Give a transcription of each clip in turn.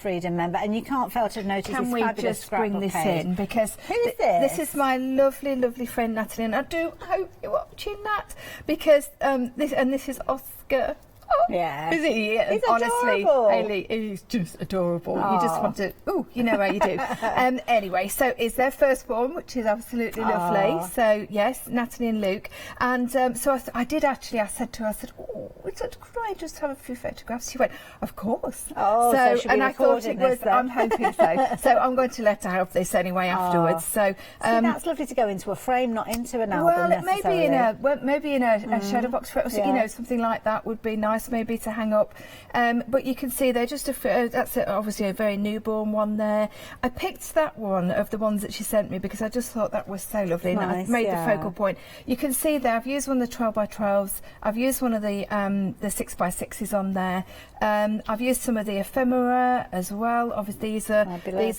Freedom member, and you can't fail to notice Can this we fabulous just bring this page. in, because Who is this? This is my lovely, lovely friend Natalie, and I do hope you're watching that, because this is Oscar. Oh, yeah, is he? He's honestly, adorable. Hayley, he's just adorable. Aww. You just want to, you know how you do. Anyway, so it's their firstborn, which is absolutely lovely. So yes, Natalie and Luke, and so I did actually. I said to her, I said, "Oh, could I just have a few photographs?" She went, "Of course." Oh, so she'll be and I thought it was. this, then. I'm hoping so. So I'm going to let her have this anyway afterwards. So that's lovely to go into a frame, not into an album. Well, necessarily. maybe in a shadow box, you know, something like that would be nice, maybe to hang up. But you can see they're just that's obviously a very newborn one there. I picked that one of the ones that she sent me because I just thought that was so lovely, and I made the focal point. You can see there I've used one of the 12x12s. I've used one of the 6x6s on there. I've used some of the ephemera as well. Obviously these are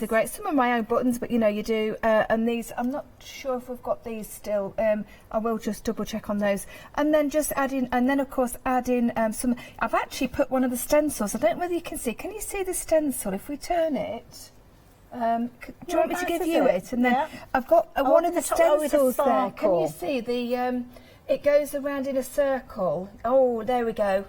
great. Some of my own buttons, but you know you do. And these, I'm not sure if we've got these still. I will just double check on those. And then just add in, and then of course add in some. I've actually put one of the stencils. I don't know whether you can see. Can you see the stencil? If we turn it. Do you want me to give you it? And then I've got one of the stencils there. Can you see the? It goes around in a circle. Oh, there we go.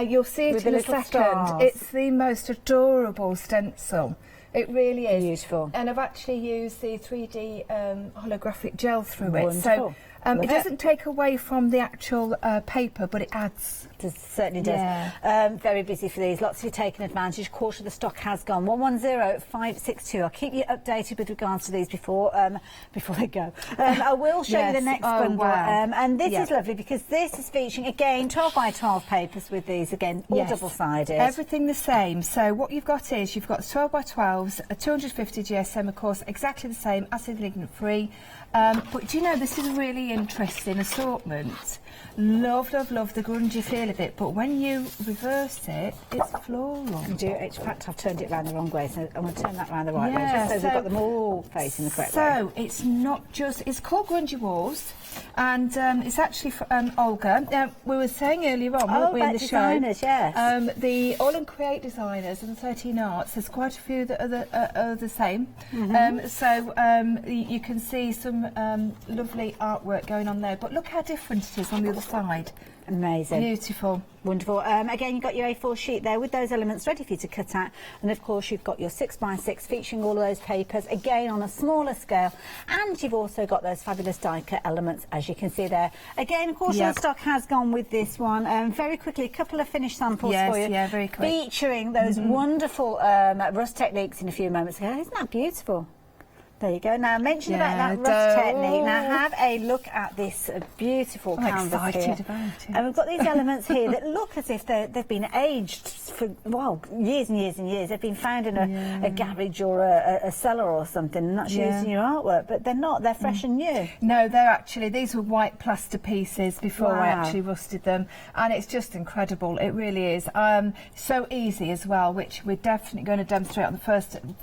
You'll see it in a second. Stars. It's the most adorable stencil. It really is. Beautiful. And I've actually used the 3D holographic gel through Wonderful. it. So it doesn't take away from the actual paper, but it adds. It certainly does. Yeah. Very busy for these. Lots of you taking advantage. Quarter of the stock has gone. 110562. I'll keep you updated with regards to these before they go. I will show you the next bundle. Wow. And this is lovely because this is featuring, again, 12x12 papers with these, again, all double-sided. Everything the same. So what you've got is you've got 12x12s, a 250 GSM, of course, exactly the same, acid ligament free. But do you know, this is a really interesting assortment. Love, love, love the grungy feel of it, but when you reverse it, it's floral. In fact, I've turned it around the wrong way, so I'm going to turn that around the right way, just so we've got them all facing the correct way. So it's not just, it's called Grungy Walls, and it's actually for Olga. We were saying earlier on, weren't we, in the designers, show? Yes. The All and Create designers and 13 Arts, there's quite a few that are the same. You can see some lovely artwork going on there, but look how different it is on the other side. Amazing. Beautiful. Wonderful. Again, you've got your A4 sheet there with those elements ready for you to cut out. And of course, you've got your 6x6 featuring all of those papers, again on a smaller scale. And you've also got those fabulous die cut elements, as you can see there. Again, of course, the stock has gone with this one. Very quickly, a couple of finished samples for you. Yeah, very quick. Featuring those wonderful rust techniques in a few moments ago. Isn't that beautiful? There you go. Now, mention about that rust technique. Now, have a look at this beautiful canvas here. About it. And we've got these elements here that look as if they've been aged for, well, years and years and years. They've been found in a garage or a cellar or something, and that's used in your artwork. But they're not. They're fresh and new. No, they're actually, these were white plaster pieces before I actually rusted them. And it's just incredible. It really is. So easy as well, which we're definitely going to demonstrate on the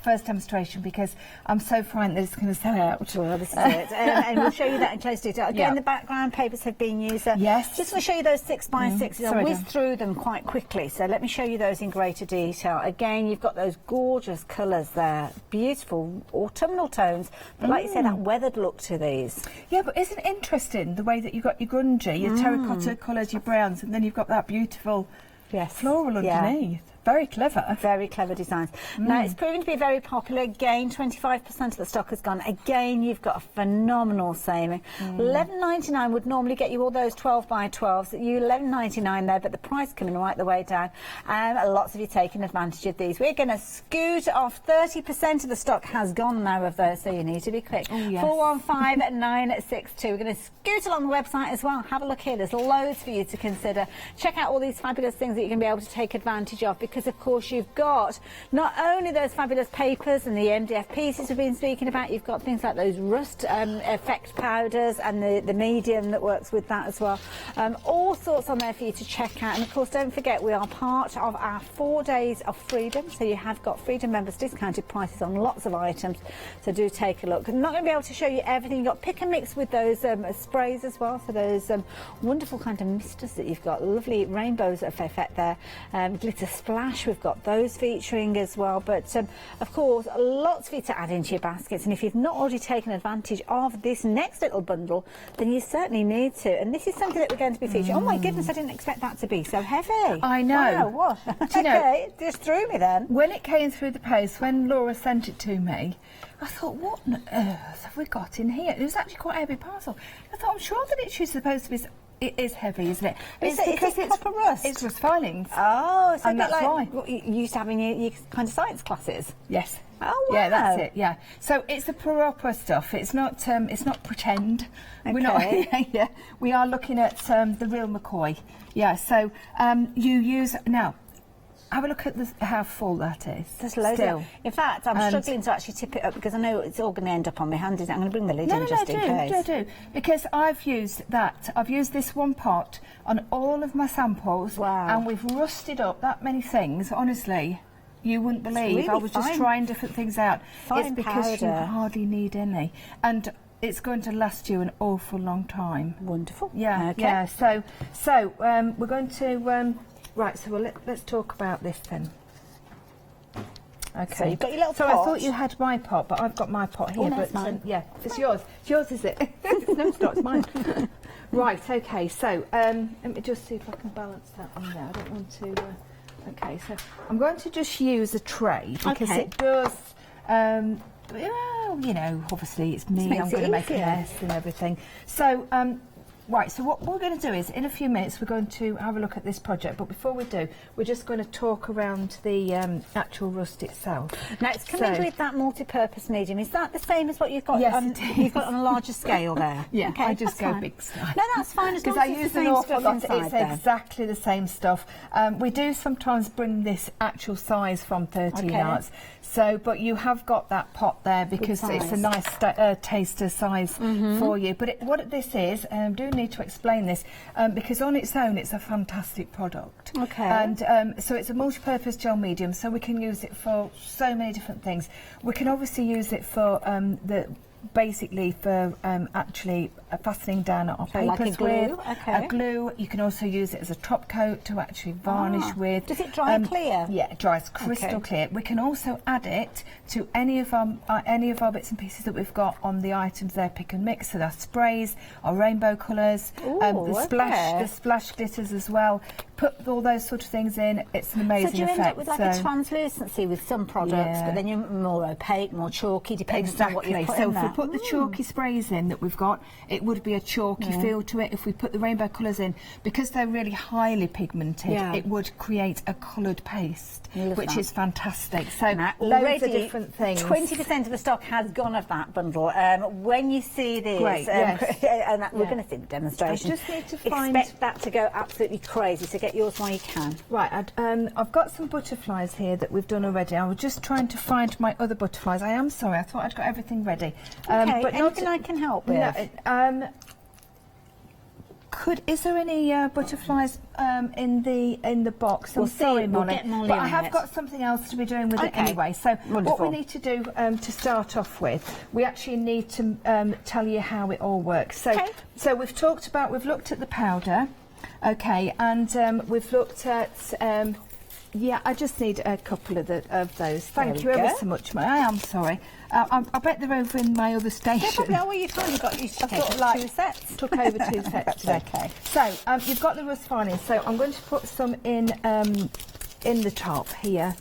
first demonstration, because I'm so frightened that it's going to sell out. Well, this is it. And we'll show you that in close detail. Again, the background papers have been used. Yes. Just want to show you those 6x6s. I'll whiz through them quite quickly. So let me show you those in greater detail. Again, you've got those gorgeous colours there. Beautiful autumnal tones. But like you said, that weathered look to these. Yeah, but isn't it interesting the way that you've got your grungy, your terracotta colours, your browns, and then you've got that beautiful floral underneath. Very clever. Very clever designs. Now, it's proven to be very popular. Again, 25% of the stock has gone. Again, you've got a phenomenal saving. $11.99 would normally get you all those 12x12s. You $11.99 there, but the price coming right the way down. And lots of you taking advantage of these. We're going to scoot off. 30% of the stock has gone now of those, so you need to be quick. 415962. We're going to scoot along the website as well. Have a look here. There's loads for you to consider. Check out all these fabulous things that you're going to be able to take advantage of, because of course you've got not only those fabulous papers and the MDF pieces we've been speaking about, you've got things like those rust effect powders and the medium that works with that as well. All sorts on there for you to check out. And of course, don't forget, we are part of our 4 days of freedom, so you have got Freedom members discounted prices on lots of items, so do take a look. I'm not going to be able to show you everything. You've got pick and mix with those sprays as well, so those wonderful kind of misters that you've got, lovely rainbows of effect there, glitter splash splash, we've got those featuring as well. But of course, lots for you to add into your baskets. And if you've not already taken advantage of this next little bundle, then you certainly need to. And this is something that we're going to be featuring. Oh my goodness, I didn't expect that to be so heavy. I know. Wow, what? Do you know, okay, it just threw me then. When it came through the post, when Laura sent it to me, I thought, what on earth have we got in here? It was actually quite a heavy parcel. I thought, I'm sure that it's supposed to be... It is heavy, isn't it? It's because it's proper rust. It's rust filings. Oh, so and a bit that's like why. what you used to have in your kind of science classes. Yes. Oh, wow. Yeah, that's it. Yeah. So it's the proper stuff. It's not pretend. Okay. We're not. Yeah. We are looking at the real McCoy. Yeah. So you use now. Have a look at how full that is. There's loads still. of it. In fact, I'm struggling to actually tip it up because I know it's all going to end up on my hand. I'm going to bring the lid in just in case. No, do. Because I've used that. I've used this one pot on all of my samples. Wow. And we've rusted up that many things. Honestly, you wouldn't believe. Really I was just trying different things out. Fine it's because powder. you hardly need any. And it's going to last you an awful long time. Wonderful. Yeah, okay. yeah. So we're going to... right, so let's talk about this then. Okay. So you've got your little pot. pot. I thought you had my pot, but I've got my pot here. Oh, no, but it's mine. yeah, it's yours. It's yours, is it? No, it's not. It's mine. Right. Okay. So let me just see if I can balance that on there. I don't want to. Okay. So I'm going to just use a tray because it does. Well, you know, obviously it's me. I'm going to make a mess and everything. So. Right, so what we're going to do is, in a few minutes, we're going to have a look at this project. But before we do, we're just going to talk around the actual rust itself. Now, it's coming with that multi-purpose medium. Is that the same as what you've got? Yes, it is. You've got on a larger scale there. Yeah, okay, I just go fine. big style. No, that's fine as long because as I it's use the an same awful stuff lot. inside It's there. exactly the same stuff. We do sometimes bring this actual size from 13 Arts. So, but you have got that pot there because it's a nice taster size for you. But what this is, I do need to explain this because on its own it's a fantastic product. Okay. And so it's a multi-purpose gel medium, so we can use it for so many different things. We can obviously use it for basically for actually fastening down our papers like a glue? with. Okay. A glue. You can also use it as a top coat to actually varnish with. Does it dry clear? Yeah, it dries crystal clear. We can also add it to any of our bits and pieces that we've got on the items there, pick and mix. So our sprays, our rainbow colours, the splash glitters as well. Put all those sort of things in. It's an amazing effect. So do you end up with like a translucency with some products, but then you're more opaque, more chalky, depending on what you put in there. If we put the chalky sprays in that we've got, it would be a chalky feel to it. If we put the rainbow colours in, because they're really highly pigmented, it would create a coloured paste, which is fantastic. So loads of different things. 20% of the stock has gone of that bundle. When you see this, and we're going to see the demonstration, I just need to expect that to go absolutely crazy. So get yours while you can. Right, I've got some butterflies here that we've done already. I was just trying to find my other butterflies. I am sorry, I thought I'd got everything ready. Okay, but anything I can help with? No, is there any butterflies in the box? We'll see. We'll get Molly but I have got something else to be doing with it anyway. So what we need to do to start off with, we actually need to tell you how it all works. So we've looked at the powder, and we've looked at. Yeah, I just need a couple of those. Thank you ever so much. I am sorry. I bet they're over in my other station. Yeah, well, you kind of got used to take 2 sets. Took over 2 sets today. Okay. So you've got the rust varnish. So I'm going to put some in the top here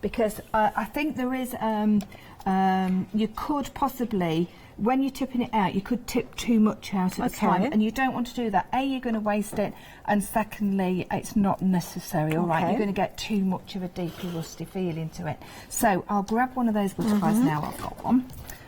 because I think there is. You could possibly. When you're tipping it out, you could tip too much out at a time, and you don't want to do that. A, you're going to waste it, and secondly, it's not necessary, all right? You're going to get too much of a deeply rusty feeling to it. So I'll grab one of those butterflies now. I've got one.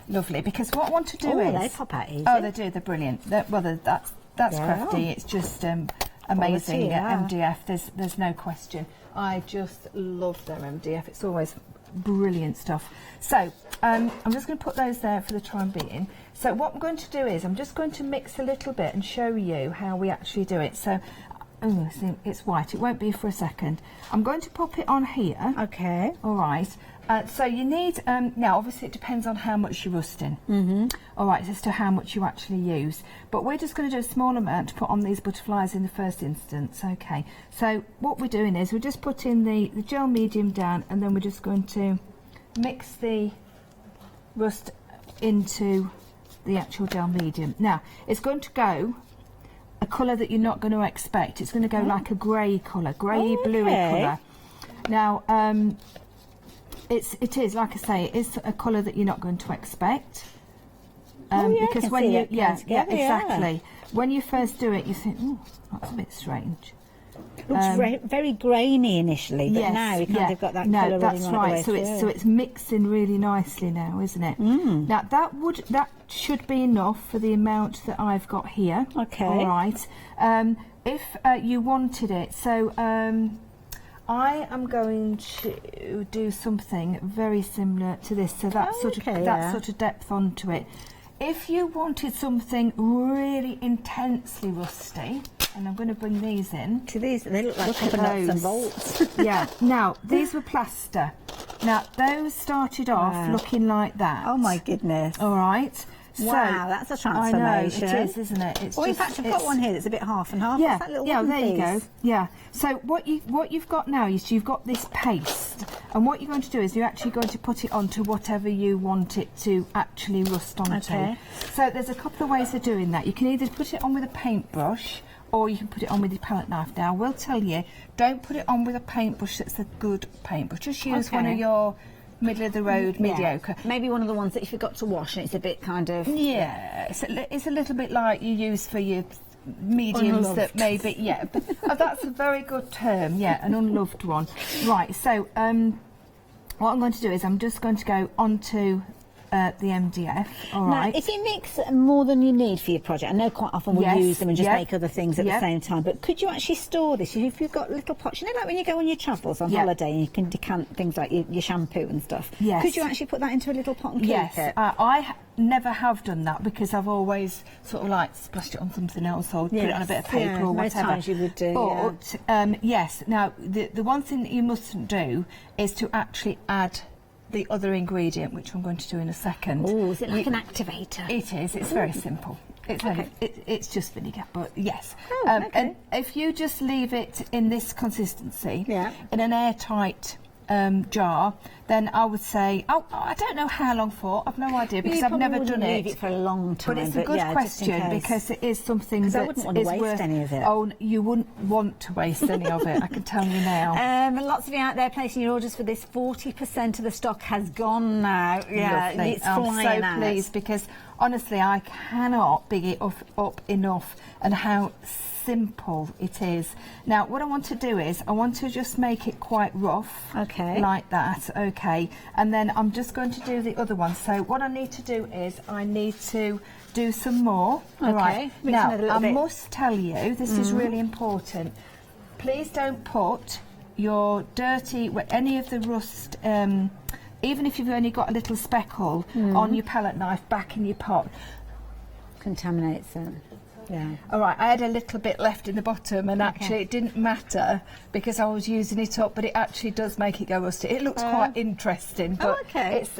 Lovely, because what I want to do is... they pop out easy. Oh, they do. They're brilliant. That's crafty. It's just amazing MDF. There's no question. I just love their MDF. It's always... brilliant stuff. So I'm just going to put those there for the time being. So what I'm going to do is I'm just going to mix a little bit and show you how we actually do it. So Oh, see, it's white. It won't be for a second. I'm going to pop it on here. Okay. All right. So you need, now obviously it depends on how much you're rusting. All right, as to how much you actually use. But we're just going to do a small amount to put on these butterflies in the first instance. Okay. So what we're doing is we're just putting the gel medium down, and then we're just going to mix the rust into the actual gel medium. Now, it's going to go a colour that you're not going to expect. It's going to go like a grey colour, grey bluey colour. Now, it is, like I say, it is a colour that you're not going to expect. Because when you, exactly. When you first do it, you think, oh, that's a bit strange. Looks very grainy initially, but now we kind of got that colour running right the way through. So it's mixing really nicely now, isn't it? Now that should be enough for the amount that I've got here. Okay. All right. If you wanted it, so I am going to do something very similar to this. So that sort of depth onto it. If you wanted something really intensely rusty, and I'm going to bring these in. To these, they look like nuts and bolts. Yeah. Now, these were plaster. Now, those started off looking like that. Oh, my goodness. All right. Wow, that's a transformation. I know, it is, isn't it? It's in fact, I've got one here that's a bit half and half. Yeah, that little there you go. piece? Yeah. So what you've got now is you've got this paste, and what you're going to do is you're actually going to put it onto whatever you want it to actually rust onto. Okay. So there's a couple of ways of doing that. You can either put it on with a paintbrush, or you can put it on with your palette knife. Now, I will tell you, don't put it on with a paintbrush that's a good paintbrush. Just use one of your middle of the road mediocre. Maybe one of the ones that you forgot to wash and it's a bit kind of... Yeah, it's a little bit like you use for your mediums unloved. That maybe, but that's a very good term, an unloved one. Right, so what I'm going to do is I'm just going to go onto the MDF, all right. Now, if you mix more than you need for your project, I know quite often we'll use them and just make other things at the same time, but could you actually store this? If you've got little pots, you know, like when you go on your travels on holiday and you can decant things like your shampoo and stuff, could you actually put that into a little pot and keep it? I never have done that because I've always sort of like splashed it on something else or put it on a bit of paper or whatever. Most times you would do, but yes, now the one thing that you mustn't do is to actually add the other ingredient, which I'm going to do in a second. Oh, is it like an activator? It is. It's very simple. It's just vinegar, but yes. And if you just leave it in this consistency, in an airtight jar, then I would say, I don't know how long for. I've no idea because I've never done it. Leave it for a long time. But it's a good question because it is something that I wouldn't want to waste any of it. Oh, you wouldn't want to waste any of it. I can tell you now. Lots of you out there placing your orders for this. 40% of the stock has gone now. Yeah, lovely. it's flying I'm so out. pleased because honestly, I cannot big it up enough, and how simple it is. Now, what I want to do is I want to just make it quite rough, like that, and then I'm just going to do the other one. So what I need to do is I need to do some more. All right. Now, I must tell you, this is really important. Please don't put your dirty, any of the rust, even if you've only got a little speckle on your palette knife back in your pot. Contaminates it. Yeah. All right, I had a little bit left in the bottom, and actually it didn't matter because I was using it up, but it actually does make it go rusty. It looks quite interesting, but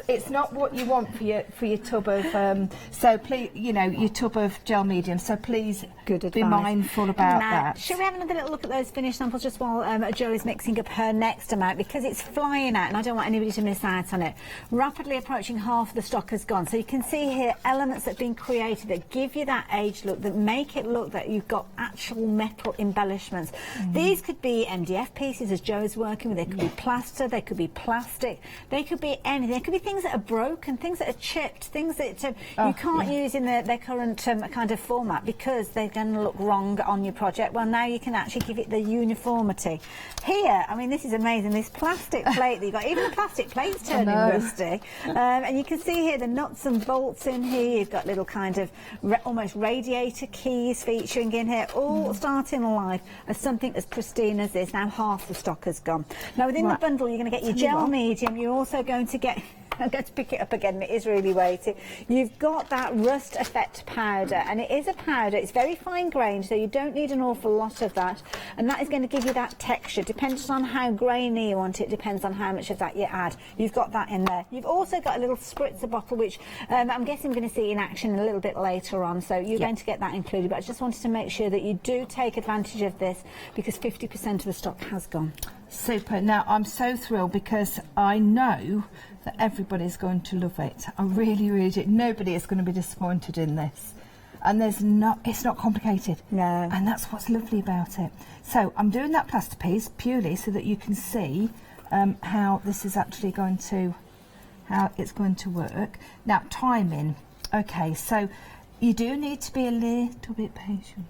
it's not what you want for your tub of so please, you know, your tub of gel medium. So please be mindful about that. Shall we have another little look at those finished samples just while Jo is mixing up her next amount, because it's flying out and I don't want anybody to miss out on it. Rapidly approaching half the stock has gone, so you can see here elements that have been created that give you that aged look, that make it look that you've got actual metal embellishments. These could be MDF pieces, as Jo is working with. They could be plaster, they could be plastic, they could be anything. They could be things that are broken, things that are chipped, things that you can't use in their current kind of format because they're going to look wrong on your project. Well, now you can actually give it the uniformity. Here, I mean, this is amazing, this plastic plate that you've got, even the plastic plate's turning rusty. And you can see here the nuts and bolts in here. You've got little kind of almost radiator keys featuring in here, all starting life as something as pristine as this. Now half the stock has gone. Now within the bundle you're going to get your gel medium, you're also going to get I'm going to pick it up again. It is really weighty. You've got that rust effect powder, and it is a powder. It's very fine grained, so you don't need an awful lot of that, and that is going to give you that texture. Depends on how grainy you want it, depends on how much of that you add. You've got that in there. You've also got a little spritzer bottle, which I'm guessing we're going to see in action a little bit later on, so you're going to get that included, but I just wanted to make sure that you do take advantage of this, because 50% of the stock has gone. Super. Now, I'm so thrilled because I know that everybody's going to love it. I really, really do. Nobody is going to be disappointed in this. And it's not complicated. No. And that's what's lovely about it. So I'm doing that plaster piece purely so that you can see how this is actually going to, how it's going to work. Now, timing. Okay, so you do need to be a little bit patient.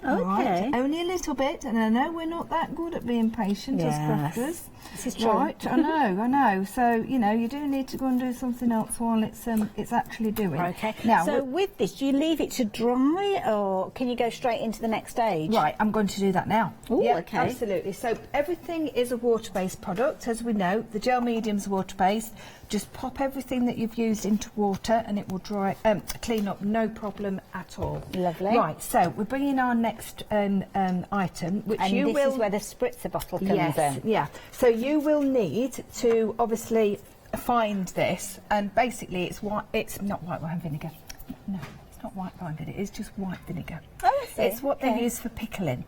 Okay. Right. Only a little bit, and I know we're not that good at being patient as crafters. This is true. Right, I know. So, you know, you do need to go and do something else while it's actually doing. Okay. Now, so with this, do you leave it to dry, or can you go straight into the next stage? right, I'm going to do that now. Ooh, yeah, okay. Absolutely. So everything is a water-based product, as we know. The gel medium's water-based. Just pop everything that you've used into water and it will dry, clean up, no problem at all. Lovely. Right, so we're bringing our next item, which And you this will... is where the spritzer bottle comes Yes, in. yeah. So you will need to obviously find this, and basically it's not white wine vinegar. No, it's not white wine vinegar. It's just white vinegar. Oh, I see. It's what they use for pickling.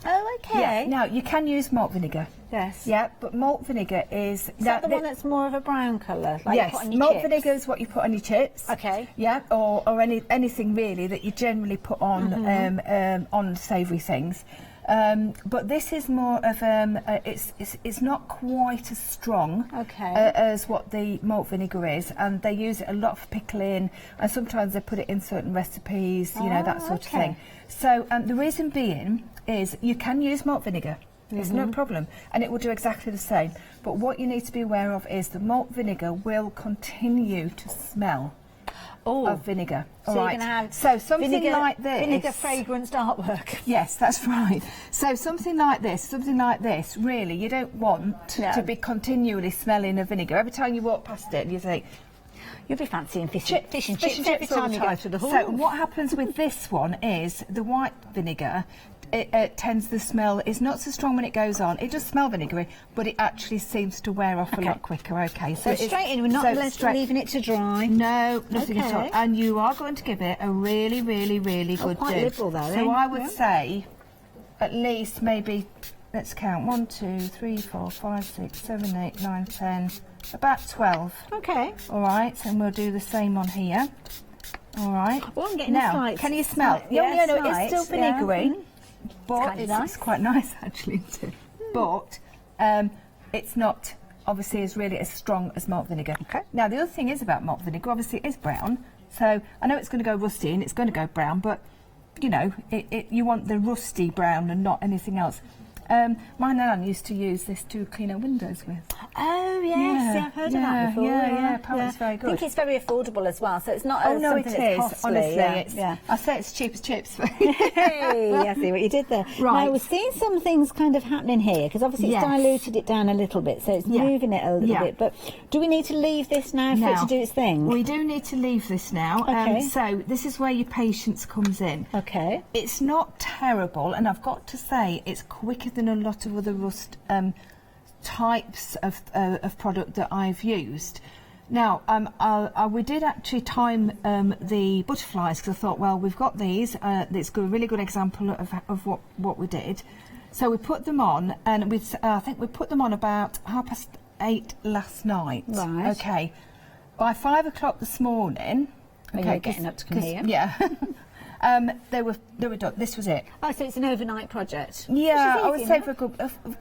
Oh, okay. Yeah. Now you can use malt vinegar. Yes. Yeah, but malt vinegar is... Is that the one that's more of a brown colour? Like yes, you put on your malt chips? vinegar is what you put on your chips. Okay. Yeah, or anything really that you generally put on savoury things. But this is more of it's not quite as strong as what the malt vinegar is, and they use it a lot for pickling, and sometimes they put it in certain recipes, you know, that sort of thing. So the reason being is you can use malt vinegar. There's no problem, and it will do exactly the same. But what you need to be aware of is the malt vinegar will continue to smell of vinegar. So you're going to have something vinegar, like this. vinegar fragranced artwork. Yes, that's right. So something like this, really, you don't want to be continually smelling of vinegar. Every time you walk past it, you think, you'll be fancying fish and chips every time you go to the hall. So what happens with this one is the white vinegar, it tends to smell, it's not so strong when it goes on, it does smell vinegary, but it actually seems to wear off a lot quicker. Okay, so straight in, we're not leaving it to dry. No, nothing at all. And you are going to give it a really, really, really good quite liberal though, so I would say at least maybe, let's count, 1, 2, 3, 4, 5, 6, 7, 8, 9, 10, about 12. Okay. All right, and we'll do the same on here. All right. Well, I'm getting now, slight. can you smell? Yeah, no, it's still vinegary, but it's quite nice actually too. But it's not obviously as really as strong as malt vinegar. Okay. Now the other thing is about malt vinegar, obviously it is brown, so I know it's going to go rusty and it's going to go brown, but you know, you want the rusty brown and not anything else. My nan used to use this to clean her windows with. Oh yes, yeah, I've heard of that before. Yeah, apparently it's very good. I think it's very affordable as well, so it's not it something is. that's costly. Honestly, I say it's cheap as chips. Hey, I see what you did there. Right. Now we're seeing some things kind of happening here, because obviously it's diluted it down a little bit, so it's moving it a little bit. But do we need to leave this now for it to do its thing? We do need to leave this now. Okay. So this is where your patience comes in. Okay. It's not terrible, and I've got to say it's quicker than a lot of other rust types of product that I've used. Now, we did actually time the butterflies, because I thought, well, we've got these. It's a really good example of what we did. So we put them on, and I think we put them on about 8:30 last night. Right. Okay. By 5 o'clock this morning. When you were getting up to come here. Yeah. They were done. This was it. Oh, so it's an overnight project. Yeah, I would say for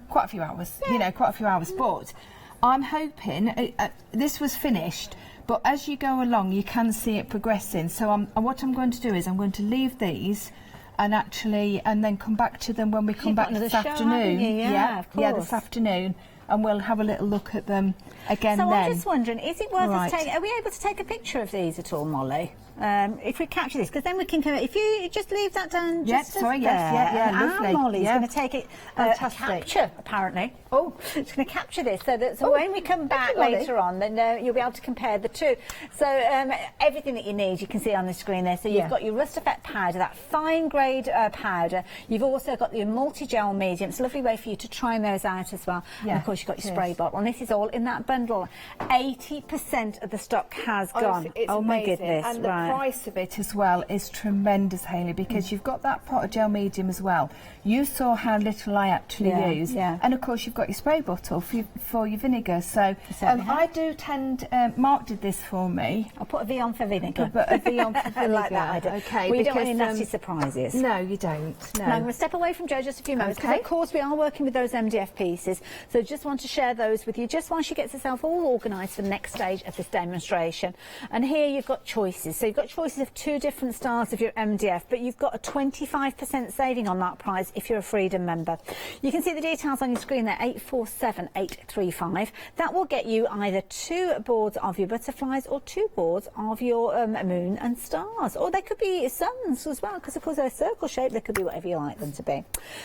quite a few hours. Yeah. You know, quite a few hours. But I'm hoping this was finished. But as you go along, you can see it progressing. So what I'm going to do is I'm going to leave these, and then come back to them when we come back this afternoon. Yeah, of course. Yeah, this afternoon. and we'll have a little look at them again so then. I'm just wondering, is it worth us Right. taking, are we able to take a picture of these at all, Molly? If we capture this, because then we can come, if you just leave that down just as sorry, there, yes, yeah, lovely. Molly's Yeah. going to take it, Fantastic. capture, apparently. Oh, it's going to capture this, so that when we come back Molly. later on, then you'll be able to compare the two. So everything that you need, you can see on the screen there. So you've got your Rust Effect powder, that fine grade powder. You've also got your multi-gel medium. It's a lovely way for you to try those out as well. Yeah, And of course, you've got your spray bottle. And this is all in that bundle. 80% of the stock has gone. It's Oh my amazing. goodness, And the right. price of it as well is tremendous, Hayley, because you've got that pot of gel medium as well. You saw how little I actually use. Yeah. And of course you've got your spray bottle for your vinegar. So certainly have. I do tend, Mark did this for me. I'll put a V on for vinegar. But a V on for I like that vinegar. idea. Okay, We don't want any because, nasty surprises. No, you don't. No. Now, I'm going to step away from Jo just a few moments because, Okay. of course, we are working with those MDF pieces. So just want to share those with you just while she gets herself all organised for the next stage of this demonstration. And here you've got choices. So you've got choices of 2 different styles of your MDF, but you've got a 25% saving on that price if you're a Freedom member. You can see the details on your screen there, 847835. That will get you either 2 boards of your butterflies or 2 boards of your moon and stars. Or they could be suns as well, because of course they're circle shaped. They could be whatever you like them to be.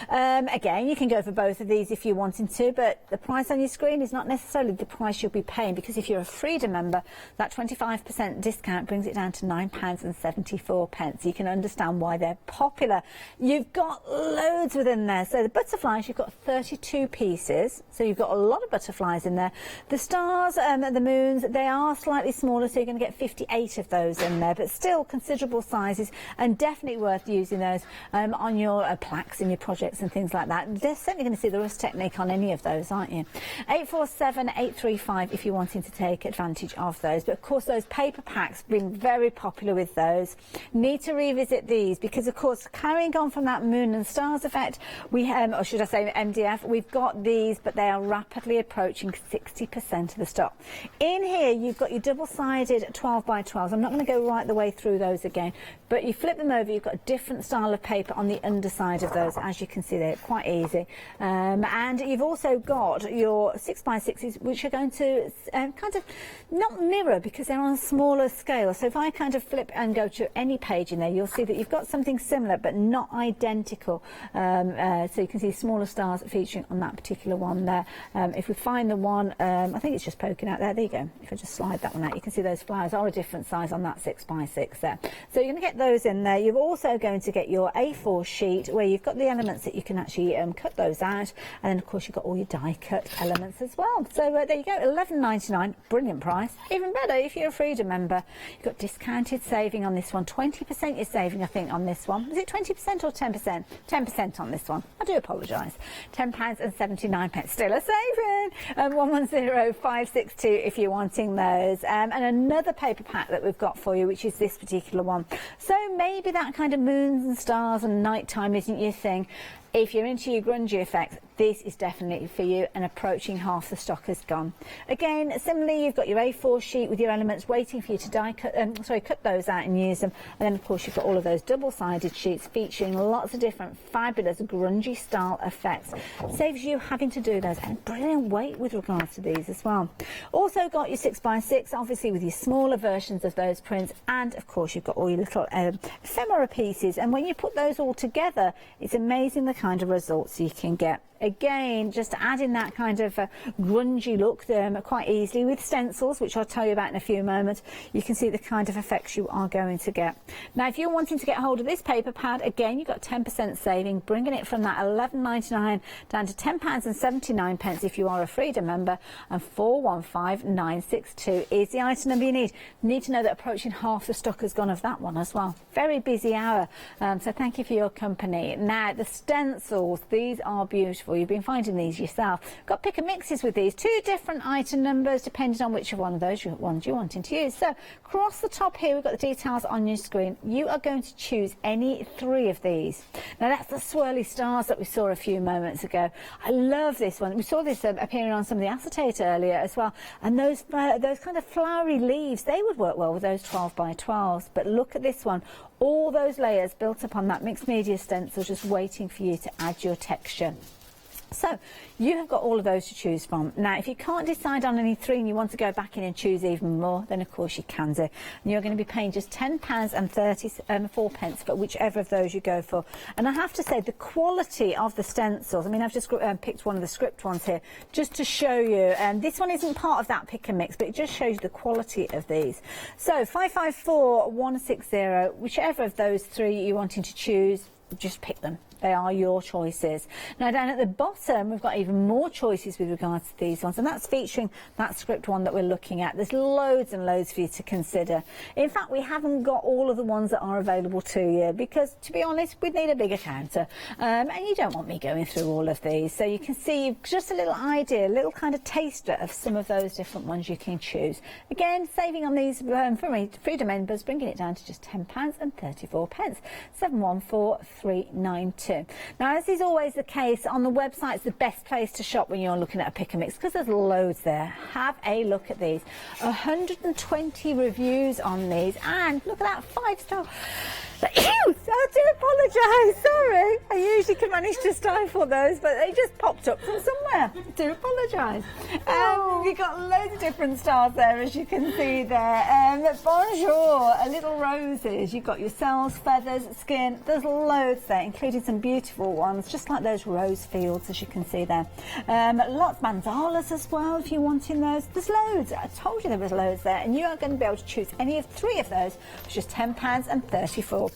Again, you can go for both of these if you wanted to, but the price on your screen is not necessarily the price you'll be paying, because if you're a Freedom member, that 25% discount brings it down to £9.74. You can understand why they're popular. You've got loads within there. So the butterflies, you've got 32 pieces, so you've got a lot of butterflies in there. The stars, the moons, they are slightly smaller, so you're going to get 58 of those in there, but still considerable sizes, and definitely worth using those on your plaques in your projects and things like that. They're certainly going to see the rust technique on any of those, aren't you? 847835 if you're wanting to take advantage of those. But of course, those paper packs been very popular with those. Need to revisit these because, of course, carrying on from that moon and stars effect, we have, or should I say MDF, we've got these, but they are rapidly approaching 60% of the stock. In here, you've got your double-sided 12 by 12s. I'm not going to go right the way through those again, but you flip them over, you've got a different style of paper on the underside of those. As you can see, they're quite easy. And you've also got your 6x6s, which are going to kind of not mirror, because they're on a smaller scale. So if I kind of flip and go to any page in there, you'll see that you've got something similar but not identical. So you can see smaller stars featuring on that particular one there. If we find the one, I think it's just poking out there. There you go. If I just slide that one out, you can see those flowers are a different size on that 6x6 there. So you're going to get those in there. You're also going to get your A4 sheet where you've got the elements that you can actually cut those out, and then of course you've got all your die cut elements as well. So there you go, £11.99, brilliant price. Even better if you're a Freedom member. You've got discounted saving on this one, 20% you're saving, I think, on this one. Is it 20% or 10%? 10% on this one. I do apologise. £10.79, still a saving. 110562 if you're wanting those. And another paper pack that we've got for you, which is this particular one. So maybe that kind of moons and stars and nighttime isn't your thing. If you're into your grungy effects, this is definitely for you, and approaching half the stock has gone. Again, similarly, you've got your A4 sheet with your elements waiting for you to cut those out and use them. And then, of course, you've got all of those double-sided sheets featuring lots of different fabulous grungy style effects. Saves you having to do those, and brilliant weight with regards to these as well. Also got your 6x6, obviously with your smaller versions of those prints, and of course you've got all your little ephemera pieces. And when you put those all together, it's amazing the kind of results you can get. Again, just adding that kind of grungy look quite easily with stencils, which I'll tell you about in a few moments. You can see the kind of effects you are going to get. Now, if you're wanting to get hold of this paper pad, again, you've got 10% saving, bringing it from that £11.99 down to £10.79 if you are a Freedom member, and 415962 is the item number you need. You need to know that approaching half the stock has gone of that one as well. Very busy hour, so thank you for your company. Now, the stencils, these are beautiful. You've been finding these yourself. Got pick and mixes with these. 2 different item numbers depending on which of one of those ones you're wanting to use. So across the top here, we've got the details on your screen. You are going to choose any 3 of these. Now that's the swirly stars that we saw a few moments ago. I love this one. We saw this appearing on some of the acetate earlier as well. And those kind of flowery leaves, they would work well with those 12x12s. But look at this one. All those layers built up on that mixed media stencil, just waiting for you to add your texture. So you have got all of those to choose from. Now, if you can't decide on any three and you want to go back in and choose even more, then of course you can do. And you're going to be paying just £10.34 for whichever of those you go for. And I have to say, the quality of the stencils, I mean, I've just picked one of the script ones here just to show you. And this one isn't part of that pick and mix, but it just shows you the quality of these. So 554160, whichever of those three you're wanting to choose, just pick them. They are your choices. Now down at the bottom we've got even more choices with regards to these ones, and that's featuring that script one that we're looking at. There's loads and loads for you to consider. In fact, we haven't got all of the ones that are available to you because, to be honest, we'd need a bigger counter, and you don't want me going through all of these. So you can see just a little idea, a little kind of taster of some of those different ones you can choose. Again, saving on these for Freedom members, bringing it down to just £10.34, 714392. Now, as is always the case, on the website, it's the best place to shop when you're looking at a pick and mix because there's loads there. Have a look at these. 120 reviews on these, and look at that, 5-star. I do apologise, sorry. I usually can manage to stifle those, but they just popped up from somewhere. I do apologise. You've got loads of different stars there, as you can see there. Bonjour, little roses. You've got your cells, feathers, skin. There's loads there, including some beautiful ones, just like those rose fields, as you can see there. Lots of mandalas as well, if you're wanting those. There's loads. I told you there was loads there, and you are going to be able to choose any of three of those for just £10.34.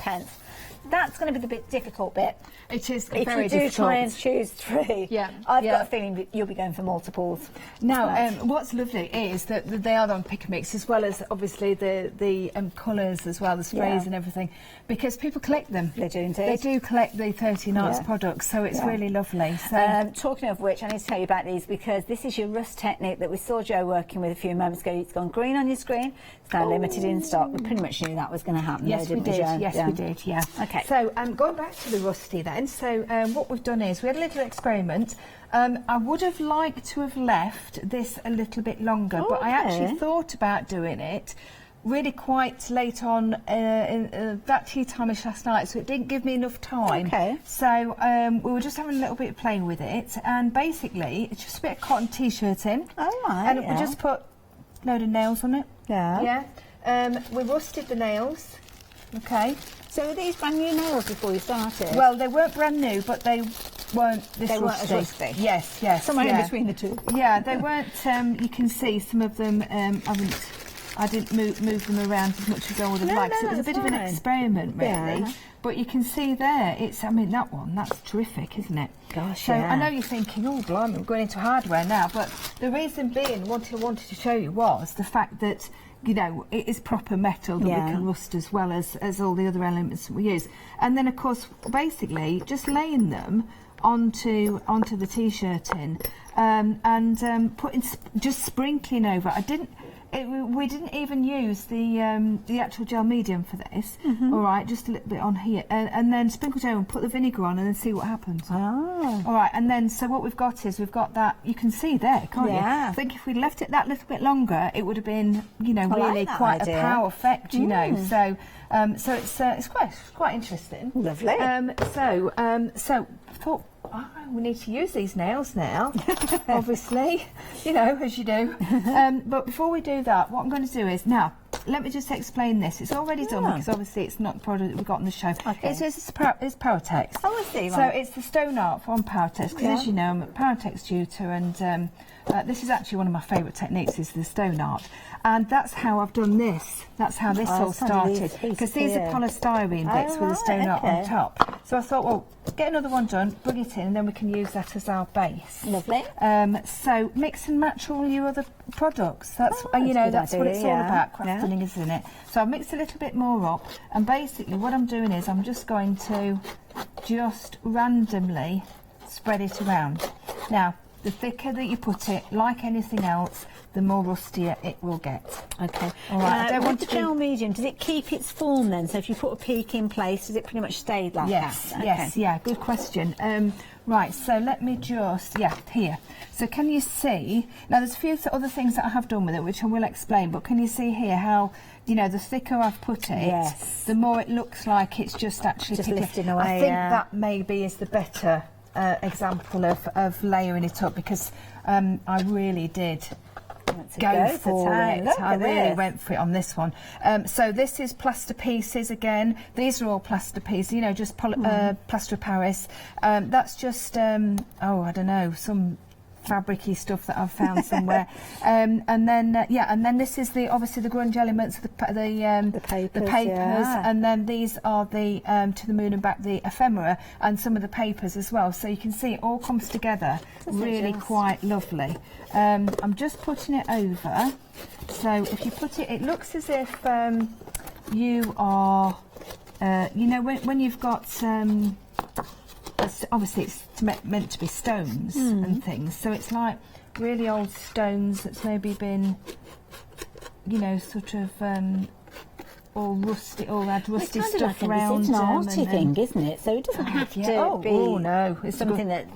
That's going to be the bit difficult bit. It is if very you do difficult. Try and choose three. Yeah, I've got a feeling that you'll be going for multiples. Now, what's lovely is that they are on pick and mix, as well as obviously the colours as well, the sprays and everything, because people collect them. They do indeed. They do collect the 13 Arts products, so it's really lovely. So, talking of which, I need to tell you about these because this is your rust technique that we saw Jo working with a few moments ago. It's gone green on your screen. It's now limited in stock. We pretty much knew that was going to happen. Yes, though, we didn't did. Jo? Yes, we did. Yeah. Okay. So, going back to the rusty then. So, what we've done is we had a little experiment. I would have liked to have left this a little bit longer, but I actually thought about doing it really quite late on in about tea time-ish last night, so it didn't give me enough time. Okay. So we were just having a little bit of playing with it, and basically it's just a bit of cotton t-shirt in. Oh, right. And we just put a load of nails on it. Yeah. Yeah. We rusted the nails. Okay. So were these brand new nails before you started? Well, they weren't brand new, but they weren't this they rusty. weren't as rusty. Yes. Somewhere in between the two. Yeah, they weren't. You can see some of them. I didn't move them around as much as I would have liked. So it was a bit of an experiment, really. Yeah. But you can see there, it's. I mean, that's terrific, isn't it? Gosh, so I know you're thinking, oh, blimey, we're going into hardware now. But the reason being, what I wanted to show you was the fact that, you know, it is proper metal that we can rust as well as all the other elements that we use. And then, of course, basically just laying them onto the t-shirting and putting just sprinkling over. We didn't even use the actual gel medium for this. All right, just a little bit on here, and then sprinkled over and put the vinegar on, and then see what happens. Oh. All right, and then so what we've got is we've got that. You can see there, can't you? I think if we left it that little bit longer, it would have been, you know, really quite a power effect, you know. So it's quite interesting. Lovely. So I thought, we need to use these nails now, obviously, you know, as you do. But before we do that, what I'm going to do is, now, let me just explain this. It's already done because obviously it's not the product that we've got on the show. Okay. It's Paratex. Oh, I see. So it's the stone art from Paratex, because as you know, I'm a Paratex tutor, and this is actually one of my favourite techniques, is the stone art. And that's how I've done this. That's how this all started. Because these are polystyrene bits with the stone art on top. So I thought, well, get another one done, bring it in, and then we can use that as our base. Lovely. So mix and match all your other products. That's you know, that's what it's all about, crafting, isn't it? So I've mixed a little bit more up, and basically what I'm doing is I'm just going to just randomly spread it around. Now, the thicker that you put it, like anything else, the more rustier it will get. Okay. All right. I don't want the gel medium, does it keep its form then? So if you put a peak in place, does it pretty much stay like that? Yes, yeah, good question. Right, so let me just, here. So can you see, now there's a few other things that I have done with it, which I will explain, but can you see here how, you know, the thicker I've put it, the more it looks like it's just actually lifting away. I think that maybe is the better example of layering it up, because I really did go for it. I really went for it on this one. So this is plaster pieces again. These are all plaster pieces, you know, just plaster of Paris. That's just oh, I don't know, some fabricy stuff that I've found somewhere. And then yeah, and then this is obviously the grunge elements, the papers, yeah. and then these are the To the Moon and Back, the ephemera, and some of the papers as well. So you can see it all comes together really quite lovely. I'm just putting it over. So if you put it, it looks as if you are, you know, when you've got obviously it's meant to be stones and things, so it's like really old stones that's maybe been, you know, sort of all rusty, all had rusty stuff around it's an them. arty thing, isn't it? So it doesn't have to be no, it's something that,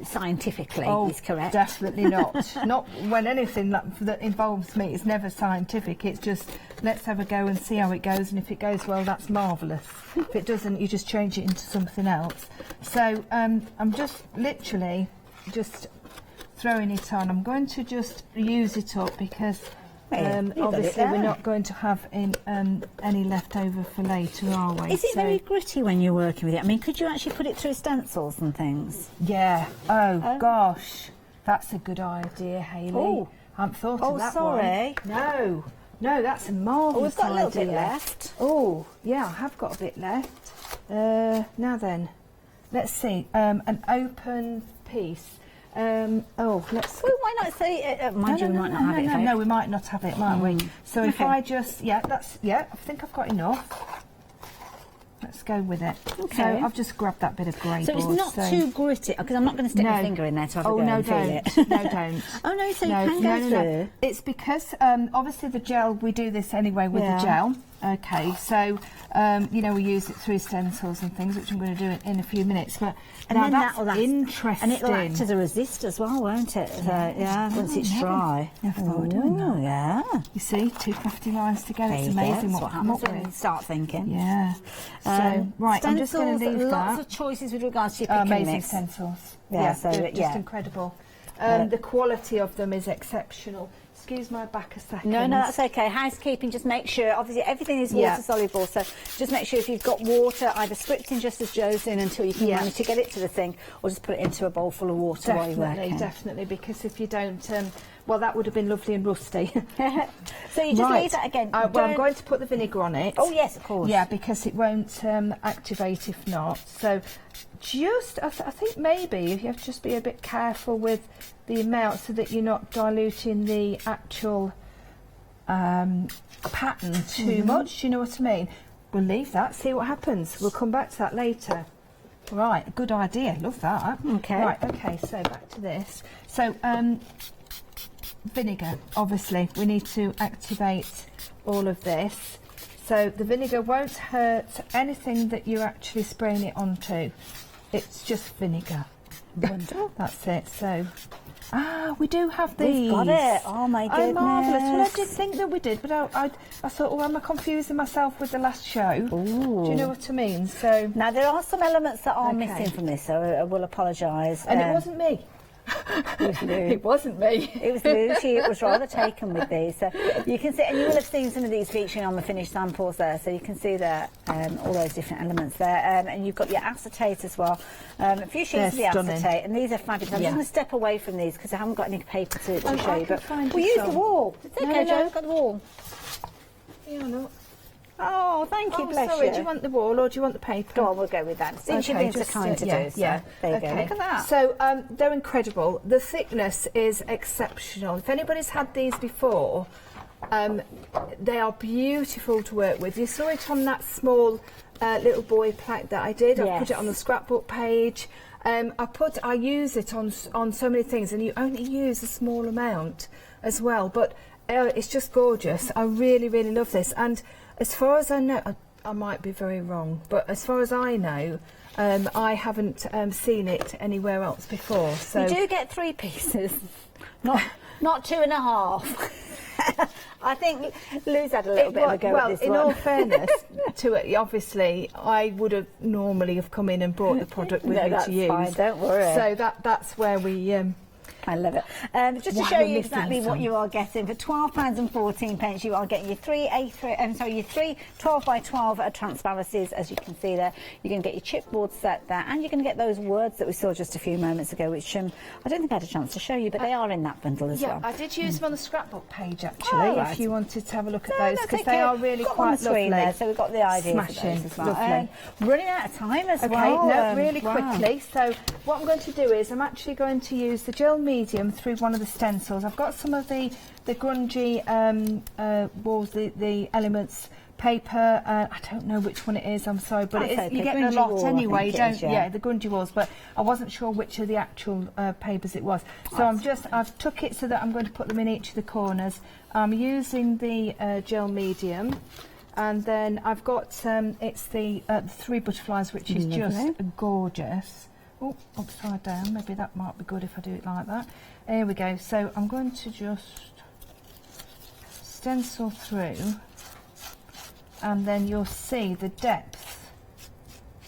scientifically is correct. Definitely not. Not when anything that involves me is never scientific. It's just, let's have a go and see how it goes, and if it goes well, that's marvellous. If it doesn't, you just change it into something else. So I'm just literally just throwing it on. I'm going to just use it up because obviously we're not going to have any left over for later, are we? Is it very gritty when you're working with it? I mean, could you actually put it through stencils and things? Yeah. Oh gosh, that's a good idea, Hayley. Oh. I haven't thought of that sorry. one. No, that's a marvellous idea. We've got a little bit left. Oh, yeah, I have got a bit left. Now then, let's see. An open piece. Let's. Well, why not say? Mind you, we might not have it. No, we might not have it, might we? So if I just, I think I've got enough. Let's go with it. Okay. So I've just grabbed that bit of grey So board. it's not too gritty, because I'm not going to stick my finger in there to have a go and feel it. No, don't. Oh no, so you can go through. It's because obviously the gel, we do this anyway with the gel. Okay, so you know, we use it through stencils and things, which I'm going to do in a few minutes. But then that's that'll interesting. And it'll act as a resist as well, won't it? So, once it's dry. Never thought of doing that. Yeah. You see, two crafty lines together. It's amazing what happens when you start thinking. Yeah. So right, I'm just going to leave that. Lots of choices with regards to your pick and amazing mix. stencils. Yeah, they're just incredible. The quality of them is exceptional. Excuse my back a second. No, that's okay. Housekeeping, just make sure, obviously everything is water soluble, so just make sure if you've got water, either scripting just as Joe's in until you can manage to get it to the sink, or just put it into a bowl full of water while you're working. Definitely, because if you don't, well, that would have been lovely and rusty. So you just leave that again. Well, I'm going to put the vinegar on it. Oh yes, of course. Yeah, because it won't activate if not. So I think maybe you have to just be a bit careful with the amount so that you're not diluting the actual pattern too much. You know what I mean? We'll leave that, see what happens. We'll come back to that later. Right, good idea. Love that. Okay. Right, okay, so back to this. So vinegar, obviously, we need to activate all of this. So the vinegar won't hurt anything that you're actually spraying it onto. It's just vinegar. Wonderful. That's it. So, we do have these. We've got it. Oh my goodness. Oh, marvellous. Well, I did think that we did, but I thought, oh, am I confusing myself with the last show? Ooh. Do you know what I mean? So now there are some elements that are missing from this, so I will apologise. And it wasn't me. It wasn't me. It was Lou. She was rather taken with these. So you can see, and you will have seen some of these featuring on the finished samples there. So you can see that all those different elements there. And you've got your acetate as well. A few sheets of the acetate, and these are fabulous. I'm just going to step away from these because I haven't got any paper to show you. But we'll use the wall. It's okay, Jo. We've got the wall. Yeah, no. Oh, thank you, bless sorry. you. Do you want the wall or do you want the paper? Go on, we'll go with that. Since you've been so kind to do so. Yeah. There you go. Look at that. So they're incredible. The thickness is exceptional. If anybody's had these before, they are beautiful to work with. You saw it on that small little boy plaque that I did. I put it on the scrapbook page. I use it on so many things, and you only use a small amount as well. But it's just gorgeous. I really, really love this. And as far as I know, I might be very wrong, but as far as I know, I haven't seen it anywhere else before. So you do get 3 pieces, not 2.5. I think Lou's had a little bit of a go at this in one. all fairness to it, obviously, I would have normally have come in and brought the product with me to use. Fine, don't worry. So that's where we... I love it. Just to show you exactly what you are getting, for £12.14, you are getting your three 12 by 12 transparencies, as you can see there. You're going to get your chipboard set there, and you're going to get those words that we saw just a few moments ago, which I don't think I had a chance to show you, but they are in that bundle as well. I did use them on the scrapbook page, actually, if you wanted to have a look at those, because okay. they are really quite lovely. There, so we've got the ideas Smashing. of those as well. Lovely. Running out of time as well. well. Really quickly. So what I'm going to do is I'm actually going to use the gel medium through one of the stencils. I've got some of the grungy walls, the elements paper. I don't know which one it is, I'm sorry, but it is, you get a lot anyway, don't you? Yeah, the grungy walls, but I wasn't sure which of the actual papers it was. So I've took it so that I'm going to put them in each of the corners. I'm using the gel medium, and then I've got it's the 3 butterflies, which is just gorgeous. Oh, upside down, maybe that might be good if I do it like that. Here we go. So I'm going to just stencil through, and then you'll see the depth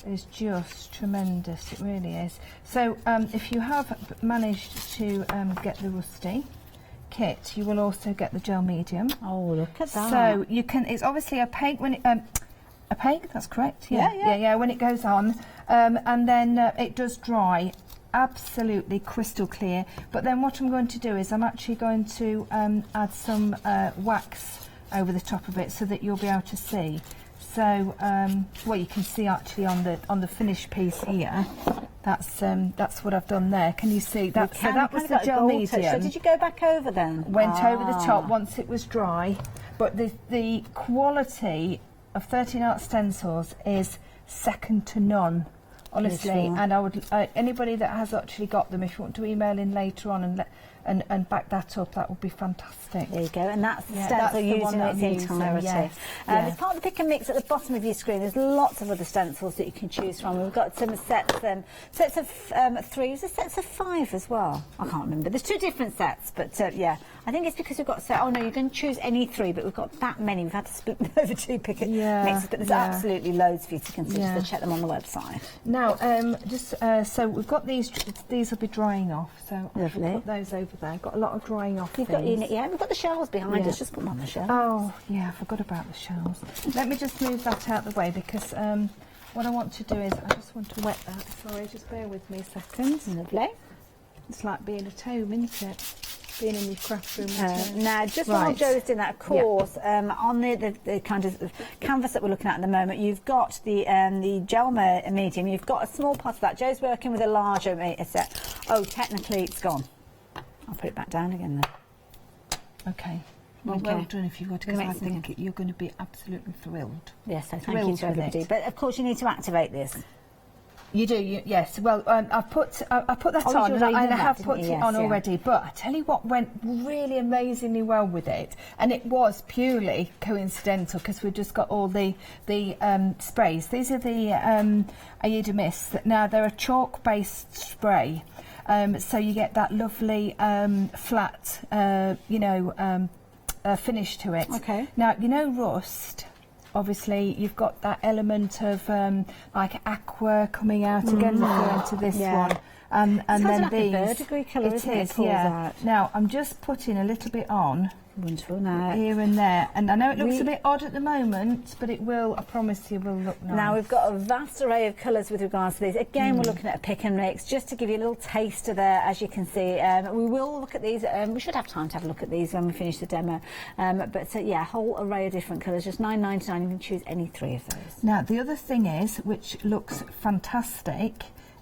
is just tremendous. It really is. So if you have managed to get the rusty kit, you will also get the gel medium. Oh, look at that. So you can, it's obviously opaque when it, opaque, that's correct. Yeah, when it goes on. And then it does dry absolutely crystal clear. But then what I'm going to do is I'm actually going to add some wax over the top of it so that you'll be able to see. So what you can see actually on the finished piece here, that's what I've done there. Can you see that? So that was the gel medium. So did you go back over then? Went over the top once it was dry. But the quality of 13 Art stencils is second to none, honestly. And I would anybody that has actually got them, if you want to email in later on and back that up, that would be fantastic. There you go, and that's the stencil using its entirety. Yes. As part of the pick and mix at the bottom of your screen, there's lots of other stencils that you can choose from. We've got some sets of 3, is there sets of 5 as well? I can't remember. There's 2 different sets, but yeah, I think it's because we've got oh no, you can choose any 3, but we've got that many. We've had to split them over 2 pick and mixes, but there's absolutely loads for you to consider, so check them on the website. Now, just so we've got these will be drying off, so I'll put those over there. Got a lot of drying off. We've got the shells behind us. Just put them on the shelf. Oh yeah, I forgot about the shells. Let me just move that out of the way, because what I want to do is I just want to wet that. Sorry, just bear with me a second. Lovely. It's like being at home, isn't it? Being in your craft room. Now, just while Joe's doing that, of course, on the kind of canvas that we're looking at the moment, you've got the gel medium. You've got a small part of that. Joe's working with a larger set. Oh, technically it's gone. I'll put it back down again then. Okay. Well done if you've got to, because I think you're going to be absolutely thrilled. Yes, so thank you to everybody. But of course you need to activate this. You do, yes. Well, I've put that on, and I have put it on already. But I tell you what went really amazingly well with it, and it was purely coincidental, because we've just got all the sprays. These are the Aida Mists. Now they're a chalk-based spray, so you get that lovely flat, finish to it. Okay. Now rust. Obviously, you've got that element of like aqua coming out again, referring to this one, and then these. Verdigris colour, it is, Out. Now I'm just putting a little bit on. Wonderful. Now here and there, and I know it looks a bit odd at the moment, but it will. I promise you, will look nice. Now we've got a vast array of colours with regards to these. Again, we're looking at a pick and mix, just to give you a little taster there, as you can see. We will look at these. We should have time to have a look at these when we finish the demo. But yeah, a whole array of different colours, just £9.99. You can choose any 3 of those. Now the other thing is, which looks fantastic,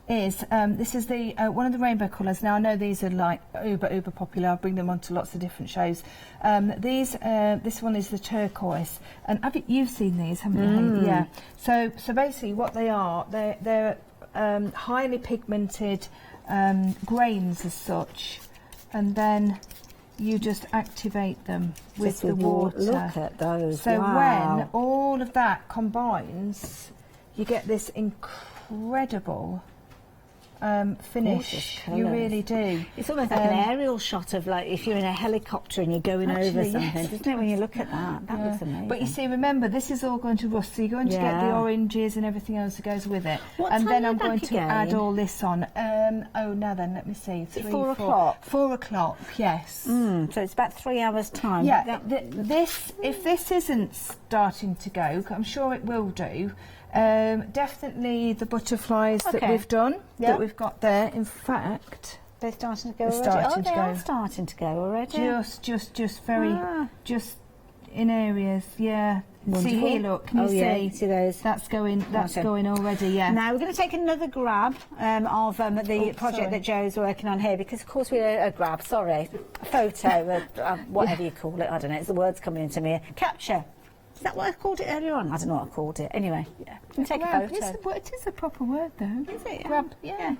is this is the one of the rainbow colours. Now I know these are like uber popular. I bring them onto lots of different shows. This one is the turquoise, and you've seen these, haven't you? Yeah. So basically, what they are, they're highly pigmented grains as such, and then you just activate them with the water. Look at those. So when all of that combines, you get this incredible finish. You really do. It's almost like an aerial shot of, like, if you're in a helicopter and you're going over something, yes, isn't it, when you look at that? That looks amazing. But you see, remember, this is all going to rust, so you're going to get the oranges and everything else that goes with it. What and time then are I'm you going back to again? add all this on. Oh, now then, let me see. 4 o'clock? 4 o'clock, yes. So it's about 3 hours' time. Yeah, if this isn't starting to go, I'm sure it will do. Definitely the butterflies that we've done, that we've got there. In fact, they're starting to go already. Starting to they go. are starting to go already. Just very, just in areas, yeah. Wonderful. See here, look, can you see? Yeah, you see those? That's going already, yeah. Now we're going to take another grab of the project that Joe's working on here, because of course we're a photo, whatever you call it, I don't know, it's the words coming into me. Capture. Is that what I called it earlier on? I don't know what I called it. Anyway, you take a photo. It is a proper word, though. Is it? Grab, yeah.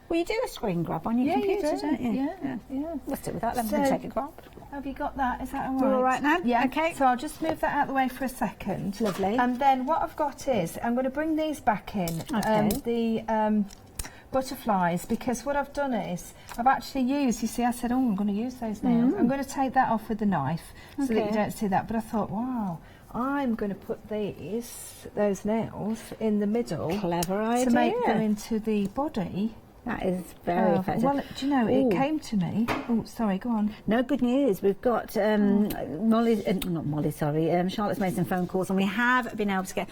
Well, you do a screen grab on your computer, don't you? Yeah. We'll stick with that then. We'll take a grab. Have you got that? Is that all right? We're all right now? Yeah. Okay. So I'll just move that out of the way for a second. Lovely. And then what I've got is, I'm going to bring these back in. Okay. The butterflies, because what I've done is, I've actually used, you see, I said, I'm going to use those nails. I'm going to take that off with the knife so that you don't see that. But I thought, wow, I'm going to put those nails in the middle. Clever idea. To make them into the body. That is very effective. Well, do you know, it came to me. Oh, sorry, go on. No, good news. We've got Charlotte's made some phone calls, and we have been able to get...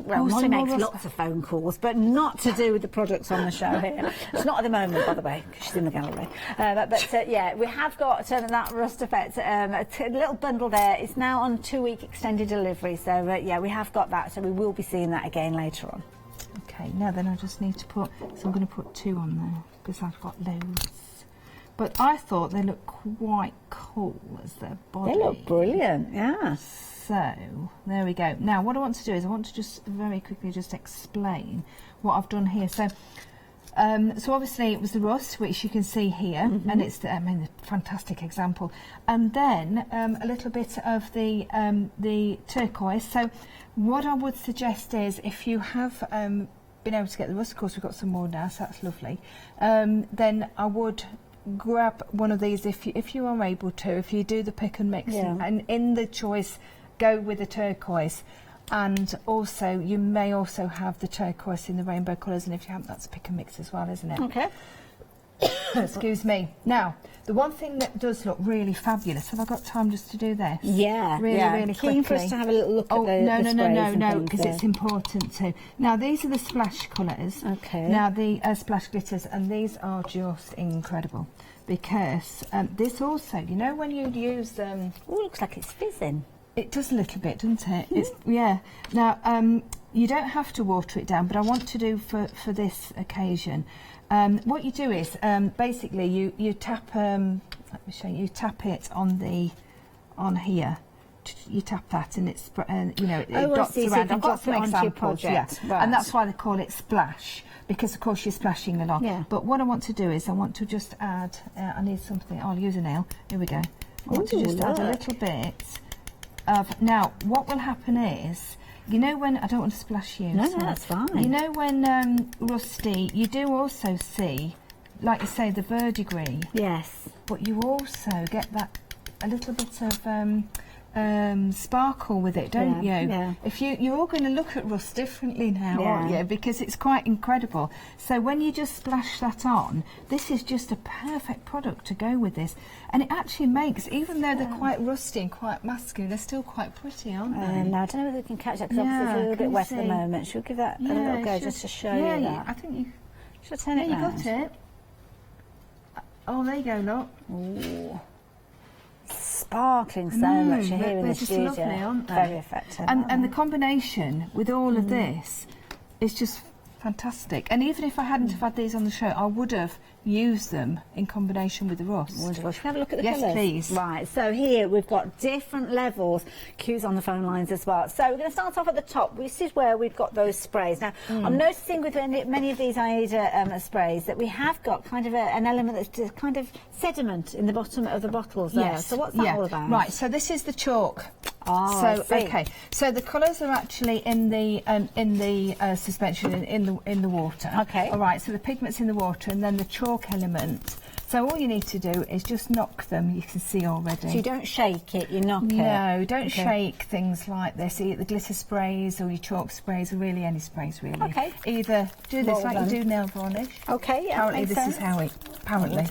Molly makes lots of phone calls, but not to do with the products on the show here. It's not at the moment, by the way, because she's in the gallery. Yeah, we have got that Rust Effect, a little bundle there. It's now on 2-week extended delivery, so yeah, we have got that, so we will be seeing that again later on. Okay, now then I just need to put, so I'm going to put 2 on there because I've got loads. But I thought they look quite cool as their body. They look brilliant, yeah. So, there we go. Now, what I want to do is I want to just very quickly just explain what I've done here. So, so obviously it was the rust, which you can see here, and it's a fantastic example. And then a little bit of the turquoise. So, what I would suggest is, if you have been able to get the rust, of course we've got some more now, so that's lovely. Then I would grab one of these if you are able to. If you do the pick and mix, and in the choice, go with the turquoise. And also, you may also have the turquoise in the rainbow colours, and if you haven't, that's pick and mix as well, isn't it? Okay. Excuse me. Now, the one thing that does look really fabulous, have I got time just to do this? Yeah, really quickly. Keen for us to have a little look at the no, because it's important too. Now, these are the splash colours. Okay. Now, the splash glitters, and these are just incredible, because this also, you know, when you use them... Oh, looks like it's fizzing. It does a little bit, doesn't it? It's, yeah. Now, you don't have to water it down, but I want to do for this occasion. What you do is, basically, you tap. Let me show you. You tap it on here. You tap that, and it's you know, it dots around. So I've got some examples, yeah, right. And that's why they call it splash, because of course you're splashing along. Yeah. But what I want to do is, I want to just add. I need something. I'll use a nail. Here we go. I want to just add a little bit. Now, what will happen is, you know, when I don't want to splash you. No, that's fine. You know, when rusty, you do also see, like you say, the verdigris. Yes. But you also get that a little bit of sparkle with it, don't you? Yeah. If you're all going to look at rust differently now, aren't you? Because it's quite incredible. So when you just splash that on, this is just a perfect product to go with this. And it actually makes, even though they're quite rusty and quite masculine, they're still quite pretty, aren't they? Now, I don't know whether we can catch that, because obviously it's a little bit wet at the moment. Should we give that a little go just to show you that? I think you... Should I turn it round? You got it. Oh, there you go, look. Ooh. Sparkling so much here in the studio. Lovely, aren't they? Very effective. And the combination with all of this is just fantastic. And even if I hadn't have had these on the show, I would have used them in combination with the rust. Wonderful. Should we have a look at the colours? Yes, please. Right, so here we've got different levels. Q's on the phone lines as well. So we're going to start off at the top. This is where we've got those sprays. Now, I'm noticing with many of these AIDA sprays that we have got kind of an element that's just kind of sediment in the bottom of the bottles there. Yes. So what's that all about? Right, so this is the chalk. Oh, I see. Okay, so the colours are actually in the suspension in the water. Okay. All right. So the pigment's in the water, and then the chalk element. So all you need to do is just knock them. You can see already. So you don't shake it, you knock it. No, don't shake things like this. Either the glitter sprays or your chalk sprays, or really any sprays really. Okay. Either do this like you do nail varnish. Okay, yeah. Apparently this is how it. Apparently,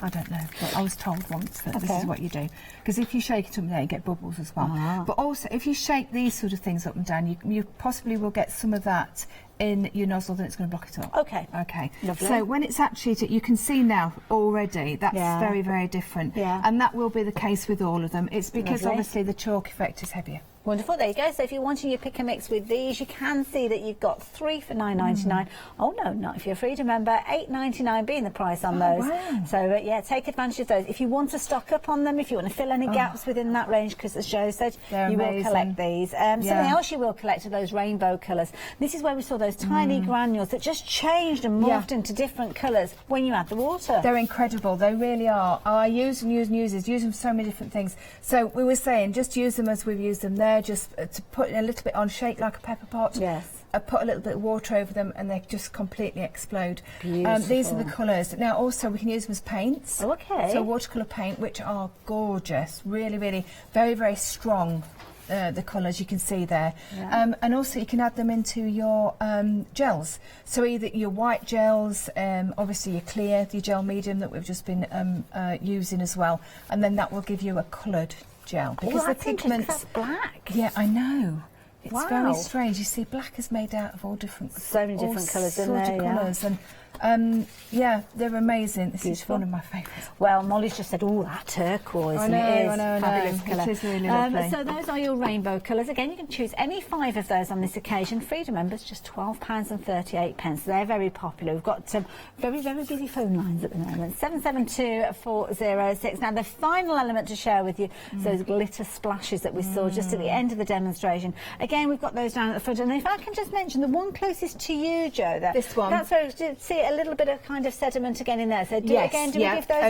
I I don't know, but I was told once that this is what you do. Because if you shake it up and down, you get bubbles as well. But also, if you shake these sort of things up and down, you possibly will get some of that in your nozzle, then it's going to block it up. Okay. Okay. Lovely. So when it's actually, you can see now already that's very, very different. Yeah. And that will be the case with all of them. It's because Lovely. obviously the chalk effect is heavier. Wonderful, there you go. So if you're wanting your pick and mix with these, you can see that you've got 3 for $9.99. Oh no, not if you're a Freedom member. $8.99 being the price on those. Wow. So yeah, take advantage of those. If you want to stock up on them, if you want to fill any gaps within that range, because as Jo said, you will collect these. Something else you will collect are those rainbow colours. This is where we saw those tiny granules that just changed and morphed into different colours when you add the water. They're incredible, they really are. I use them for so many different things. So we were saying, just use them as we've used them there, just to put a little bit on, shake like a pepper pot. Yes. Put a little bit of water over them and they just completely explode. Beautiful. These are the colours. Now also we can use them as paints. Oh, okay. So watercolour paint, which are gorgeous, really, really, very, very strong. The colours you can see there, and also you can add them into your gels. So either your white gels, obviously your clear, your gel medium that we've just been using as well, and then that will give you a coloured gel because the pigments. That's black. Yeah, I know. It's Wow. very strange. You see, black is made out of all different, So many different colours in there. colours, and yeah, they're amazing. This is one of my favourites. Well, Molly's just said, oh, that turquoise. I know, and it is I know. fabulous colour. It is really lovely. So those are your rainbow colours. Again, you can choose any 5 of those on this occasion. Freedom members, just £12.38. They're very popular. We've got some very, very busy phone lines at the moment. 772-406. Now, the final element to share with you is those glitter splashes that we saw just at the end of the demonstration. Again, we've got those down at the front. And if I can just mention the one closest to you, Jo, there. This one. That's where you see a little bit of kind of sediment again in there. So do we give those a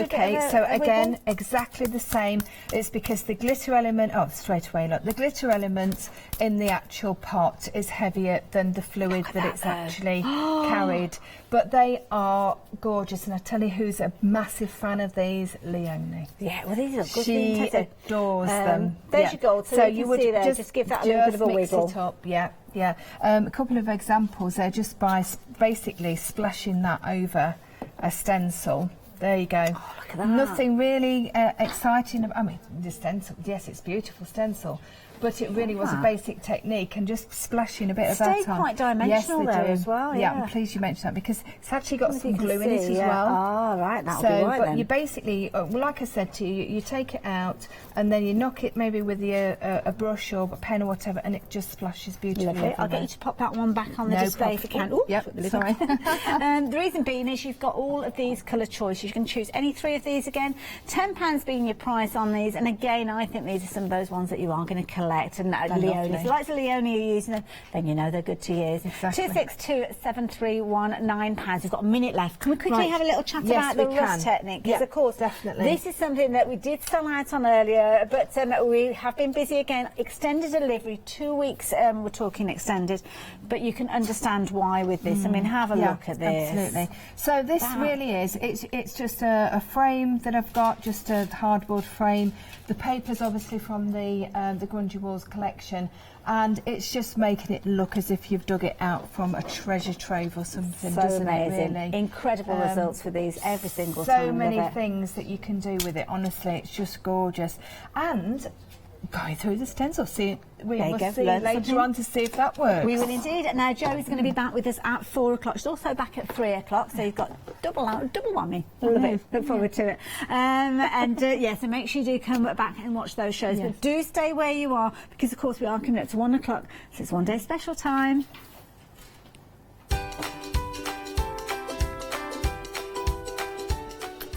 bit of so a again, wiggle? exactly the same. It's because the glitter element, straight away, look, the glitter element in the actual pot is heavier than the fluid that it's actually carried. But they are gorgeous, and I tell you who's a massive fan of these, Leonie. Yeah, well, these are good. She adores them. There's your gold, so you would see there, just give that a little bit of a mix wiggle. it up, yeah. A couple of examples there, just by basically splashing that over a stencil. There you go. Oh, look at that. Nothing really exciting. I mean, the stencil, yes, it's beautiful stencil, but it really was a basic technique, and just splashing a bit of that on. Stay quite dimensional there as well. Yeah, I'm pleased you mentioned that because it's actually got some glue in it as well. Oh, right, that'll So, be right but then. you basically, like I said to you, you take it out and then you knock it maybe with a brush or a pen or whatever, and it just splashes beautifully. Lovely. I'll get you to pop that one back on the display if you can. Ooh, yep, sorry. The reason being is you've got all of these colour choices. You can choose any 3 of these again. £10 being your price on these. And again, I think these are some of those ones that you are going to collect. And Leonie, if you like the Leonie you're using them, then you know they're good to use. Exactly. 262-7319 £. We've got a minute left. Can we quickly have a little chat about the rust technique? Because of course, definitely. This is something that we did sell out on earlier, but we have been busy again. Extended delivery, 2 weeks. We're talking extended, but you can understand why with this. I mean, have a look at this. Absolutely. So this really is. It's just a frame that I've got, just a hardboard frame. The paper's obviously from the Grungy Walls collection, and it's just making it look as if you've dug it out from a treasure trove or something. So doesn't amazing. it? Really, incredible results for these every single time. So many things that you can do with it. Honestly, it's just gorgeous. And going through the stencil, we will see later on to see if that works. We will indeed. Now, Jo is going to be back with us at 4 o'clock. She's also back at 3 o'clock, so you've got double whammy. Love it. Look forward to it. So make sure you do come back and watch those shows. But do stay where you are, because of course we are coming up to 1 o'clock, so it's one day special time.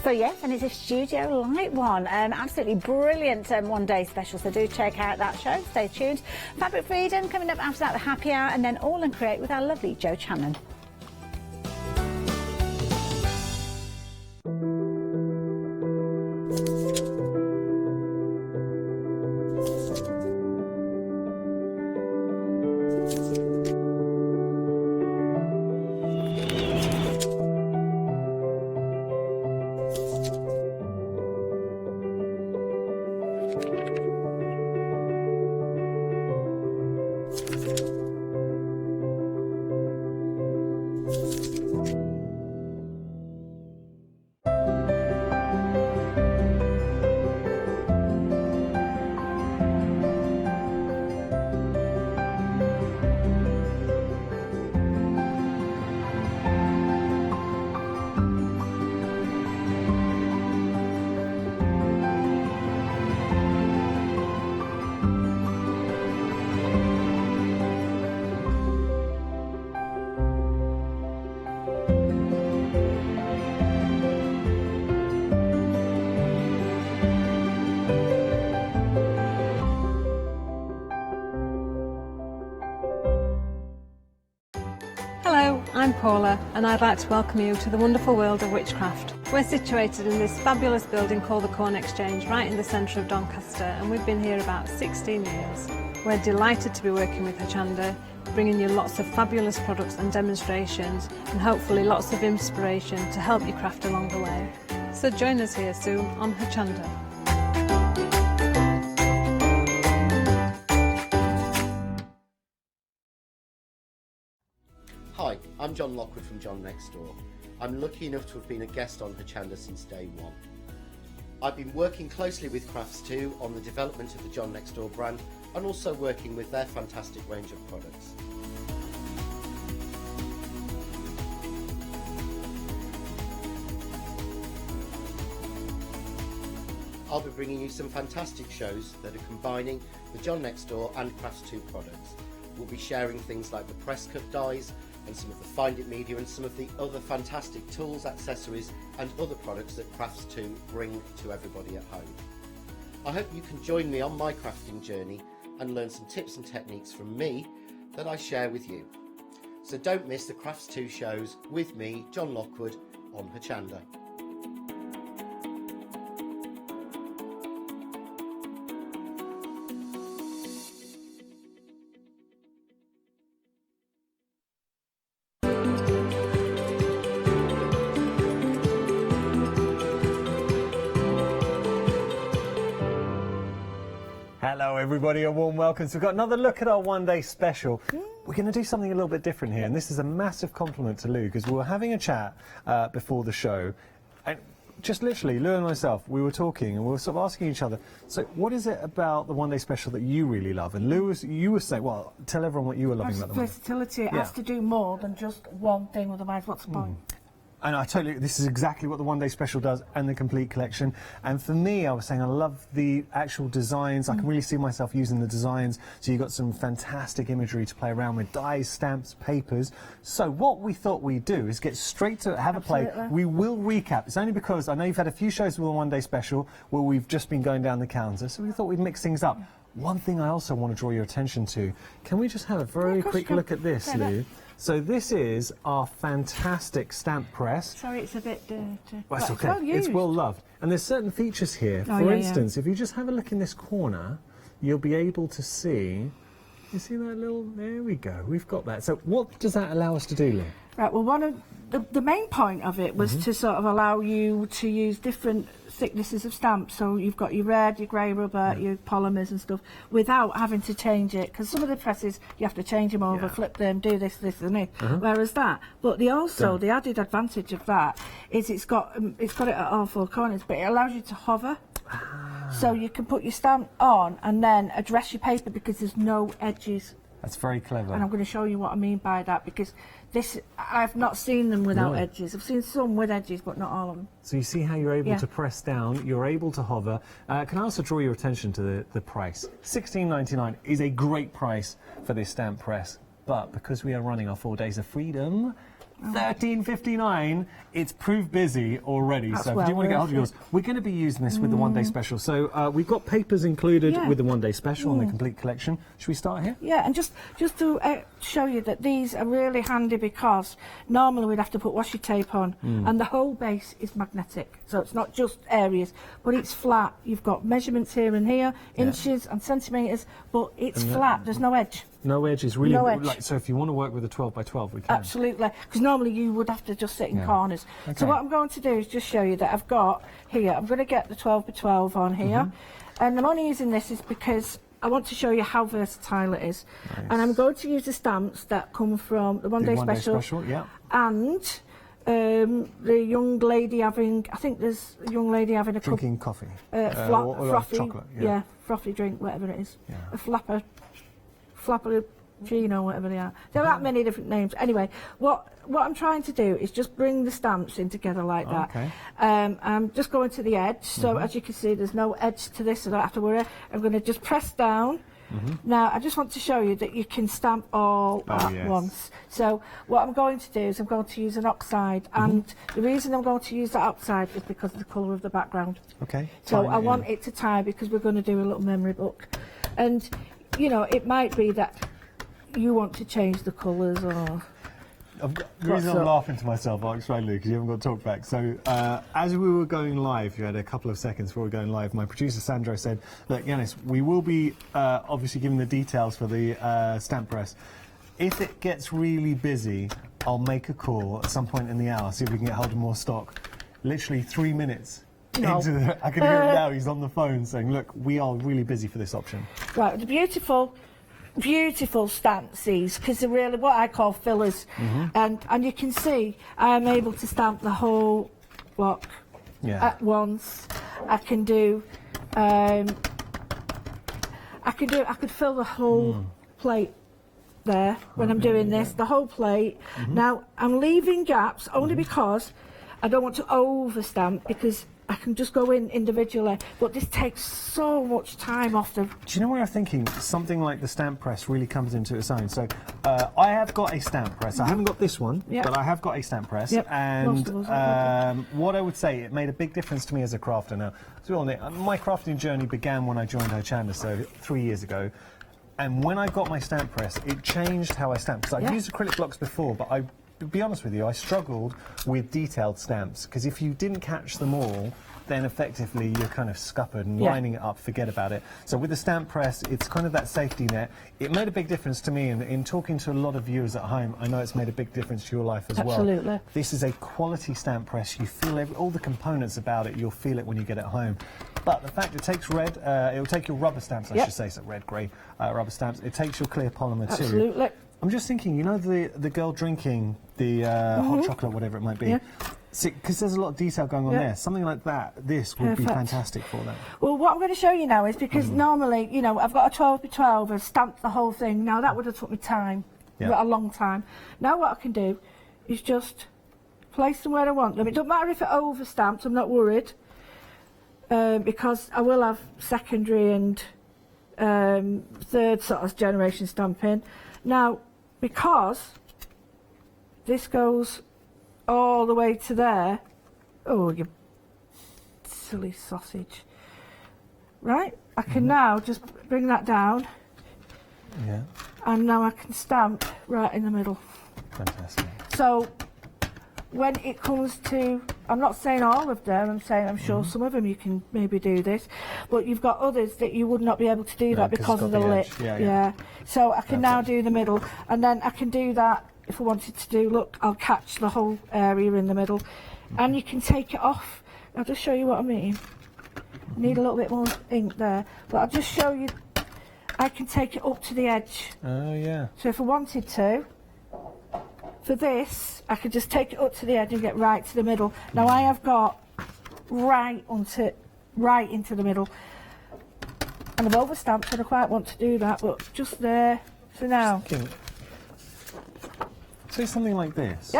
So yes, and it's a Studiolight one. Absolutely brilliant one-day special. So do check out that show. Stay tuned. Fabric Freedom coming up after that, the happy hour, and then All and Create with our lovely Jo Channon. I'm Paula and I'd like to welcome you to the wonderful world of witchcraft. We're situated in this fabulous building called the Corn Exchange, right in the centre of Doncaster, and we've been here about 16 years. We're delighted to be working with Hochanda, bringing you lots of fabulous products and demonstrations and hopefully lots of inspiration to help you craft along the way. So join us here soon on Hochanda. Hi, I'm John Lockwood from John Next Door. I'm lucky enough to have been a guest on Hochanda since day one. I've been working closely with Crafts2 on the development of the John Next Door brand and also working with their fantastic range of products. I'll be bringing you some fantastic shows that are combining the John Next Door and Crafts2 products. We'll be sharing things like the press cut dies and some of the Find It media and some of the other fantastic tools, accessories and other products that Crafts2 bring to everybody at home. I hope you can join me on my crafting journey and learn some tips and techniques from me that I share with you. So don't miss the Crafts2 shows with me, John Lockwood, on Hochanda. Hello everybody, a warm welcome. So we've got another look at our one-day special. We're going to do something a little bit different here, and this is a massive compliment to Lou, because we were having a chat before the show, and just literally, Lou and myself, we were talking and we were sort of asking each other, so what is it about the one-day special that you really love? And Lou, you were saying, well, tell everyone what you were loving about the one-day. Versatility. It has to do more than just one thing, otherwise what's the point? And this is exactly what the one-day special does, and the complete collection. And for me, I was saying I love the actual designs. I can really see myself using the designs. So you've got some fantastic imagery to play around with, dies, stamps, papers. So what we thought we'd do is get straight to have a play. We will recap. It's only because I know you've had a few shows with the one-day special where we've just been going down the calendar, so we thought we'd mix things up. One thing I also want to draw your attention to, can we just have a very quick look at this, Lou? So this is our fantastic stamp press. Sorry, it's a bit dirty. Well, it's okay. It's well loved. And there's certain features here. For instance, if you just have a look in this corner, you'll be able to see, you see that little, there we go, we've got that. So what does that allow us to do, Lou? Right, well, one of the main point of it was to sort of allow you to use different thicknesses of stamps. So you've got your red, your grey rubber, your polymers and stuff, without having to change it. Because some of the presses, you have to change them over, flip them, do this, and this. Whereas that, but the added advantage of that is it's got it at all four corners, but it allows you to hover. So you can put your stamp on and then address your paper because there's no edges. That's very clever. And I'm going to show you what I mean by that, because I've not seen them without edges. I've seen some with edges, but not all of them. So you see how you're able to press down, you're able to hover. Can I also draw your attention to the price? $16.99 is a great price for this stamp press, but because we are running our 4 days of freedom, $13.59. It's proved busy already. So if you do want to get hold of yours, we're going to be using this with the one-day special. So we've got papers included with the one-day special and the complete collection. Should we start here? Yeah, and just to show you that these are really handy, because normally we'd have to put washi tape on, and the whole base is magnetic. So it's not just areas, but it's flat. You've got measurements here and here, inches and centimetres, but it's flat. There's no edge. No edge is really edge. So if you want to work with a 12 by 12, we can. Absolutely, because normally you would have to just sit in corners. So what I'm going to do is just show you that I've got here, I'm going to get the 12 by 12 on here, and I'm only using this is because I want to show you how versatile it is. And I'm going to use the stamps that come from the one-day special, and the young lady having, I think there's a young lady having a drinking coffee, frothy, chocolate, frothy drink, whatever it is, a flappuccino, whatever they are. There are that many different names. Anyway, what I'm trying to do is just bring the stamps in together like that. I'm just going to the edge, so as you can see, there's no edge to this, so I don't have to worry. I'm going to just press down. Now, I just want to show you that you can stamp all at once. So what I'm going to do is I'm going to use an oxide, and the reason I'm going to use that oxide is because of the colour of the background. So I want it to tie, because we're going to do a little memory book. And, you know, it might be that you want to change the colours, or The reason I'm laughing to myself, I'll explain, Lou, because you haven't got talk back. So, as we were going live, you had a couple of seconds before we were going live, my producer Sandro said, look, Yanis, we will be obviously giving the details for the stamp press. If it gets really busy, I'll make a call at some point in the hour, see if we can get hold of more stock. Literally 3 minutes. No. I can hear him now, he's on the phone saying, look, we are really busy for this option. Right, the beautiful stamps, these, because they're really what I call fillers. And you can see I'm able to stamp the whole block at once. I can do, I could fill the whole plate there when I'm doing this, the whole plate. Now, I'm leaving gaps only because I don't want to over stamp, because I can just go in individually, but this takes so much time off the... Do you know what I'm thinking? Something like the stamp press really comes into its own. So I have got a stamp press. I haven't got this one, but I have got a stamp press. And what I would say, it made a big difference to me as a crafter. Now, to be honest, my crafting journey began when I joined Hochanda, so 3 years ago. And when I got my stamp press, it changed how I stamped. Because I've used acrylic blocks before, but to be honest with you, I struggled with detailed stamps, because if you didn't catch them all, then effectively you're kind of scuppered and lining it up, forget about it. So with the stamp press, it's kind of that safety net. It made a big difference to me, and in talking to a lot of viewers at home, I know it's made a big difference to your life as well. Absolutely. This is a quality stamp press. You feel all the components about it, you'll feel it when you get it home. But the fact it takes red, it'll take your rubber stamps, I should say, so red, grey rubber stamps. It takes your clear polymer too. Absolutely. I'm just thinking, you know, the girl drinking the hot chocolate, whatever it might be. Because there's a lot of detail going on there. Something like that, this would be fantastic for that. Well, what I'm going to show you now is, because normally, you know, I've got a 12x12, I've stamped the whole thing. Now, that would have took me time, a long time. Now what I can do is just place them where I want them. It doesn't matter if it over-stamps, I'm not worried, because I will have secondary and third sort of generation stamping. Now, because this goes all the way to there. Oh, you silly sausage. Right, I can now just bring that down. And now I can stamp right in the middle. Fantastic. So, when it comes to, I'm not saying all of them, I'm saying I'm sure some of them you can maybe do this, but you've got others that you would not be able to do that because of the lip. So I can now do the middle, and then I can do that if I wanted to do, look, I'll catch the whole area in the middle, and you can take it off. I'll just show you what I mean. Need a little bit more ink there, but I'll just show you, I can take it up to the edge. Oh, yeah. So if I wanted to, for this, I could just take it up to the edge and get right to the middle. Now I have got right into the middle, and I've overstamped, and I quite want to do that, but just there. So now, say something like this.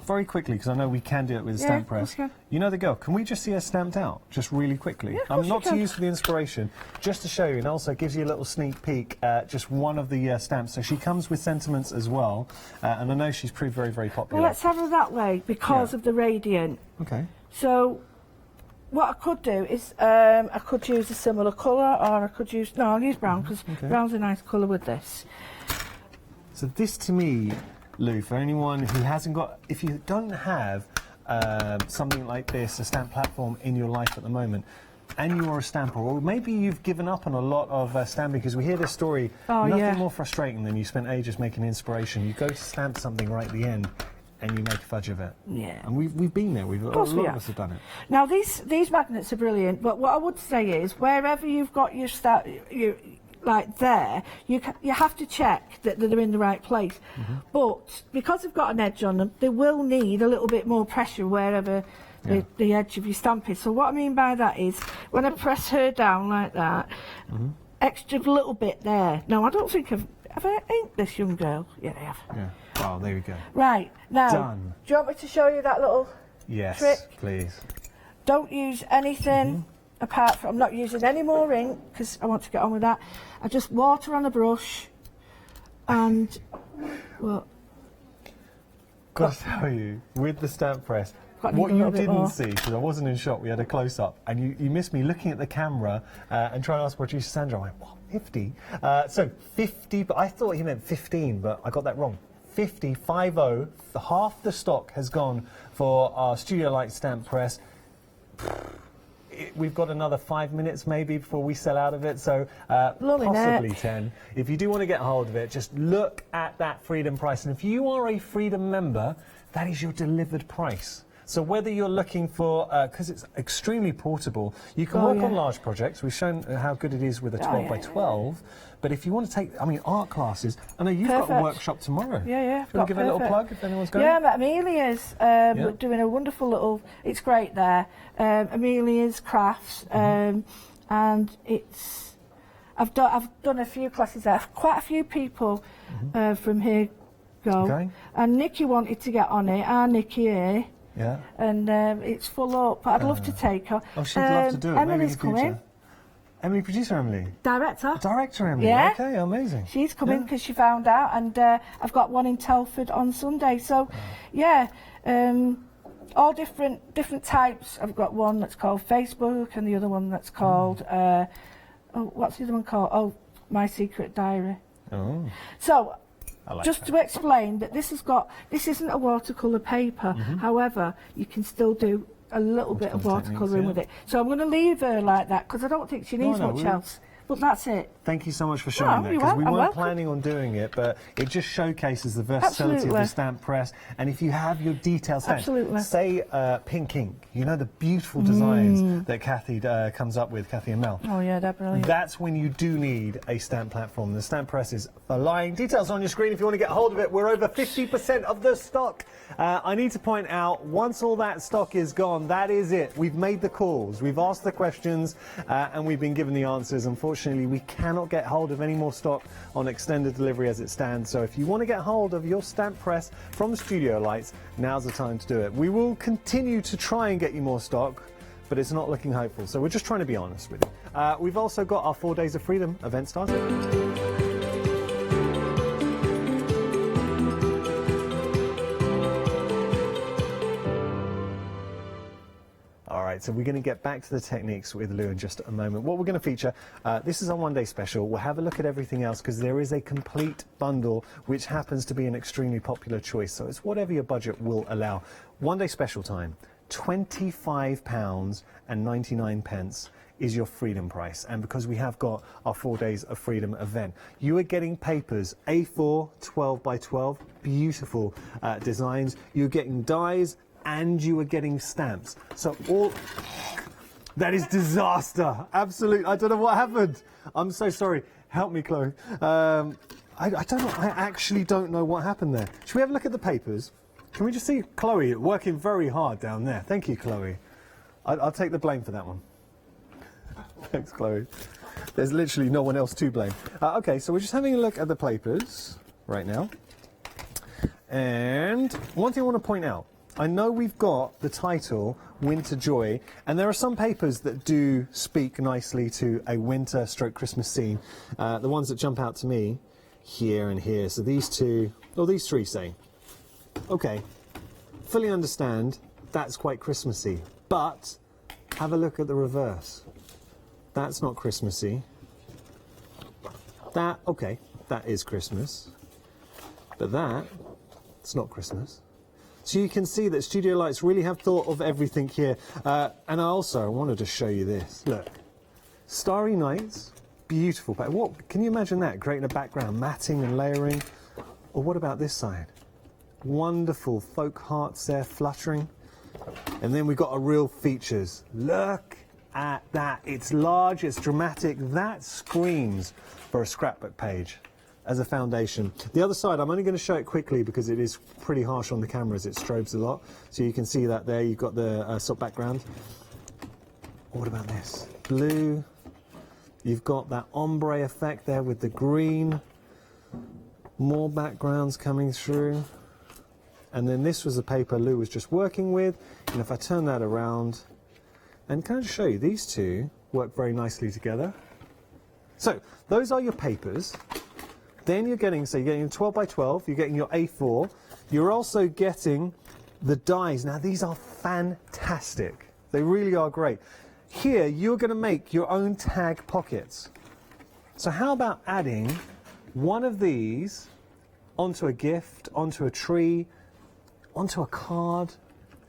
Very quickly, because I know we can do it with a stamp press. You know the girl, can we just see her stamped out, just really quickly? Not to use for the inspiration, just to show you, and also gives you a little sneak peek at just one of the stamps. So she comes with sentiments as well, and I know she's proved very, very popular. Well, let's have her that way, because of the radiant. Okay. So, what I could do is, I could use a similar colour, or I could use, no, I'll use brown, because brown's a nice colour with this. So this, to me, Lou, for anyone who hasn't got, if you don't have something like this, a stamp platform in your life at the moment, and you are a stamper, or maybe you've given up on a lot of stamping, because we hear this story, nothing more frustrating than you spent ages making inspiration. You go to stamp something right at the end, and you make a fudge of it. And we've been there. A lot of us have done it. Now, these magnets are brilliant, but what I would say is, wherever you've got your like there, you have to check that they're in the right place. But because they've got an edge on them, they will need a little bit more pressure wherever the edge of your stamp is. So what I mean by that is, when I press her down like that, extra little bit there. Now, I don't think have I inked this young girl? Yeah, I have. Oh, there we go. Right, now, done. Do you want me to show you that little trick? Please. Don't use anything apart from, I'm not using any more ink, because I want to get on with that. I just water on a brush, and, well... Got to tell you, with the stamp press, what you didn't see, because I wasn't in shot, we had a close-up, and you missed me looking at the camera and trying to ask producer Sandra. I went, what, 50? So 50, but I thought he meant 15, but I got that wrong. 50, half the stock has gone for our Studiolight stamp press. We've got another 5 minutes maybe before we sell out of it, so possibly 10. If you do want to get hold of it, just look at that Freedom price. And if you are a Freedom member, that is your delivered price. So whether you're looking for, because it's extremely portable, you can work on large projects. We've shown how good it is with a 12 by 12. But if you want to take, I mean, art classes, I know you've got a workshop tomorrow. Yeah. Do you want to give it a little plug if anyone's going? Yeah, I'm at Amelia's, doing a wonderful little, it's great there, Amelia's Crafts, and it's, I've done a few classes there. Quite a few people from here go. Okay. And Nikki wanted to get on it, our Nikki here. Yeah. And it's full up. I'd love to take her. Oh, she'd love to do it. Emily's coming. Emily, producer Emily? Director. Director Emily, yeah. Okay, amazing. She's coming because she found out, and I've got one in Telford on Sunday. So, all different types. I've got one that's called Facebook, and the other one that's called, what's the other one called? Oh, My Secret Diary. Oh. So, like just to explain that this isn't a watercolour paper. However, you can still do a little bit of watercolouring with it. So I'm going to leave her like that because I don't think she needs much else. But that's it. Thank you so much for showing that, because we weren't planning on doing it, but it just showcases the versatility of the stamp press. And if you have your detailed stamp, say pink ink, you know, the beautiful designs that Kathy comes up with, Kathy and Mel. Oh yeah, they're brilliant. That's when you do need a stamp platform. The stamp press is flying. Details on your screen if you want to get hold of it. We're over 50% of the stock. I need to point out, once all that stock is gone, that is it. We've made the calls, we've asked the questions, and we've been given the answers. Unfortunately, we cannot get hold of any more stock on extended delivery as it stands. So if you want to get hold of your stamp press from Studiolight, now's the time to do it. We will continue to try and get you more stock, but it's not looking hopeful. So we're just trying to be honest with you. We've also got our 4 Days of Freedom event started. So we're going to get back to the techniques with Lou in just a moment. What we're going to feature, this is our one-day special. We'll have a look at everything else because there is a complete bundle which happens to be an extremely popular choice. So it's whatever your budget will allow. One-day special time, £25.99 is your Freedom price. And because we have got our 4 Days of Freedom event, you are getting papers, A4, 12 by 12, beautiful designs. You're getting dies, and you are getting stamps. So all that is disaster. Absolute. I don't know what happened. I'm so sorry. Help me, Chloe. I don't know. I actually don't know what happened there. Should we have a look at the papers? Can we just see Chloe working very hard down there? Thank you, Chloe. I'll take the blame for that one. Thanks, Chloe. There's literally no one else to blame. Okay, so we're just having a look at the papers right now. And one thing I want to point out. I know we've got the title, Winter Joy, and there are some papers that do speak nicely to a winter stroke Christmas scene. The ones that jump out to me, here and here. So these two, or these three say, okay, fully understand, that's quite Christmassy. But have a look at the reverse. That's not Christmassy. That, okay, that is Christmas. But it's not Christmas. So you can see that Studiolights really have thought of everything here. And I wanted to show you this. Look, Starry Nights, beautiful. What can you imagine that? Creating a background, matting and layering. Or what about this side? Wonderful folk hearts there fluttering. And then we've got our real features. Look at that. It's large, it's dramatic. That screams for a scrapbook page as a foundation. The other side, I'm only going to show it quickly because it is pretty harsh on the camera as it strobes a lot. So you can see that there, you've got the soft background. What about this? Blue. You've got that ombre effect there with the green. More backgrounds coming through. And then this was the paper Lou was just working with. And if I turn that around, and can I just show you, these two work very nicely together. So those are your papers. Then you're getting, so you're getting 12 by 12, you're getting your A4. You're also getting the dies. Now these are fantastic. They really are great. Here you're going to make your own tag pockets. So how about adding one of these onto a gift, onto a tree, onto a card,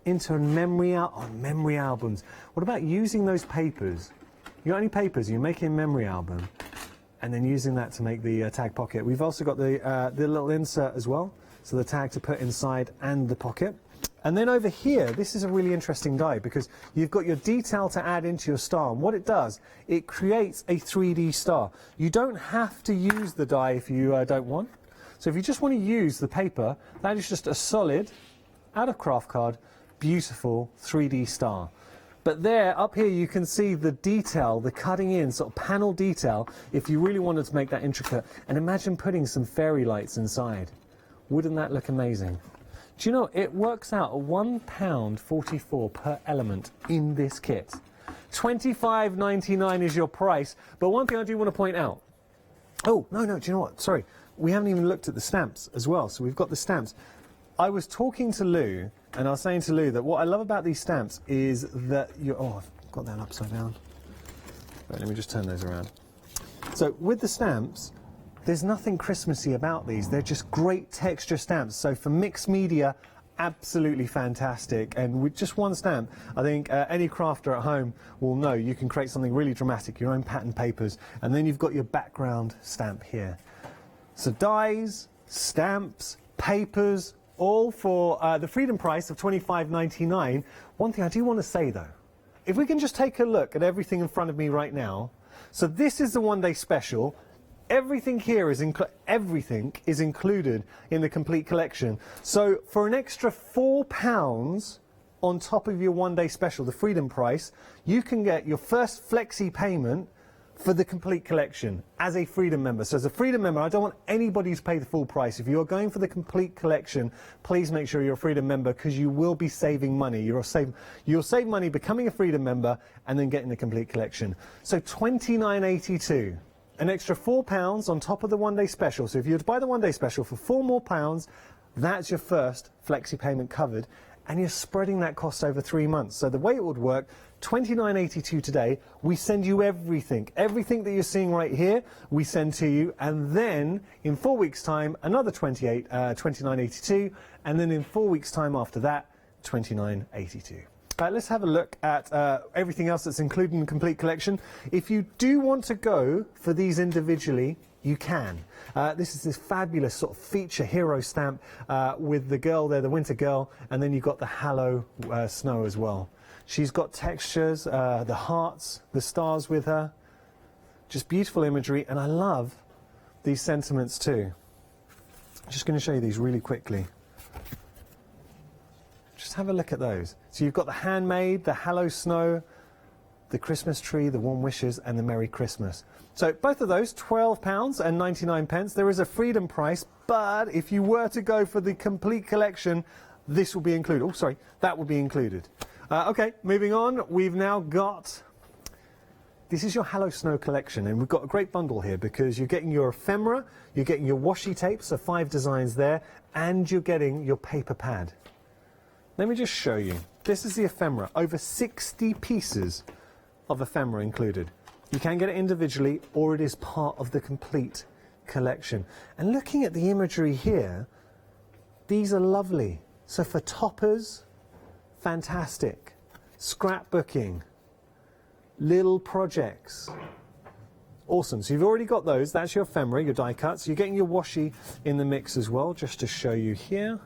into a memory albums. What about using those papers? You got any papers? You're making a memory album, and then using that to make the tag pocket. We've also got the little insert as well, so the tag to put inside and the pocket. And then over here, this is a really interesting die because you've got your detail to add into your star. And what it does, it creates a 3D star. You don't have to use the die if you don't want. So if you just want to use the paper, that is just a solid, out of craft card, beautiful 3D star. But there, up here, you can see the detail, the cutting in, sort of panel detail, if you really wanted to make that intricate. And imagine putting some fairy lights inside. Wouldn't that look amazing? Do you know, it works out at £1.44 per element in this kit. £25.99 is your price. But one thing I do want to point out. Oh, no, do you know what? Sorry. We haven't even looked at the stamps as well. So we've got the stamps. I was talking to Lou, and I was saying to Lou that what I love about these stamps is that you... Oh, I've got that upside down. Right, let me just turn those around. So with the stamps, there's nothing Christmassy about these. They're just great texture stamps. So for mixed media, absolutely fantastic. And with just one stamp, I think any crafter at home will know you can create something really dramatic, your own pattern papers. And then you've got your background stamp here. So dies, stamps, papers, all for the freedom price of £25.99. One thing I do want to say though, if we can just take a look at everything in front of me right now. So this is the one-day special. Everything here is included in the complete collection. So for an extra £4 on top of your one-day special, the freedom price, you can get your first flexi payment for the complete collection as a Freedom member. So as a Freedom member, I don't want anybody to pay the full price. If you're going for the complete collection, please make sure you're a Freedom member because you will be saving money. You'll save money becoming a Freedom member and then getting the complete collection. So £29.82. An extra £4 on top of the one-day special. So if you were to buy the one-day special for £4 more, that's your first flexi payment covered, and you're spreading that cost over 3 months. So the way it would work, £29.82 today, we send you everything. Everything that you're seeing right here, we send to you, and then in 4 weeks' time, another £29.82, and then in 4 weeks' time after that, £29.82. Let's have a look at everything else that's included in the complete collection. If you do want to go for these individually, you can. This is this fabulous sort of feature hero stamp with the girl there, the winter girl, and then you've got the Hallow Snow as well. She's got textures, the hearts, the stars with her. Just beautiful imagery, and I love these sentiments too. I'm just going to show you these really quickly. Just have a look at those. So you've got the handmade, the Hallow Snow, the Christmas tree, the warm wishes, and the Merry Christmas. So both of those, £12.99. There is a freedom price, but if you were to go for the complete collection, this will be included. Oh, sorry, that will be included. Okay, moving on. We've now got... This is your Hallow Snow collection, and we've got a great bundle here because you're getting your ephemera, you're getting your washi tape, so 5 designs there, and you're getting your paper pad. Let me just show you. This is the ephemera. Over 60 pieces of ephemera included. You can get it individually, or it is part of the complete collection. And looking at the imagery here, these are lovely. So for toppers, fantastic. Scrapbooking, little projects. Awesome. So you've already got those. That's your ephemera, your die cuts. You're getting your washi in the mix as well, just to show you here.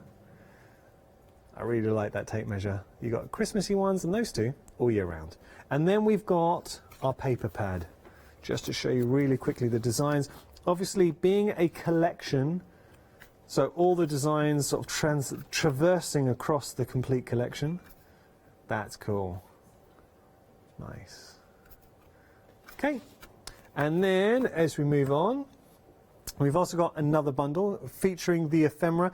I really like that tape measure. You've got Christmassy ones and those two all year round. And then we've got our paper pad, just to show you really quickly the designs. Obviously, being a collection, so all the designs sort of traversing across the complete collection. That's cool. Nice. Okay. And then as we move on, we've also got another bundle featuring the ephemera.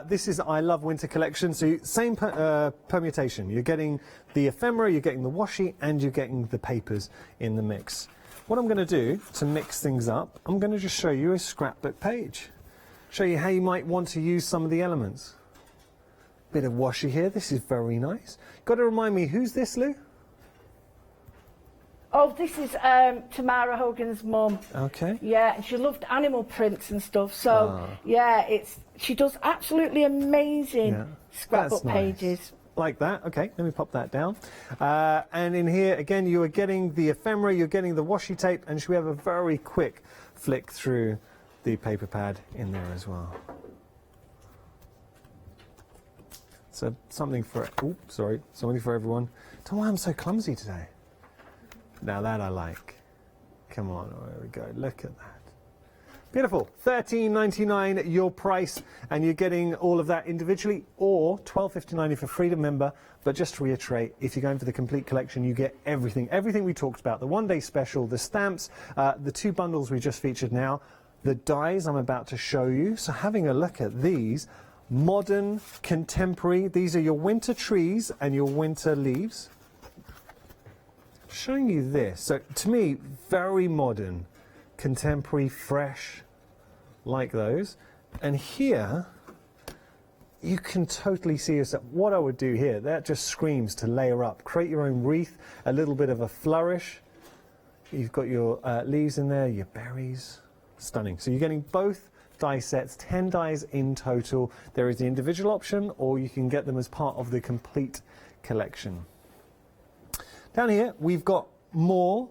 This is I Love Winter collection, so same permutation. You're getting the ephemera, you're getting the washi, and you're getting the papers in the mix. What I'm going to do to mix things up, I'm going to just show you a scrapbook page. Show you how you might want to use some of the elements. Bit of washi here, this is very nice. Got to remind me, who's this, Lou? Oh, this is Tamara Hogan's mum. Okay. Yeah, and she loved animal prints and stuff. So yeah, she does absolutely amazing scrapbook That's nice. pages. Like that. Okay, let me pop that down. And in here, again, you are getting the ephemera, you're getting the washi tape, and we have a very quick flick through the paper pad in there as well. So something for, something for everyone. Don't know why I'm so clumsy today. Now that I like. Come on, there we go. Look at that. Beautiful. $13.99 your price, and you're getting all of that individually, or $12.59 if you're a Freedom member. But just to reiterate, if you're going for the complete collection, you get everything. Everything we talked about, the one-day special, the stamps, the 2 bundles we just featured now, the dies I'm about to show you. So having a look at these, modern, contemporary, these are your winter trees and your winter leaves. Showing you this, so to me, very modern, contemporary, fresh, like those. And here, you can totally see yourself. What I would do here, that just screams to layer up. Create your own wreath, a little bit of a flourish. You've got your leaves in there, your berries. Stunning. So you're getting both die sets, 10 dies in total. There is the individual option, or you can get them as part of the complete collection. Down here, we've got more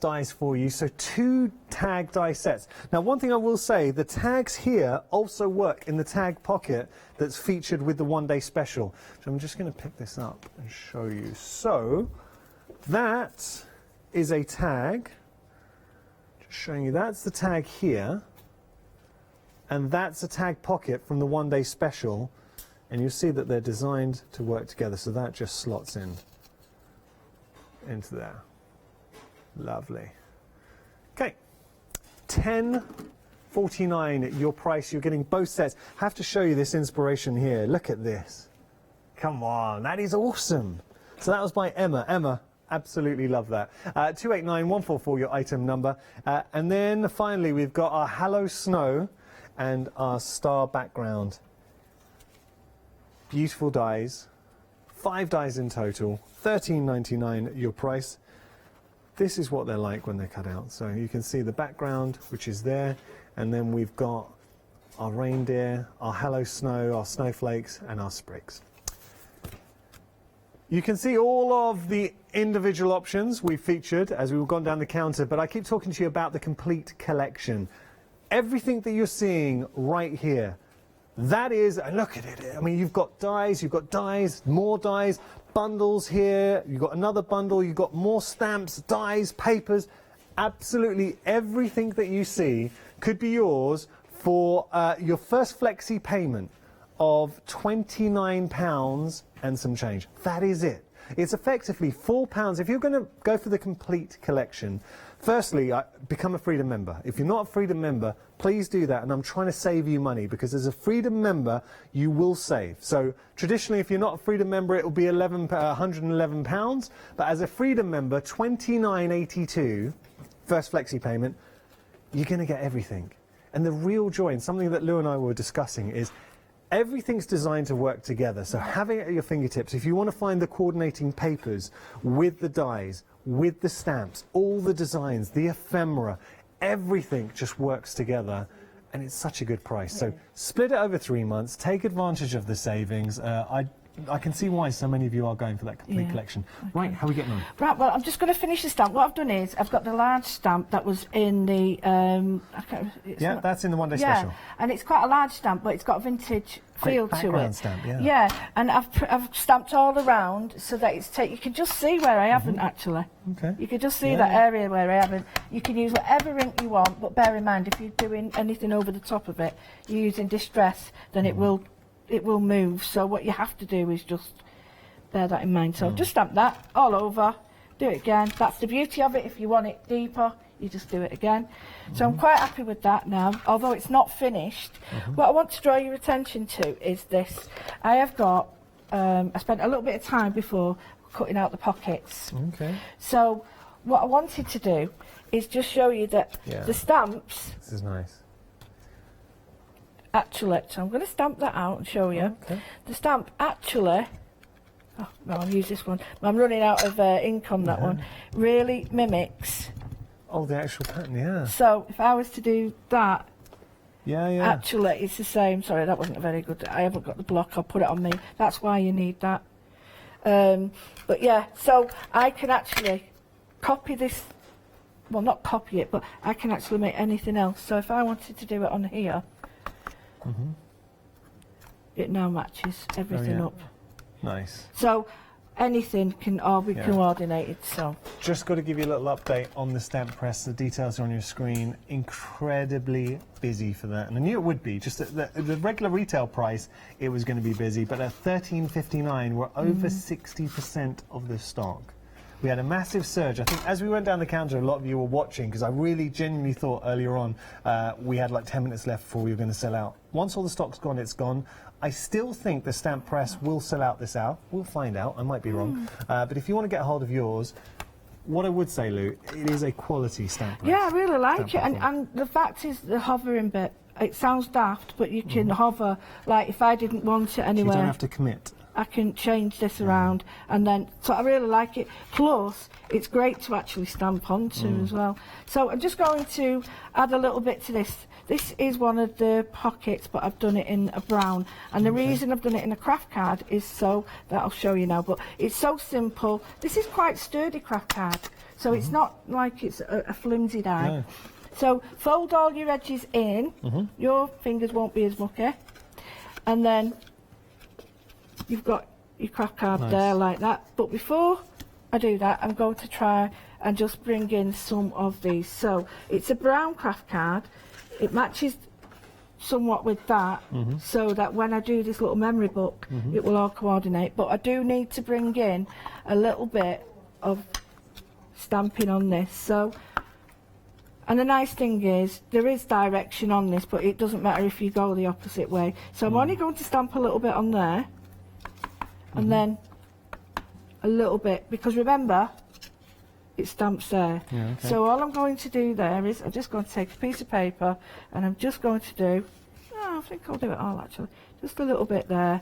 dies for you, so 2 tag die sets. Now, one thing I will say, the tags here also work in the tag pocket that's featured with the one-day special. So I'm just going to pick this up and show you. So that is a tag, just showing you, that's the tag here, and that's a tag pocket from the one-day special, and you'll see that they're designed to work together, so that just slots in into there. Lovely. Okay, $10.49 your price. You're getting both sets. Have to show you this inspiration here. Look at this. Come on, that is awesome. So that was by Emma. Emma, absolutely love that. 289144 your item number. And then finally we've got our Hello Snow and our star background. Beautiful dies. 5 dies in total. $13.99 your price. This is what they're like when they're cut out. So you can see the background, which is there, and then we've got our reindeer, our Hello Snow, our snowflakes, and our sprigs. You can see all of the individual options we featured as we've gone down the counter, but I keep talking to you about the complete collection. Everything that you're seeing right here, that is, and look at it, I mean, you've got dies, more dies, bundles here, you've got another bundle, you've got more stamps, dies, papers. Absolutely everything that you see could be yours for your first flexi payment of £29 and some change. That is it. It's effectively £4. If you're going to go for the complete collection, firstly, become a Freedom member. If you're not a Freedom member, please do that. And I'm trying to save you money, because as a Freedom member, you will save. So traditionally, if you're not a Freedom member, it will be £111. But as a Freedom member, $29.82 first flexi payment, you're going to get everything. And the real joy, and something that Lou and I were discussing, is everything's designed to work together. So having it at your fingertips, if you want to find the coordinating papers with the dies, with the stamps, all the designs, the ephemera, everything just works together, and it's such a good price. So split it over 3 months, take advantage of the savings. I can see why so many of you are going for that complete collection. Right, how are we getting on? Right, well, I'm just going to finish the stamp. What I've done is I've got the large stamp that was in the... that's in the one-day special. And it's quite a large stamp, but it's got a vintage feel to it. Background stamp, and I've stamped all around so that it's you can just see where I haven't actually. Okay. You can just see that area where I haven't. You can use whatever ink you want, but bear in mind, if you're doing anything over the top of it, you're using distress, then it will move. So what you have to do is just bear that in mind. So just stamp that all over, do it again. That's the beauty of it. If you want it deeper, you just do it again. So I'm quite happy with that now, although it's not finished. What I want to draw your attention to is this. I have got, I spent a little bit of time before cutting out the pockets. Okay. So what I wanted to do is just show you that the stamps... This is nice. Actually, so I'm going to stamp that out and show you. Okay. The stamp actually Oh, no, I'll use this one. I'm running out of ink on that one. Really mimics. Oh, the actual pattern, yeah. So if I was to do that, Yeah, yeah. actually it's the same. Sorry, that wasn't a very good. I haven't got the block. I'll put it on me. That's why you need that. But yeah, so I can actually copy this. Well, not copy it, but I can actually make anything else. So if I wanted to do it on here, it now matches everything up. Nice. So anything can all be coordinated. So Just got to give you a little update on the stamp press. The details are on your screen. Incredibly busy for that, and I knew it would be. Just at the regular retail price, it was going to be busy, but at $13.59, we're over 60% of the stock. We had a massive surge. I think as we went down the counter, a lot of you were watching, because I really genuinely thought earlier on we had like 10 minutes left before we were going to sell out. Once all the stock's gone, it's gone. I still think the stamp press will sell out this hour. We'll find out. I might be wrong. But if you want to get a hold of yours, what I would say, Lou, it is a quality stamp press. yeah, I really like it. And the fact is, the hovering bit, it sounds daft, but you can hover. Like if I didn't want it anywhere, You don't have to commit. I can change this around, and then, so I really like it. Plus, it's great to actually stamp onto as well. So I'm just going to add a little bit to this. This is one of the pockets, but I've done it in a brown. And the reason I've done it in a craft card is so that I'll show you now. But it's so simple. This is quite sturdy craft card, so it's not like it's a flimsy die. No. So fold all your edges in. Your fingers won't be as mucky, and then you've got your craft card there like that. But before I do that, I'm going to try and just bring in some of these. So it's a brown craft card. It matches somewhat with that, so that when I do this little memory book, it will all coordinate. But I do need to bring in a little bit of stamping on this. So, and the nice thing is, there is direction on this, but it doesn't matter if you go the opposite way. So I'm only going to stamp a little bit on there, and then a little bit, because remember, it stamps there. Yeah, okay. So all I'm going to do there is, I'm just going to take a piece of paper, and I'm just going to do, I think I'll do it all actually, just a little bit there,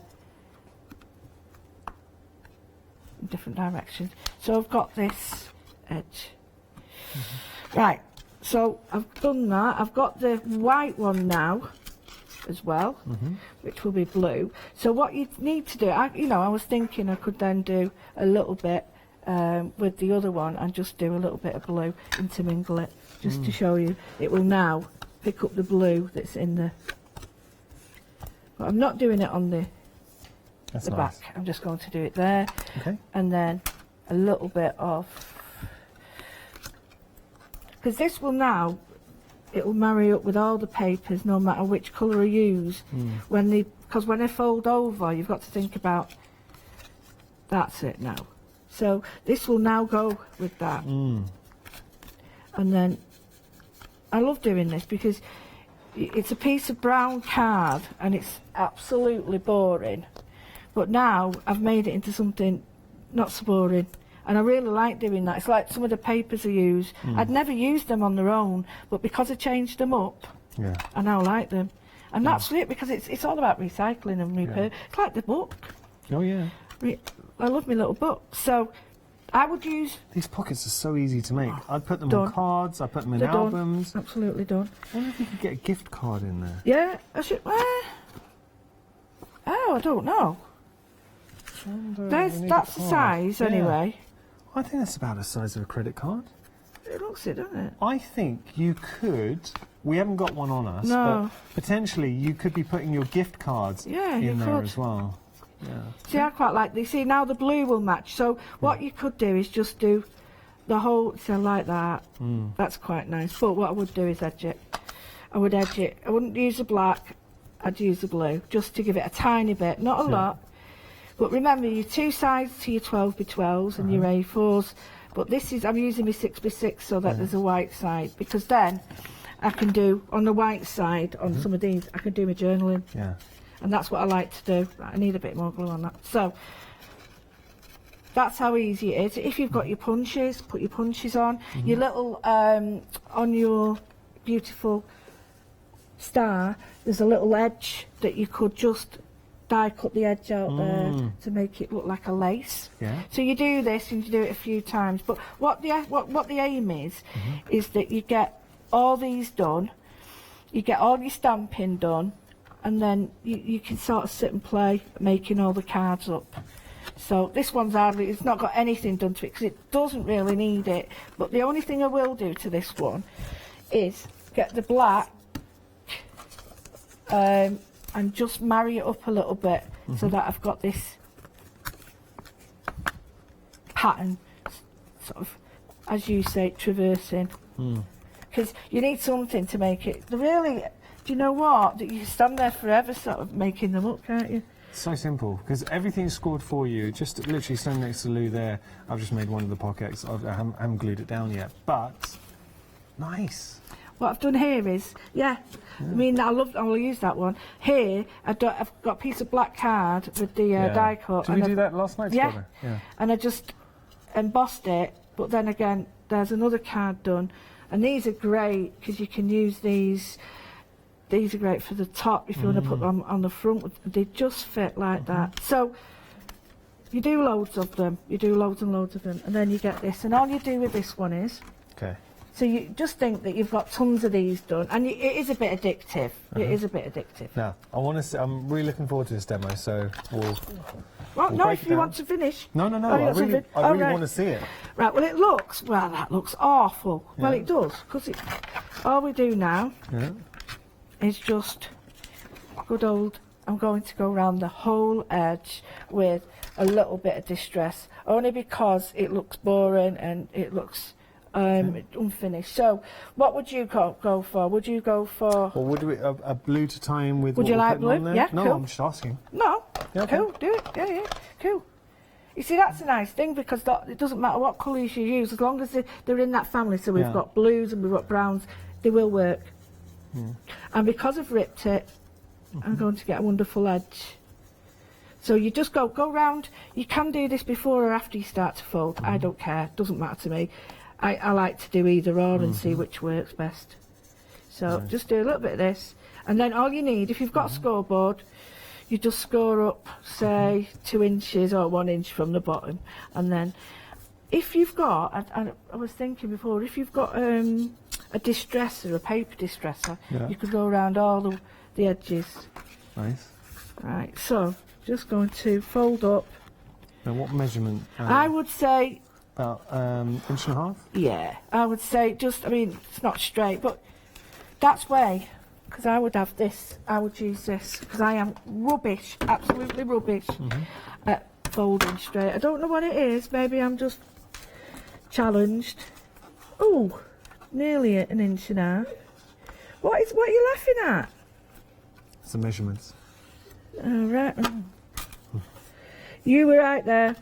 in different directions. So I've got this edge. Right, so I've done that. I've got the white one now as well, which will be blue. So what you need to do, I was thinking I could then do a little bit with the other one and just do a little bit of blue, intermingle it, just to show you. It will now pick up the blue that's in the, but I'm not doing it on the back. I'm just going to do it there, and then a little bit of, because this will now, it will marry up with all the papers no matter which colour I use. Because when I fold over, you've got to think about, that's it now. So this will now go with that. And then I love doing this because it's a piece of brown card and it's absolutely boring. But now I've made it into something not so boring. And I really like doing that. It's like some of the papers I use. I'd never used them on their own, but because I changed them up, I now like them. And that's it, because it's all about recycling and repurposing. It's like the book. Oh, yeah. I love my little book. So I would use... These pockets are so easy to make. I'd put them on cards, I'd put them in albums. Absolutely done. I wonder if you could get a gift card in there. Yeah, I should... oh, I don't know. That's the size, anyway. I think that's about the size of a credit card. It looks it, doesn't it? I think you could, we haven't got one on us, but potentially you could be putting your gift cards in there as well. Yeah. See, I quite like this. See, now the blue will match. So what you could do is just do the whole, so like that. That's quite nice. But what I would do is edge it. I would edge it. I wouldn't use the black. I'd use the blue, just to give it a tiny bit, not a lot. But remember, your two sides to your 12x12s and your A4s. But this is, I'm using my 6x6 so that there's a white side, because then I can do, on the white side, on some of these, I can do my journaling. Yeah. And that's what I like to do. I need a bit more glue on that. So that's how easy it is. If you've got your punches, put your punches on. Your little, on your beautiful star, there's a little edge that you could just die cut the edge out there to make it look like a lace. Yeah. So you do this and you do it a few times. But what the aim is that you get all these done, you get all your stamping done, and then you can sort of sit and play making all the cards up. So this one's hardly, it's not got anything done to it because it doesn't really need it. But the only thing I will do to this one is get the black and just marry it up a little bit so that I've got this pattern, sort of, as you say, traversing. Because you need something to make it. Really, do you know what? You can stand there forever sort of making them up, can't you? So simple, because everything's scored for you. Just literally standing next to Lou there, I've just made one of the pockets. I haven't glued it down yet, but nice. What I've done here is, I mean, I'll use that one. Here, I've got a piece of black card with the die cut. Did we do that last night together? Yeah, and I just embossed it, but then again, there's another card done. And these are great, because you can use these. These are great for the top, if you want to put them on the front. They just fit like that. So, you do loads of them. You do loads and loads of them. And then you get this. And all you do with this one is... Okay. So you just think that you've got tons of these done, and it is a bit addictive. It is a bit addictive. Now, I'm really looking forward to this demo, so we'll No, break if it you down. want to finish. No, Oh, I really right. want to see it. Right, well, that looks awful. Yeah. Well, it does, because all we do now Yeah. is just good old, I'm going to go around the whole edge with a little bit of distress, only because it looks boring and it looks unfinished. So, what would you go for? Would you go for... Or would we a blue to tie in with? Would what you we're like putting on blue? there? Yeah, No, cool. I'm just asking. No, Yeah, okay. cool, do it. Yeah, cool. You see, that's a nice thing, because it doesn't matter what colours you use, as long as they're in that family. So we've got blues and we've got browns, they will work. And because I've ripped it, I'm going to get a wonderful edge. So you just go round. You can do this before or after you start to fold. I don't care, doesn't matter to me. I like to do either or and see which works best. So just do a little bit of this, and then all you need, if you've got a scoreboard, you just score up, say, 2 inches or 1 inch from the bottom. And then if you've got, I was thinking before, if you've got a distresser, a paper distresser, you could go around all the edges. Nice. Right, so just going to fold up. Now, what measurement? I would say, About 1.5 inches? yeah, I would say just, I mean, it's not straight, but that's way, because I would have this, I would use this, because I am rubbish, absolutely rubbish at folding straight. I don't know what it is, maybe I'm just challenged. Oh, nearly 1.5 inches. What are you laughing at? It's the measurements. All right. You were right there.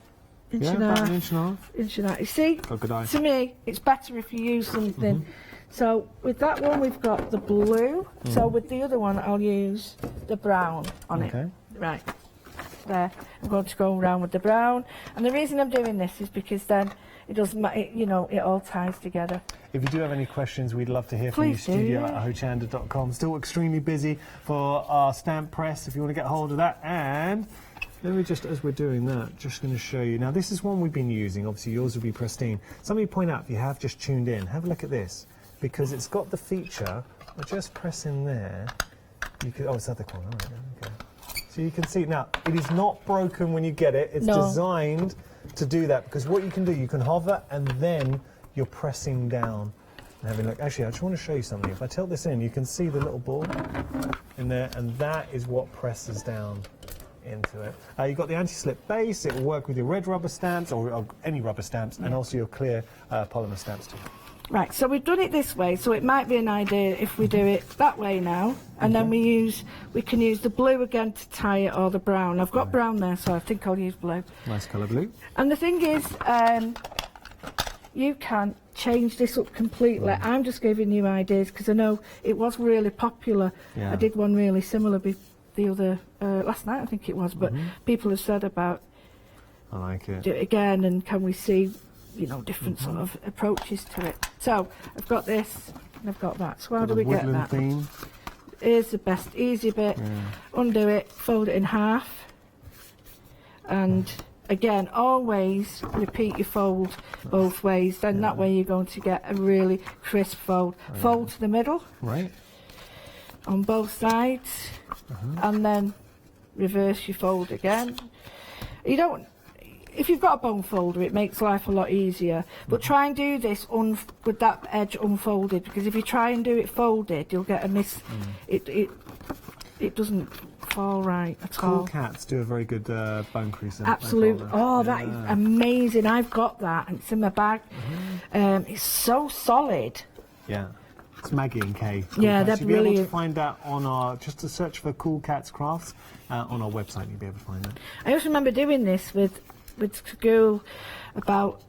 Inch Yeah, and a about half. 1.5 inches. Inch and a half. You see, Got a good eye. to me, it's better if you use something. So with that one, we've got the blue. So with the other one, I'll use the brown on Okay. it. Right. There. I'm going to go around with the brown. And the reason I'm doing this is because then it doesn't matter, you know, it all ties together. If you do have any questions, we'd love to hear from you. Please do, Studio yeah. at hochanda.com. Still extremely busy for our stamp press if you want to get hold of that. And let me just, as we're doing that, just going to show you. Now, this is one we've been using. Obviously, yours will be pristine. Somebody point out, if you have just tuned in, have a look at this. Because it's got the feature, I just press in there. You could, oh, it's the other corner. All right, there we go. So you can see, now, it is not broken when you get it. It's designed to do that. Because what you can do, you can hover and then you're pressing down. And having a look. Actually, I just want to show you something. If I tilt this in, you can see the little ball in there, and that is what presses down into it. You've got the anti-slip base. It will work with your red rubber stamps or any rubber stamps, and also your clear polymer stamps too. Right, so we've done it this way, so it might be an idea if we do it that way now, and then we can use the blue again to tie it, or the brown. I've got brown there, so I think I'll use blue. Nice colour blue. And the thing is, you can change this up completely. I'm just giving you ideas because I know it was really popular. Yeah. I did one really similar the other last night, I think it was, but people have said about I like it. do it again, and can we see, you know, different sort of approaches to it. So I've got this and I've got that. So how do we get woodland that? theme. here's the best easy bit. Undo it, fold it in half, and again, always repeat your fold both ways. Then that way you're going to get a really crisp fold. Fold to the middle, Right. on both sides, and then reverse your fold again. You don't. If you've got a bone folder, it makes life a lot easier. But try and do this with that edge unfolded, because if you try and do it folded, you'll get a miss. It doesn't fall right at all. Cool Cats do a very good bone creaser. Absolutely. Oh, that is amazing. I've got that, and it's in my bag. It's so solid. Yeah. It's Maggie and Kay. Yeah, they're You'll be able to brilliant. find that on our, just to search for Cool Cats Crafts on our website, you'll be able to find it. I also remember doing this with school about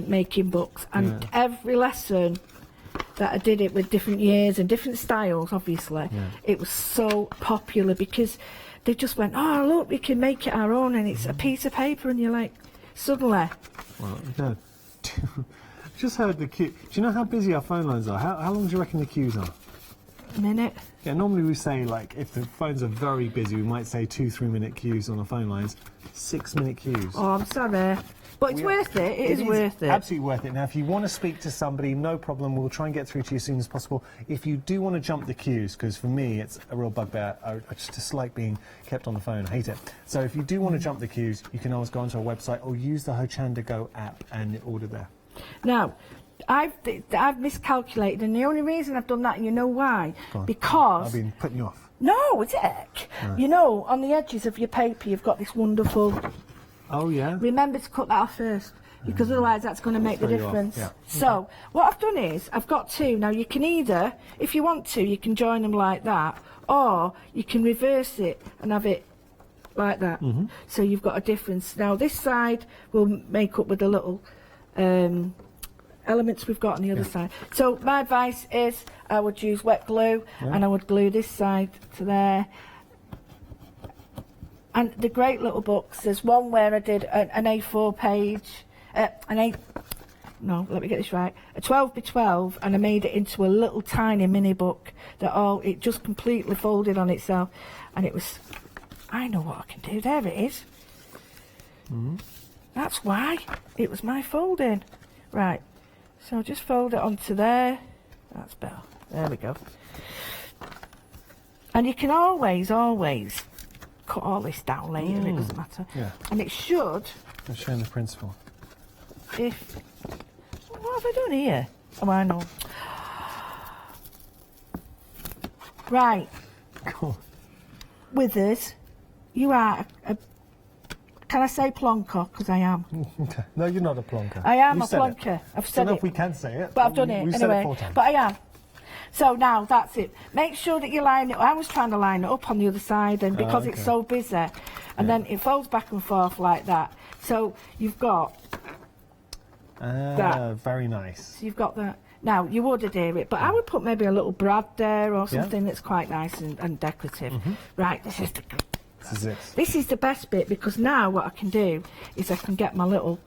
making books, and every lesson that I did it with different years and different styles, obviously, it was so popular because they just went, oh, look, we can make it our own, and it's a piece of paper, and you're like, suddenly. Well, no. Just heard the queue. Do you know how busy our phone lines are? How long do you reckon the queues are? A minute. Yeah, normally we say, like, if the phones are very busy, we might say 2-3 minute queues on the phone lines. 6 minute queues. Oh, I'm sorry. But it's worth it. It is worth it. Absolutely worth it. Now, if you want to speak to somebody, no problem. We'll try and get through to you as soon as possible. If you do want to jump the queues, because for me, it's a real bugbear. I just dislike being kept on the phone. I hate it. So if you do want to jump the queues, you can always go onto our website or use the Hochanda Go app and order there. Now, I've miscalculated, and the only reason I've done that, and you know why? Go on. Because... I've been putting you off. No, it's heck. You know, on the edges of your paper, you've got this wonderful... Oh, yeah? Remember to cut that off first, because otherwise that's going to make the throw you off, difference. yeah. So, what I've done is, I've got two. Now, you can either, if you want to, you can join them like that, or you can reverse it and have it like that. So you've got a difference. Now, this side will make up with the little... elements we've got on the other side. So my advice is I would use wet glue, and I would glue this side to there. And the great little books, there's one where I did an A4 page, no, let me get this right, a 12 by 12, and I made it into a little tiny mini book that it just completely folded on itself, and it was, I know what I can do, there it is. That's why, it was my folding. Right. So just fold it onto there. That's better. There we go. And you can always cut all this down later, it doesn't matter. Yeah. And it should, I'm showing the principle. what have I done here? Oh, I know. Right. Cool. Withers, you are can I say plonker? Because I am. Okay. No, you're not a plonker. I am You a said it. plonker. I've I said don't know it. if we can say it. But I've done it We've anyway. said it 4 times. But I am. So now that's it. Make sure that you line it. I was trying to line it up on the other side, and because it's so busy, and then it folds back and forth like that. So you've got that. Very nice. So you've got that. Now you would adhere it, but I would put maybe a little brad there or something that's quite nice and decorative. Right. This is the best bit, because now what I can do is I can get my little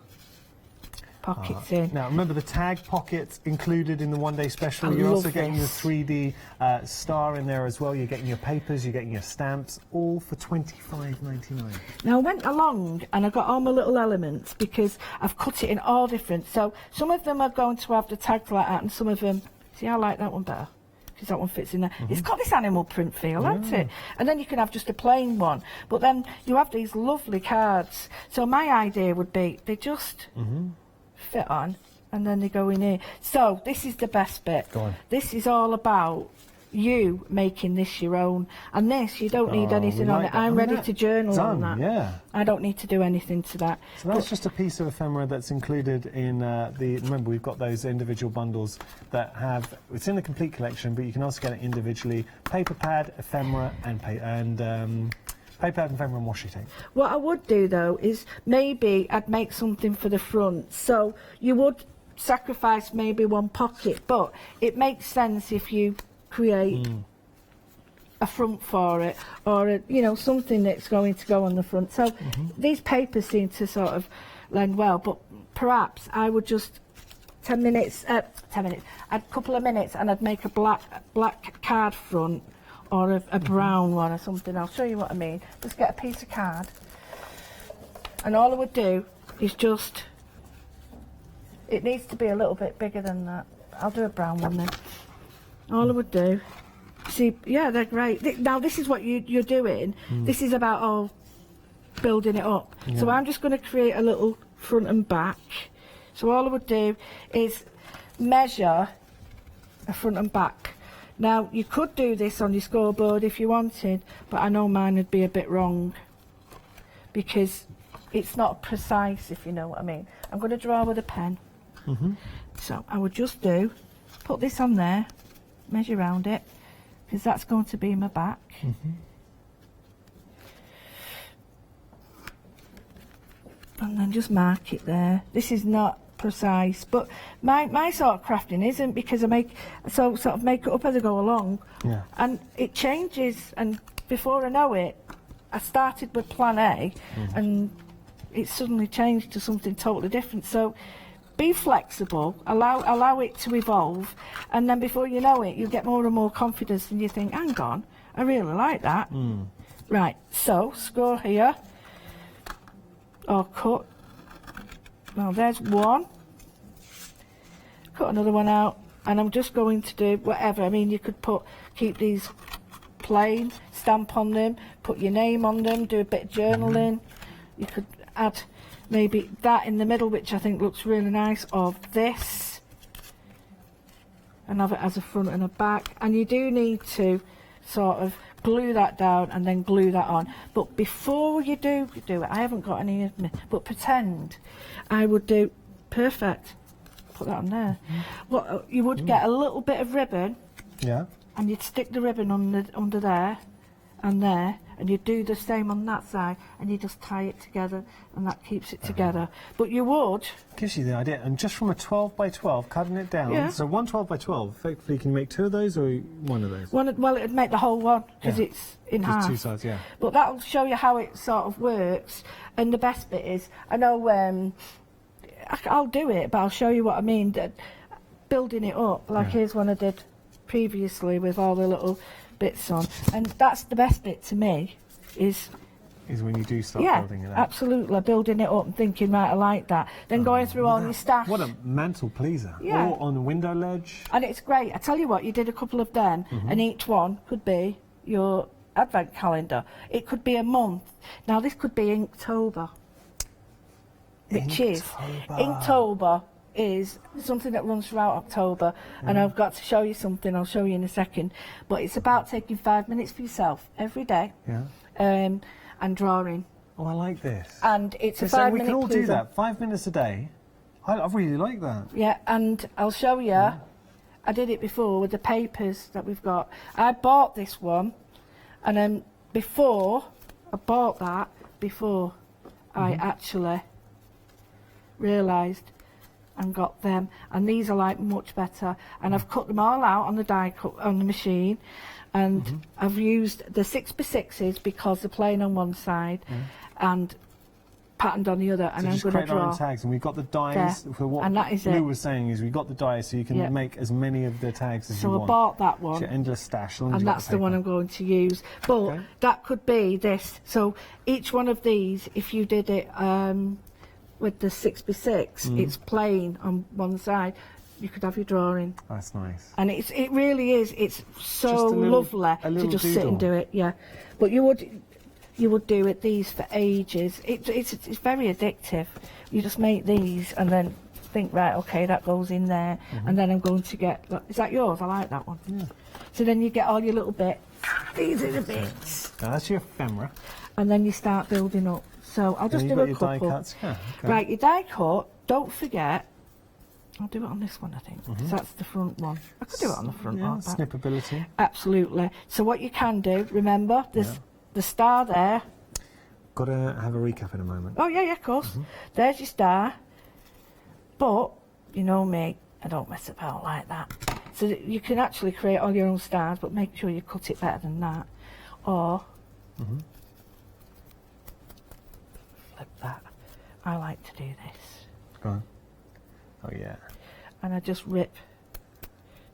pockets in. Now remember the tag pockets included in the one-day special. I You're love also getting your this. 3D star in there as well. You're getting your papers, you're getting your stamps, all for $25.99. Now I went along and I got all my little elements because I've cut it in all different. So some of them are going to have the tags like that, and some of them, see, I like that one better, because that one fits in there. It's got this animal print feel, hasn't it? And then you can have just a plain one, but then you have these lovely cards. So my idea would be they just fit on, and then they go in here. So this is the best bit. Go on. This is all about you making this your own, and this you don't need anything on it. I'm ready to journal on that. Yeah. I don't need to do anything to that. So that's just a piece of ephemera that's included in remember we've got those individual bundles that have, it's in the complete collection, but you can also get it individually. Paper pad, ephemera, and paper pad, ephemera, and washi tape. What I would do though is maybe I'd make something for the front. So you would sacrifice maybe one pocket, but it makes sense if you create a front for it, or something that's going to go on the front. So these papers seem to sort of lend well, but perhaps I would just 10 minutes, a couple of minutes, and I'd make a black card front or a brown one or something. I'll show you what I mean. Just get a piece of card, and all I would do is just, it needs to be a little bit bigger than that. I'll do a brown one then. All I would do, see, yeah, they're great. Now this is what you're doing. This is about building it up. Yeah. So I'm just going to create a little front and back. So all I would do is measure a front and back. Now you could do this on your scoreboard if you wanted, but I know mine would be a bit wrong because it's not precise, if you know what I mean. I'm going to draw with a pen. So I would just put this on there, measure around it, because that's going to be my back. And then just mark it there. This is not precise, but my sort of crafting isn't, because I sort of make it up as I go along. Yeah. And it changes, and before I know it, I started with plan A and it suddenly changed to something totally different. So be flexible, allow it to evolve, and then before you know it, you get more and more confidence and you think, hang on, I really like that. Right, so score here, or cut. Now there's one. Cut another one out, and I'm just going to do whatever. I mean, you could keep these plain, stamp on them, put your name on them, do a bit of journaling. You could add maybe that in the middle, which I think looks really nice, or this, and have it as a front and a back. And you do need to sort of glue that down and then glue that on. But before you do it, I haven't got any of me, but pretend I would do, perfect, put that on there. Well, you would get a little bit of ribbon, Yeah. and you'd stick the ribbon under there and there, and you'd do the same on that side, and you just tie it together, and that keeps it together. But you would... Gives you the idea. And just from a 12 by 12, cutting it down. Yeah. So one 12 by 12, effectively you can make two of those or one of those? Well, it'd make the whole one, because Yeah. it's in Just half. two sides, yeah. But that'll show you how it sort of works. And the best bit is, I know I'll do it, but I'll show you what I mean. That building it up, like here's one I did previously with all the little bits on. And that's the best bit to me, is when you do start yeah, building it up. absolutely, building it up and thinking, right, I like that. Then going through all your stash. What a mantle pleaser. Yeah. Or on the window ledge. And it's great. I tell you what, you did a couple of them, and each one could be your advent calendar. It could be a month. Now this could be Inktober, which is Inktober is something that runs throughout October, and I've got to show you something. I'll show you in a second. But it's about taking 5 minutes for yourself every day, Yeah. and drawing. Oh, I like this. And it's a So 5 we minute can all do pleaser. that, 5 minutes a day. I really like that. Yeah, and I'll show you. I did it before with the papers that we've got. I bought this one, and then before I bought that, I actually realised and got them, and these are like much better. And I've cut them all out on the die cut on the machine, and I've used the 6x6s because they're plain on one side and patterned on the other, and So I'm just going to create our draw. own tags, and we've got the dies. There. For what And that is Lou it. was saying is we've got the dies, so you can Yeah. make as many of the tags as you So I want. bought that It's one. your endless stash. As long as And you've got that's the one paper. I'm going to use. But Okay. that could be this. So each one of these, if you did it with the 6x6, it's plain on one side. You could have your drawing. That's nice. And it really is. It's so Just a little- lovely a to little just sit and doodle. do it. Yeah, but you would do it these for ages. It's very addictive. You just make these and then think, right, okay, that goes in there, and then I'm going to get. Is that yours? I like that one. Yeah. So then you get all your little bits. These are the bits, Now that's your ephemera. and then you start building up. So I'll just And do you've got a your couple. die cuts. Yeah, okay. Right, your die cut. Don't forget. I'll do it on this one, I think, 'cause that's the front one. I could do it on the front Yeah, or back. snippability. Absolutely. So what you can do, remember, there's the star there. Got to have a recap in a moment. Oh, yeah, of course. There's your star. But, you know me, I don't mess about like that. So that you can actually create all your own stars, but make sure you cut it better than that. Or, flip that. I like to do this. Go on. Oh, yeah. And I just rip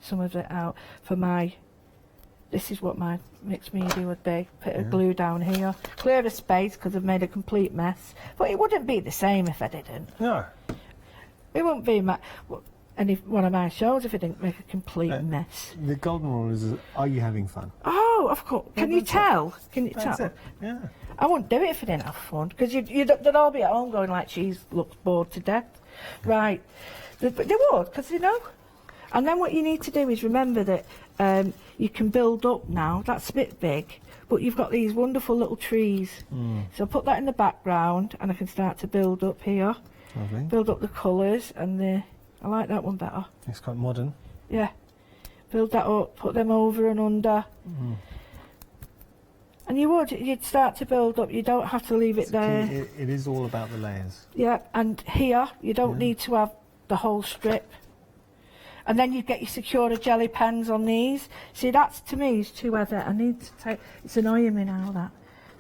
some of it out for my this is what my mixed media would be. Put a glue down here, clear the space because I've made a complete mess. But it wouldn't be the same if I didn't. No. It wouldn't be one of my shows if I didn't make a complete mess. The golden rule is, are you having fun? Oh, of course. Can you tell? Can you That's tell? it. Yeah. I wouldn't do it if I didn't have fun, because they'd all be at home going like, she looks bored to death. Right. But they would, because they know. And then what you need to do is remember that you can build up now. That's a bit big, but you've got these wonderful little trees. So put that in the background, and I can start to build up here. Lovely. Build up the colours, and I like that one better. It's quite modern. Yeah. Build that up, put them over and under. And you'd start to build up. You don't have to leave it there. It is all about the layers. Yeah, and here, you don't need to have the whole strip. And then you get your Secura jelly pens on these. See, that's, to me, is too heavy. I need to take, it's annoying me now, that.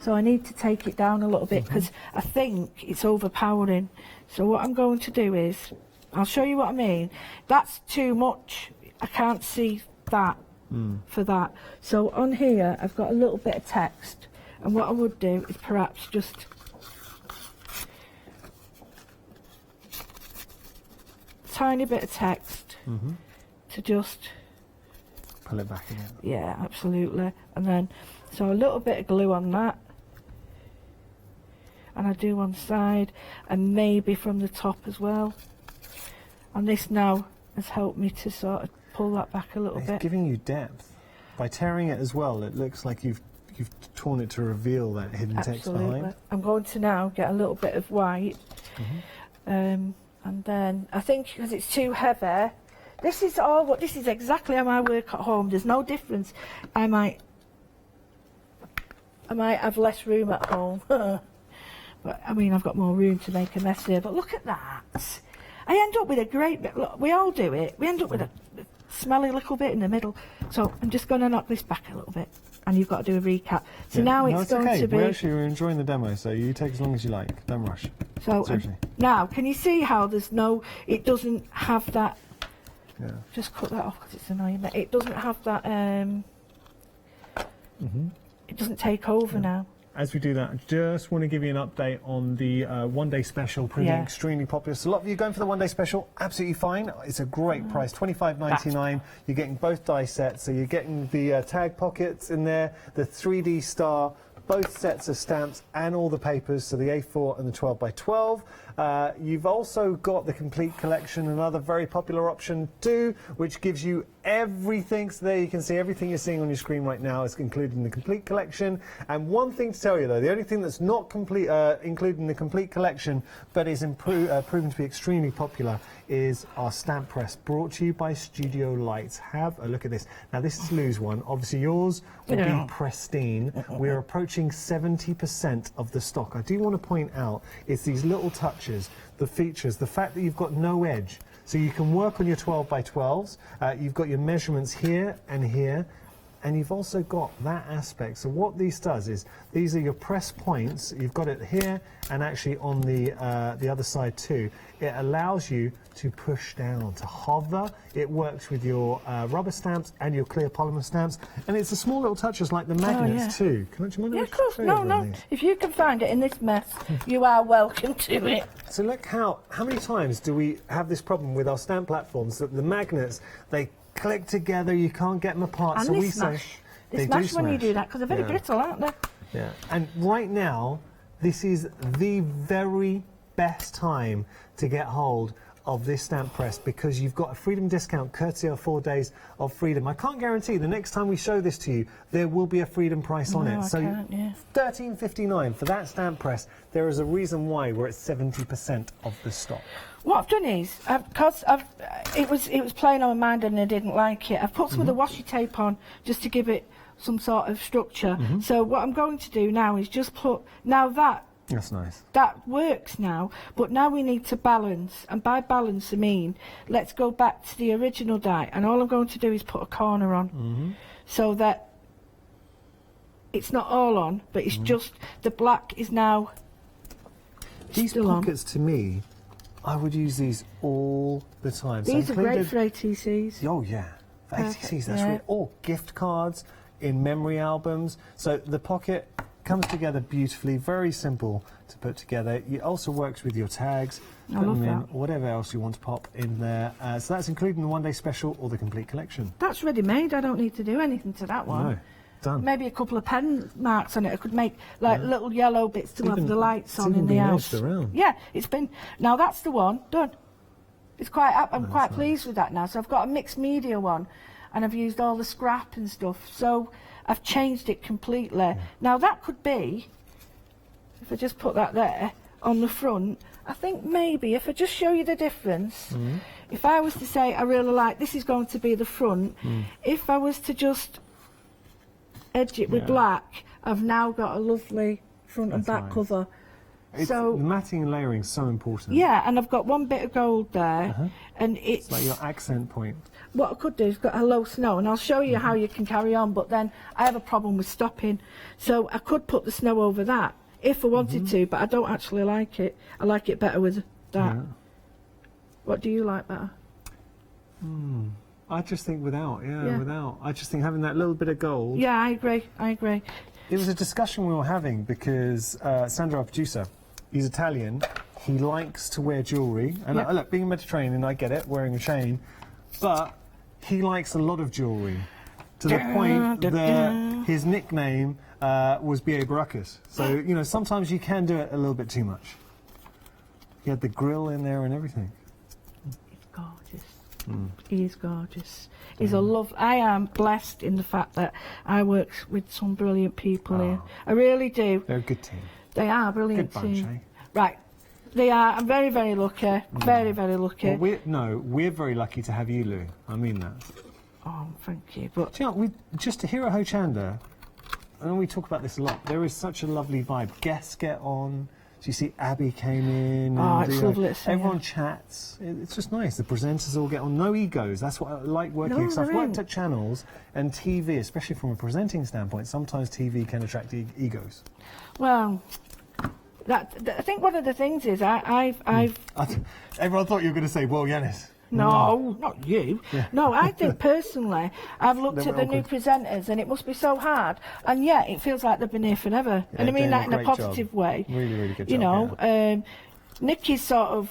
So I need to take it down a little bit, because I think it's overpowering. So what I'm going to do is, I'll show you what I mean. That's too much. I can't see that for that. So on here, I've got a little bit of text. And what I would do is perhaps just tiny bit of text to just pull it back again. Yeah, absolutely. And then, so a little bit of glue on that. And I do one side, and maybe from the top as well. And this now has helped me to sort of pull that back a little bit. It's giving you depth. By tearing it as well, it looks like you've torn it to reveal that hidden text behind. I'm going to now get a little bit of white. And then, I think because it's too heavy, this is exactly how I work at home. There's no difference. I might have less room at home. But, I mean, I've got more room to make a mess here. But look at that. I end up with a great bit. Look, we all do it. We end up with a smelly little bit in the middle. So I'm just going to knock this back a little bit. And you've got to do a recap. So now it's going to be... We're enjoying the demo, so you take as long as you like. Don't rush. So now, can you see how there's no... It doesn't have that... Yeah. Just cut that off because it's annoying. It doesn't have that... It doesn't take over now. As we do that, I just want to give you an update on the one-day special proving extremely popular. So a lot of you going for the one-day special, absolutely fine. It's a great price, $25.99. You're getting both die sets, so you're getting the tag pockets in there, the 3D star, both sets of stamps and all the papers, so the A4 and the 12x12. You've also got the complete collection, another very popular option too, which gives you everything. So there you can see everything you're seeing on your screen right now is included in the complete collection. And one thing to tell you though, the only thing that's not complete, included in the complete collection, but is proven to be extremely popular, is our stamp press, brought to you by Studiolight. Have a look at this. Now this is Lou's one. Obviously yours will be pristine. We're approaching 70% of the stock. I do want to point out, it's these little touches, the features, the fact that you've got no edge. So you can work on your 12x12s. You've got your measurements here and here. And you've also got that aspect. So what this does is, these are your press points. You've got it here and actually on the other side too. It allows you to push down, to hover. It works with your rubber stamps and your clear polymer stamps. And it's the small little touches like the magnets too. Can you mind? Yeah, of course. No. If you can find it in this mess, you are welcome to it. So look how many times do we have this problem with our stamp platforms that the magnets, they click together, you can't get them apart. And so they we smash. say They smash when you do that because they're very brittle, aren't they? Yeah. And right now, this is the very best time to get hold of this stamp press because you've got a freedom discount courtesy of 4 days of freedom. I can't guarantee the next time we show this to you, there will be a freedom price on it. So $13.59 for that stamp press. There is a reason why we're at 70% of the stock. What I've done is, because it was playing on my mind and I didn't like it, I've put some of the washi tape on just to give it some sort of structure. So what I'm going to do now is just put, That's nice. That works now, but now we need to balance, and by balance I mean let's go back to the original die, and all I'm going to do is put a corner on so that it's not all on, but it's just the black is now these still pockets on. To me, I would use these all the time. These are great for ATCs. Oh yeah, for ATCs, that's right. Or gift cards. in memory albums. So the pocket comes together beautifully, very simple to put together. It also works with your tags, put them in, whatever else you want to pop in there. So that's including the one-day special or the complete collection. That's ready-made. I don't need to do anything to that one. No, done. Maybe a couple of pen marks on it. I could make like little yellow bits to have the lights on in the house. Around. Yeah, it's been. Now that's the one done. It's quite. I'm quite pleased with that now. So I've got a mixed media one, and I've used all the scrap and stuff. So I've changed it completely. Yeah. Now that could be, if I just put that there on the front, I think maybe if I just show you the difference, if I was to say I really like this is going to be the front, if I was to just edge it with black, I've now got a lovely front and back cover. So the matting and layering is so important. Yeah, and I've got one bit of gold there, and it's like your accent point. What I could do is got hello snow, and I'll show you how you can carry on, but then I have a problem with stopping, so I could put the snow over that if I wanted to, but I don't actually like it. I like it better with that. Yeah. What do you like better? I just think without. I just think having that little bit of gold. Yeah, I agree. It was a discussion we were having because Sandro, our producer, he's Italian. He likes to wear jewellery. And look, being Mediterranean, I get it, wearing a chain. But he likes a lot of jewellery to the point that his nickname was B.A. Baracus. So, you know, sometimes you can do it a little bit too much. He had the grill in there and everything. It's gorgeous. He is gorgeous. He's a love. I am blessed in the fact that I work with some brilliant people here. I really do. They're a good team. They are a brilliant good bunch, team. Eh? Right. They are. I'm very, very lucky. Very, very lucky. Well, we're very lucky to have you, Lou. I mean that. Oh, thank you. But do you know, just here at Hochanda, and we talk about this a lot, there is such a lovely vibe. Guests get on. So you see Abby came in. Oh, it's lovely to see everyone chats. It's just nice. The presenters all get on. No egos. That's what I like working. Because I've worked at channels and TV, especially from a presenting standpoint. Sometimes TV can attract egos. Well, I think one of the things is I've everyone thought you were going to say, well, Yanis. No, not you. Yeah. No, I think personally, I've looked at the new presenters and it must be so hard. And yeah, it feels like they've been here forever. Yeah, and I mean that in a positive way. Really, really good job. You know, Nikki's sort of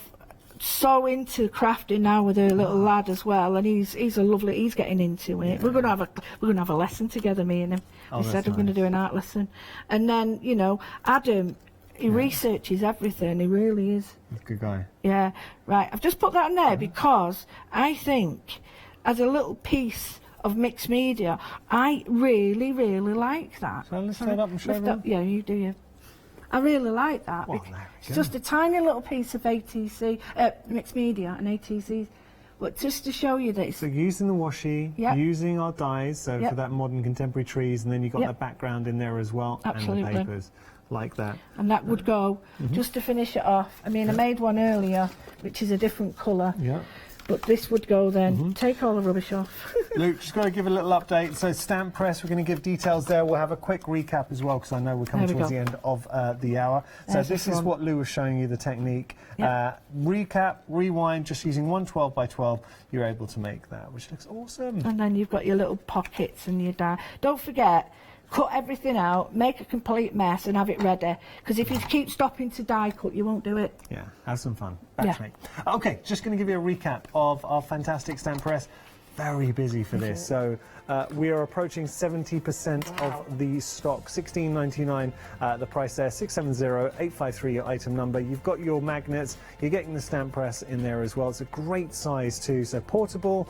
so into crafting now with her little lad as well, and he's getting into it. We're gonna have a lesson together, me and him. He said we're gonna do an art lesson. And then, you know, Adam, he researches everything, he really is. Good guy. Yeah, right. I've just put that in there because I think as a little piece of mixed media, I really, really like that. So let's stand up and show them. Yeah, you do, yeah. I really like that. Well, it's just a tiny little piece of ATC, mixed media and ATC. But just to show you that it's... So using the washi, using our dyes, so for that modern contemporary trees, and then you've got that background in there as well, absolutely. And the papers. Like that. And that would go, just to finish it off. I mean, I made one earlier, which is a different colour. Yeah. But this would go then. Take all the rubbish off. Luke, just got to give a little update. So stamp press, we're going to give details there. We'll have a quick recap as well, because I know we're coming towards the end of the hour. So this is what Lou was showing you, the technique. Recap, rewind, just using one 12 by 12, you're able to make that, which looks awesome. And then you've got your little pockets and your die. Don't forget, cut everything out, make a complete mess and have it ready. Because if you keep stopping to die cut, you won't do it. Yeah, have some fun. Back to me. Okay, just going to give you a recap of our fantastic stamp press. Very busy for this. So we are approaching 70% of the stock. $16.99 the price there. 670853 your item number. You've got your magnets. You're getting the stamp press in there as well. It's a great size too. So portable.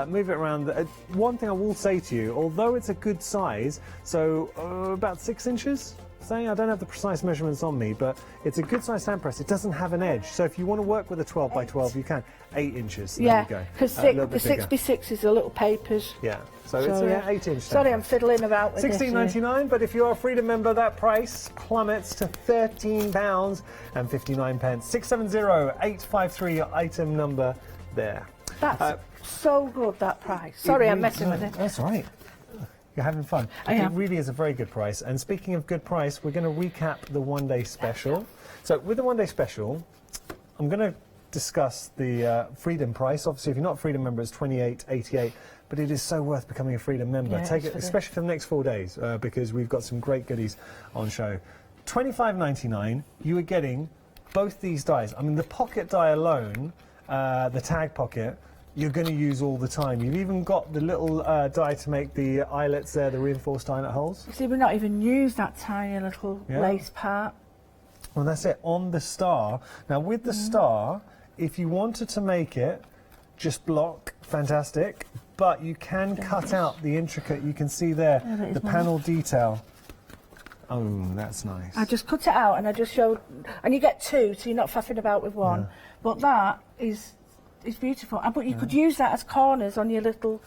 Move it around. One thing I will say to you, although it's a good size, so about 6 inches. I don't have the precise measurements on me, but it's a good size stamp press. It doesn't have an edge, so if you want to work with a 12 by 12, you can. 8 inches. There you go. Because the 6x6 is the little papers. Yeah, so it's an 8 inch. Sorry, I'm fiddling about with $16.99, but if you're a Freedom member, that price plummets to £13.59. 670853 your item number there. That's so good, that price. Sorry, I'm messing with it. That's all right. You're having fun. It really is a very good price. And speaking of good price, we're going to recap the one-day special. So with the one-day special, I'm going to discuss the Freedom price. Obviously, if you're not a Freedom member, it's $28.88. but it is so worth becoming a Freedom member. Yeah, Take it, especially for the next 4 days, because we've got some great goodies on show. $25.99, you are getting both these dies. I mean, the pocket die alone, the tag pocket, you're going to use all the time. You've even got the little die to make the eyelets there, the reinforced eyelet holes. See, we've not even used that tiny little lace part. Well, that's it, on the star. Now, with the star, if you wanted to make it just block, fantastic, but you can cut out the intricate, you can see there, the panel detail. Oh, that's nice. I just cut it out and I just showed, and you get two, so you're not faffing about with one. But that is beautiful. But you could use that as corners on your little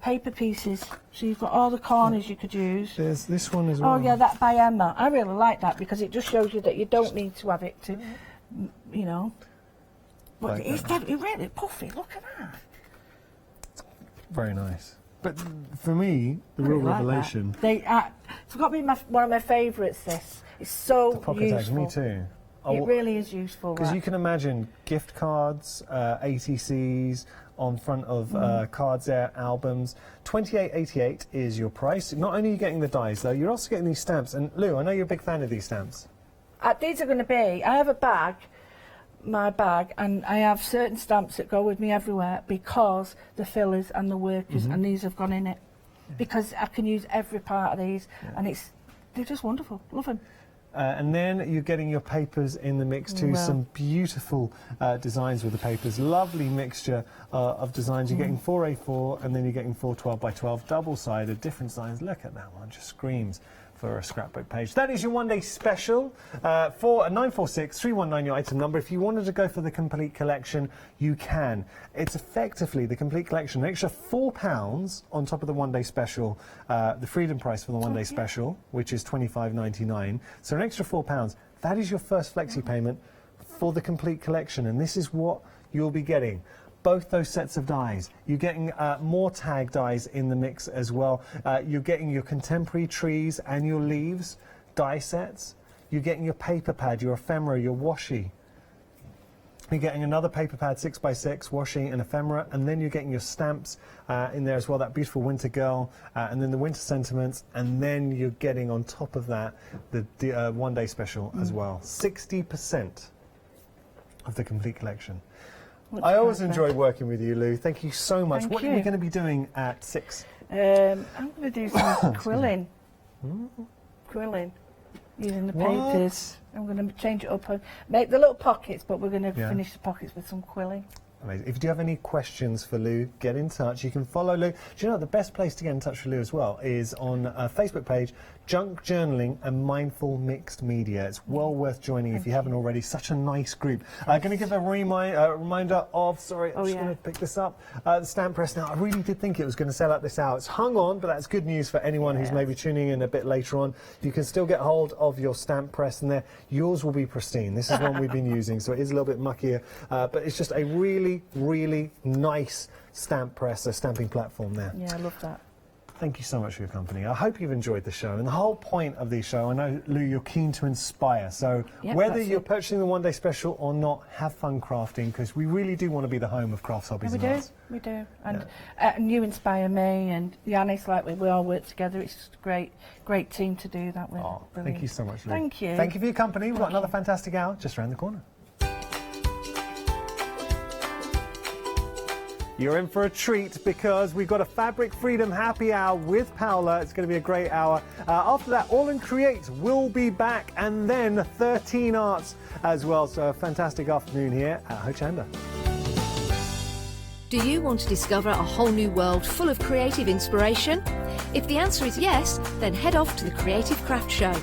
paper pieces. So you've got all the corners you could use. There's this one as well. Oh yeah, that by Emma. I really like that because it just shows you that you don't need to have it to, you know. But it's really puffy. Look at that. Very nice. But for me, the real revelation. It's got to be one of my favourites. This it's so the pocket useful. tags, me too. It really is useful. Because you can imagine gift cards, ATCs on front of cards there, albums. $28.88 is your price. Not only are you getting the dies, though, you're also getting these stamps. And Lou, I know you're a big fan of these stamps. These are going to be. I have a bag, my bag, and I have certain stamps that go with me everywhere because the fillers and the workers, and these have gone in it. Because I can use every part of these, and they're just wonderful. Love them. And then you're getting your papers in the mix too. Some beautiful designs with the papers. Lovely mixture of designs. You're getting 4A4 and then you're getting 4 12x12 double-sided, different designs. Look at that one, just screams for a scrapbook page. That is your one-day special for 946-319 your item number. If you wanted to go for the complete collection, you can. It's effectively the complete collection, an extra £4 on top of the one-day special, the Freedom price for the one-day special, which is $25.99. So an extra £4. That is your first flexi payment for the complete collection, and this is what you'll be getting. Both those sets of dies. You're getting more tag dies in the mix as well. You're getting your contemporary trees and your leaves die sets. You're getting your paper pad, your ephemera, your washi. You're getting another paper pad 6x6 washi and ephemera, and then you're getting your stamps in there as well, that beautiful winter girl, and then the winter sentiments, and then you're getting on top of that the one-day special as well. 60% of the complete collection. I always enjoy working with you, Lou. Thank you so much. What are you going to be doing at 6? I'm going to do some quilling. Quilling. Using the papers. I'm going to change it up and make the little pockets, but we're going to finish the pockets with some quilling. Amazing. If you do have any questions for Lou, get in touch. You can follow Lou. Do you know the best place to get in touch with Lou as well is on a Facebook page, Junk Journaling and Mindful Mixed Media. It's well worth joining if you haven't already. Such a nice group. I'm going to give a reminder of, I'm just going to pick this up, the stamp press. Now, I really did think it was going to sell out this hour. It's hung on, but that's good news for anyone who's maybe tuning in a bit later on. You can still get hold of your stamp press in there. Yours will be pristine. This is one we've been using, so it is a little bit muckier, but it's just a really, really nice stamp press, a stamping platform there. Yeah, I love that. Thank you so much for your company. I hope you've enjoyed the show. And the whole point of the show, I know, Lou, you're keen to inspire. So whether you're purchasing the one-day special or not, have fun crafting, because we really do want to be the home of crafts, hobbies and arts. We do. And you inspire me, and Yanis, like we all work together. It's just a great team to do that with. Oh, thank you so much, Lou. Thank you. Thank you for your company. We've got another fantastic hour just around the corner. You're in for a treat because we've got a Fabric Freedom Happy Hour with Paola. It's going to be a great hour. After that, All and Create will be back, and then 13 Arts as well. So a fantastic afternoon here at Hochanda. Do you want to discover a whole new world full of creative inspiration? If the answer is yes, then head off to the Creative Craft Show.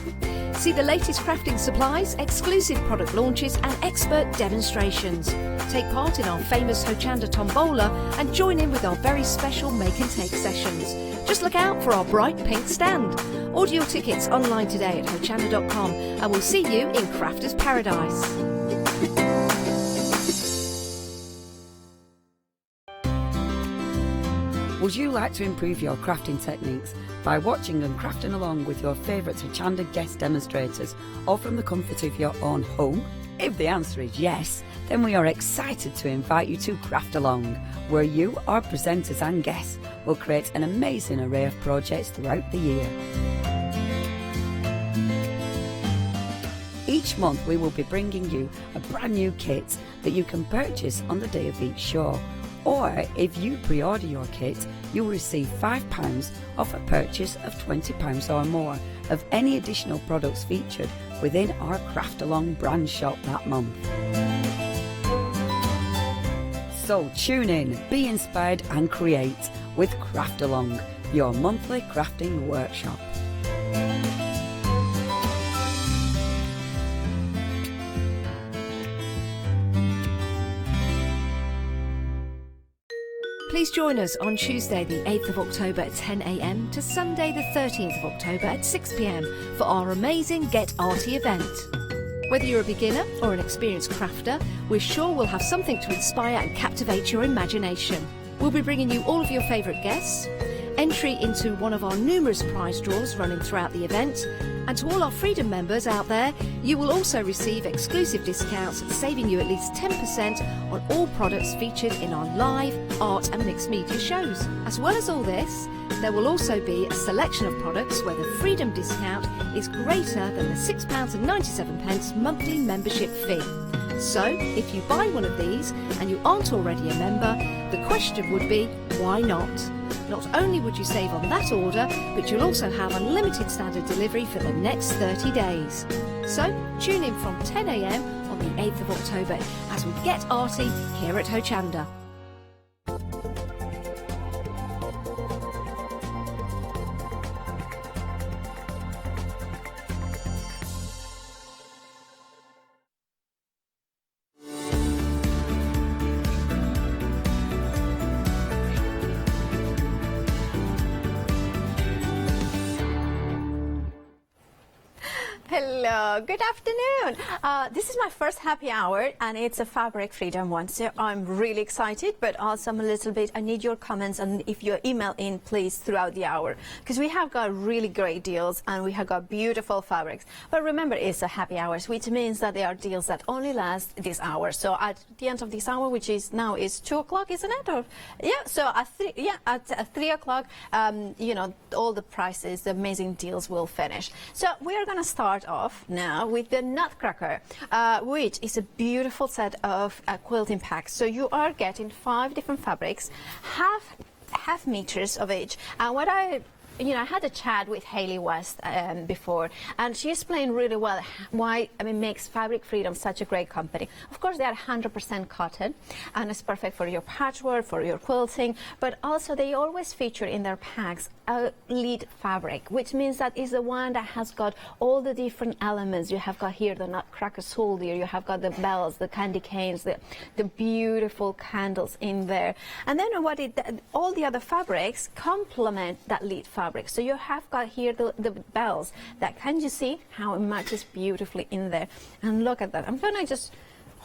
See the latest crafting supplies, exclusive product launches and expert demonstrations. Take part in our famous Hochanda Tombola and join in with our very special make and take sessions. Just look out for our bright pink stand. Order your tickets online today at hochanda.com and we'll see you in Crafters Paradise. Would you like to improve your crafting techniques by watching and crafting along with your favourite Hochanda guest demonstrators, or from the comfort of your own home? If the answer is yes, then we are excited to invite you to Craft Along, where you, our presenters and guests, will create an amazing array of projects throughout the year. Each month we will be bringing you a brand new kit that you can purchase on the day of each show. Or if you pre-order your kit, you will receive £5 off a purchase of £20 or more of any additional products featured within our Craft Along brand shop that month. So tune in, be inspired and create with Craft Along, your monthly crafting workshop. Please join us on Tuesday the 8th of October at 10 a.m. to Sunday the 13th of October at 6 p.m. for our amazing Get Arty event. Whether you're a beginner or an experienced crafter, we're sure we'll have something to inspire and captivate your imagination. We'll be bringing you all of your favourite guests, entry into one of our numerous prize draws running throughout the event, and to all our Freedom members out there, you will also receive exclusive discounts, saving you at least 10% on all products featured in our live, art and mixed media shows. As well as all this, there will also be a selection of products where the Freedom discount is greater than the £6.97 monthly membership fee. So, if you buy one of these and you aren't already a member, the question would be, why not? Not only would you save on that order, but you'll also have unlimited standard delivery for the next 30 days. So, tune in from 10 a.m. on the 8th of October as we get arty here at Hochanda. Hello, good afternoon. This is my first happy hour and it's a Fabric Freedom one, so I'm really excited, but also I'm a little bit, I need your comments and if you email in please throughout the hour, because we have got really great deals and we have got beautiful fabrics. But remember, it's a happy hour, which means that they are deals that only last this hour. So at the end of this hour, which is now is 2 o'clock, isn't it? Or yeah, so at 3 o'clock, you know, all the prices, the amazing deals will finish. So we are going to start off now with the Nutcracker, which is a beautiful set of quilting packs. So you are getting 5 different fabrics, half meters of each. And what I had a chat with Hayley West before, and she explained really well why makes Fabric Freedom such a great company. Of course, they are 100% cotton, and it's perfect for your patchwork, for your quilting, but also they always feature in their packs a lead fabric, which means that is the one that has got all the different elements. You have got here the Nutcracker soldier, you have got the bells, the candy canes, the beautiful candles in there, and then all the other fabrics complement that lead fabric. So you have got here the bells that, can you see how it matches beautifully in there? And look at that. I'm gonna just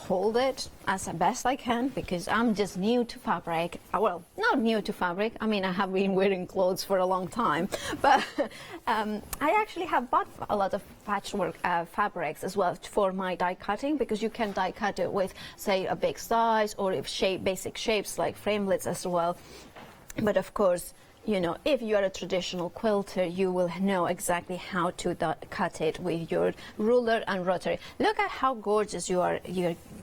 hold it as best I can because I'm just new to fabric. Well, not new to fabric. I mean, I have been wearing clothes for a long time, but I actually have bought a lot of patchwork fabrics as well for my die cutting, because you can die cut it with, say, a big size or basic shapes like framelits as well. But of course, you know, if you are a traditional quilter, you will know exactly how to cut it with your ruler and rotary. Look at how gorgeous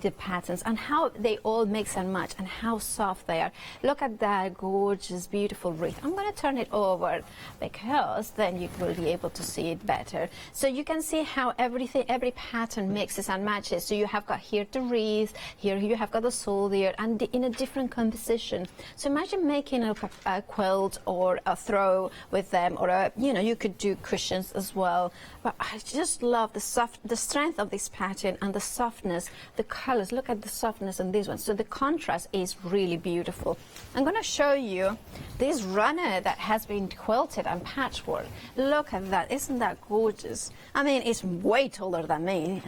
the patterns and how they all mix and match and how soft they are. Look at that gorgeous, beautiful wreath. I'm going to turn it over because then you will be able to see it better. So you can see how every pattern mixes and matches. So you have got here the wreath, here you have got the soldier, and in a different composition. So imagine making a quilt or or a throw with them, or you could do cushions as well. But I just love the strength of this pattern and the softness, the colors. Look at the softness on this one. So the contrast is really beautiful. I'm going to show you this runner that has been quilted and patchwork. Look at that. Isn't that gorgeous? I mean, it's way taller than me,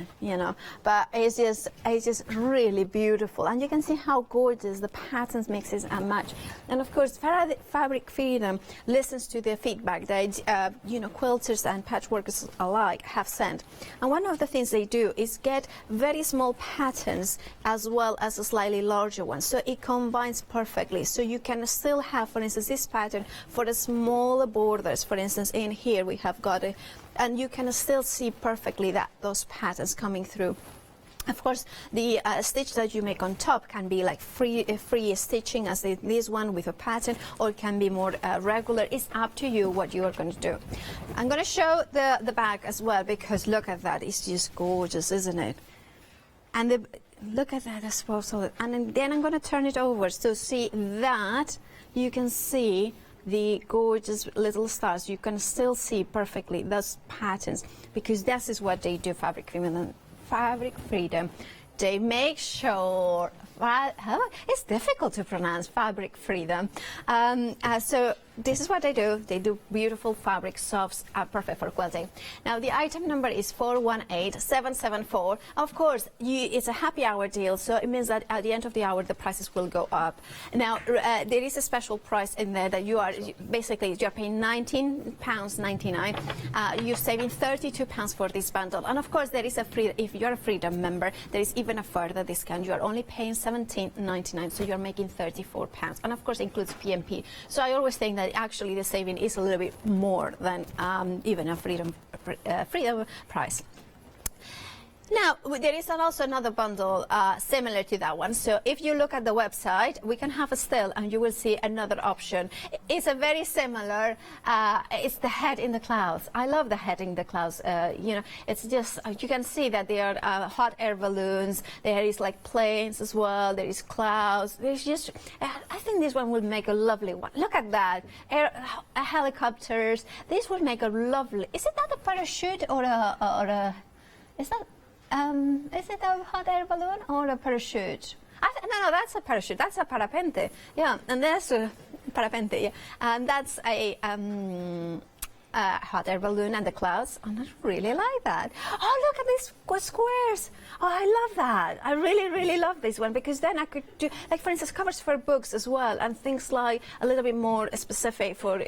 but it's just really beautiful. And you can see how gorgeous the patterns mixes and match. And of course, Fabric Freedom listens to the feedback that quilters and patchworkers alike have sent. And one of the things they do is get very small patterns as well as a slightly larger one. So it combines perfectly. So you can still have, for instance, this pattern for the smaller borders. For instance, in here we have got it, and you can still see perfectly that those patterns coming through. Of course, the stitch that you make on top can be like free stitching, as this one with a pattern, or it can be more regular. It's up to you what you are going to do. I'm going to show the bag as well, because look at that. It's just gorgeous, isn't it? And look at that as well. So, and then I'm going to turn it over. So see that you can see the gorgeous little stars. You can still see perfectly those patterns, because this is what they do, Fabric Freedom. They make sure, it's difficult to pronounce Fabric Freedom. So this is what they do. They do beautiful fabric softs, perfect for quilting. Now the item number is 418774. Of course, it's a happy hour deal, so it means that at the end of the hour the prices will go up. Now there is a special price in there that you're paying £19.99. You're saving £32 for this bundle, and of course there is if you're a Freedom member, there is even a further discount. You are only paying £17.99, so you're making £34, and of course includes PMP. So I always think that actually the saving is a little bit more than even a Freedom price. Now, there is also another bundle similar to that one. So if you look at the website, we can have a still, and you will see another option. It's a very similar, it's the head in the clouds. I love the head in the clouds. It's just, you can see that there are hot air balloons. There is like planes as well. There is clouds. There's just, I think this one will make a lovely one. Look at that. Helicopters. This will make a lovely, is it not a parachute or a is that, is it a hot air balloon or a parachute? No, that's a parachute. That's a parapente. Yeah, and that's a parapente. Yeah, and that's a hot air balloon and the clouds. And I really like that. Oh, look at these squares. Oh, I love that. I really, really love this one, because then I could do, like, for instance, covers for books as well, and things like a little bit more specific for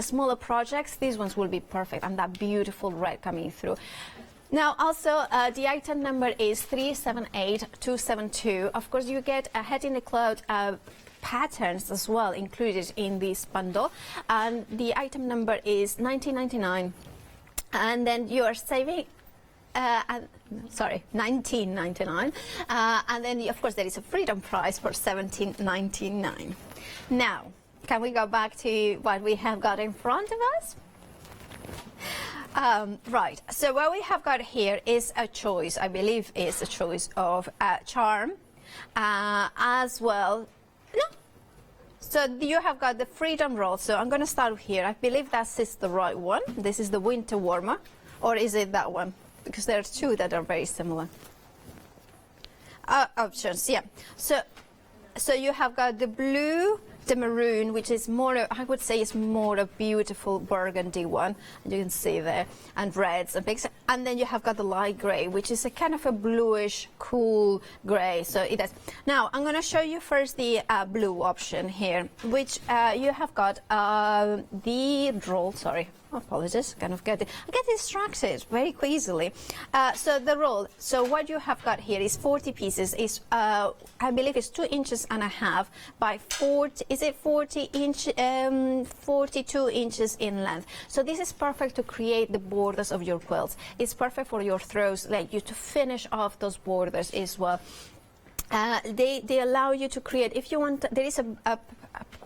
smaller projects. These ones will be perfect, and that beautiful red coming through. Now, also, the item number is 378272. Of course, you get a head in the cloud patterns as well included in this bundle. And the item number is $19.99. And then you are saving, $19.99. And then, of course, there is a Freedom price for $17.99. Now, can we go back to what we have got in front of us? Right, so what we have got here is a choice, I believe is a choice of charm as well. No. So you have got the Freedom roll. So I'm going to start here. I believe that is the right one. This is the winter warmer. Or is it that one? Because there are two that are very similar. Options, yeah. So you have got the blue, the maroon, which is more, I would say, is more a beautiful burgundy one. You can see there, and reds and pinks. And then you have got the light grey, which is a kind of a bluish, cool grey. So it is. Now I'm going to show you first the blue option here, which you have got the roll. Sorry. Apologies, I get distracted very easily. So the roll. So what you have got here is 40 pieces. Is I believe it's 2.5 inches by 40. Is it 42 inches in length? So this is perfect to create the borders of your quilts. It's perfect for your throws, like you to finish off those borders as well. They allow you to create, if you want, there is a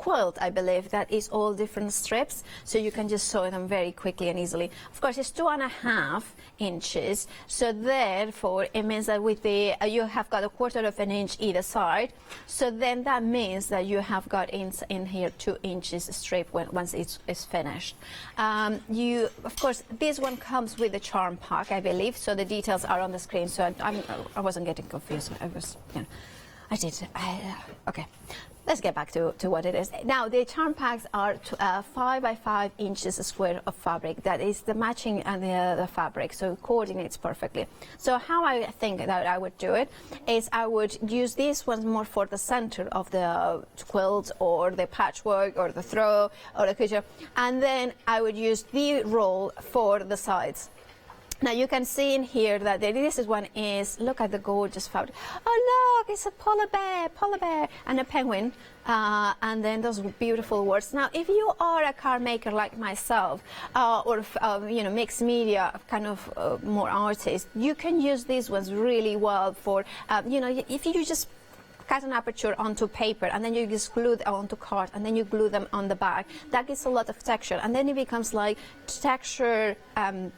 quilt, I believe, that is all different strips, so you can just sew them very quickly and easily. Of course, it's 2.5 inches, so therefore it means that with the you have got 1/4 of an inch either side, so then that means that you have got in here 2 inches strip once it's finished. Of course, this one comes with the charm pack, I believe, so the details are on the screen, so I wasn't getting confused. Okay. Let's get back to what it is. Now, the charm packs are 5 by 5 inches square of fabric. That is the matching and the fabric, so it coordinates perfectly. So how I think that I would do it is I would use these ones more for the center of the quilt or the patchwork or the throw or the creature, and then I would use the roll for the sides. Now you can see in here that this one is, look at the gorgeous fabric. Oh look, it's a polar bear and a penguin, and then those beautiful words. Now if you are a card maker like myself, or mixed media kind of more artist, you can use these ones really well for, if you just cut an aperture onto paper and then you just glue them onto card and then you glue them on the back. That gives a lot of texture, and then it becomes like texture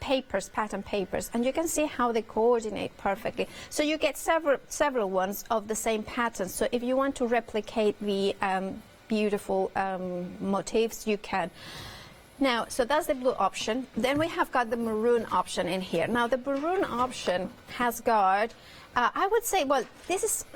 papers, pattern papers, and you can see how they coordinate perfectly. So you get several ones of the same pattern. So if you want to replicate the beautiful motifs, you can. Now, so that's the blue option. Then we have got the maroon option in here. Now the maroon option has got, I would say, well, this is,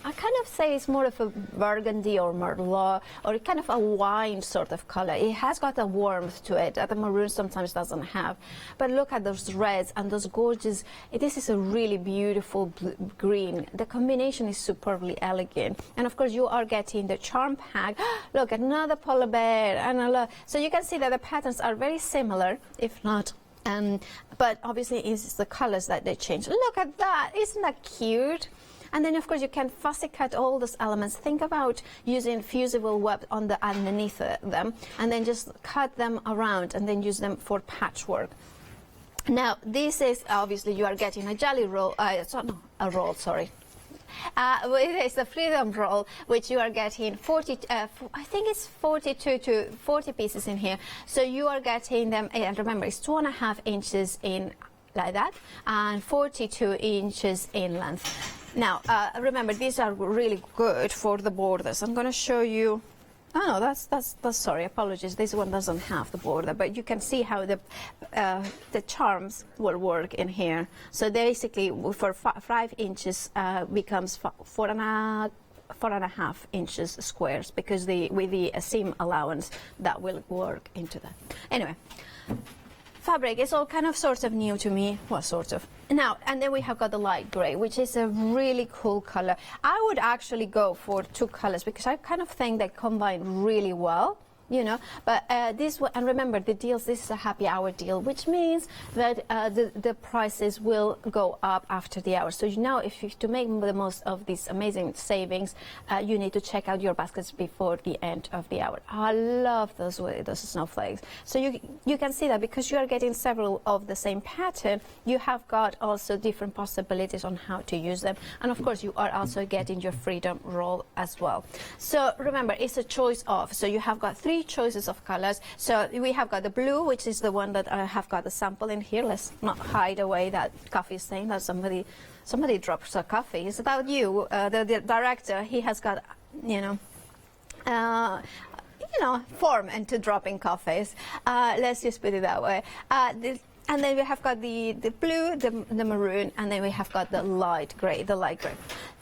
I kind of say it's more of a burgundy or merlot or kind of a wine sort of color. It has got a warmth to it that the maroon sometimes doesn't have. But look at those reds and those gorgeous, this is a really beautiful green. The combination is superbly elegant. And of course you are getting the charm pack. Look, another polar bear. So you can see that the patterns are very similar, if not. But obviously it's the colors that they change. Look at that, isn't that cute? And then, of course, you can fussy cut all those elements. Think about using fusible web underneath them, and then just cut them around, and then use them for patchwork. Now, this is obviously you are getting a jelly roll. It's a freedom roll, which you are getting 40. I think it's 42 to 40 pieces in here. So you are getting them, and remember, it's 2.5 inches in like that, and 42 inches in length. Now, remember, these are really good for the borders. I'm going to show you. Oh no, that's sorry, apologies. This one doesn't have the border, but you can see how the charms will work in here. So basically, for 5 inches becomes 4.5 inches squares, because with the seam allowance that will work into that. Anyway. Fabric is all kind of sort of new to me. Well, sort of. Now, and then we have got the light grey, which is a really cool color. I would actually go for 2 colors because I kind of think they combine really well. But this one, and remember the deals, this is a happy hour deal, which means that the prices will go up after the hour. So to make the most of these amazing savings, you need to check out your baskets before the end of the hour. I love those snowflakes. So you can see that because you are getting several of the same pattern, you have got also different possibilities on how to use them. And of course, you are also getting your freedom roll as well. So remember, it's a choice of, so you have got 3 choices of colors. So we have got the blue, which is the one that I have got the sample in here. Let's not hide away that coffee stain that somebody drops a coffee. It's about you, the director. He has got, form into dropping coffees. Let's just put it that way. And then we have got the blue, the maroon, and then we have got the light grey,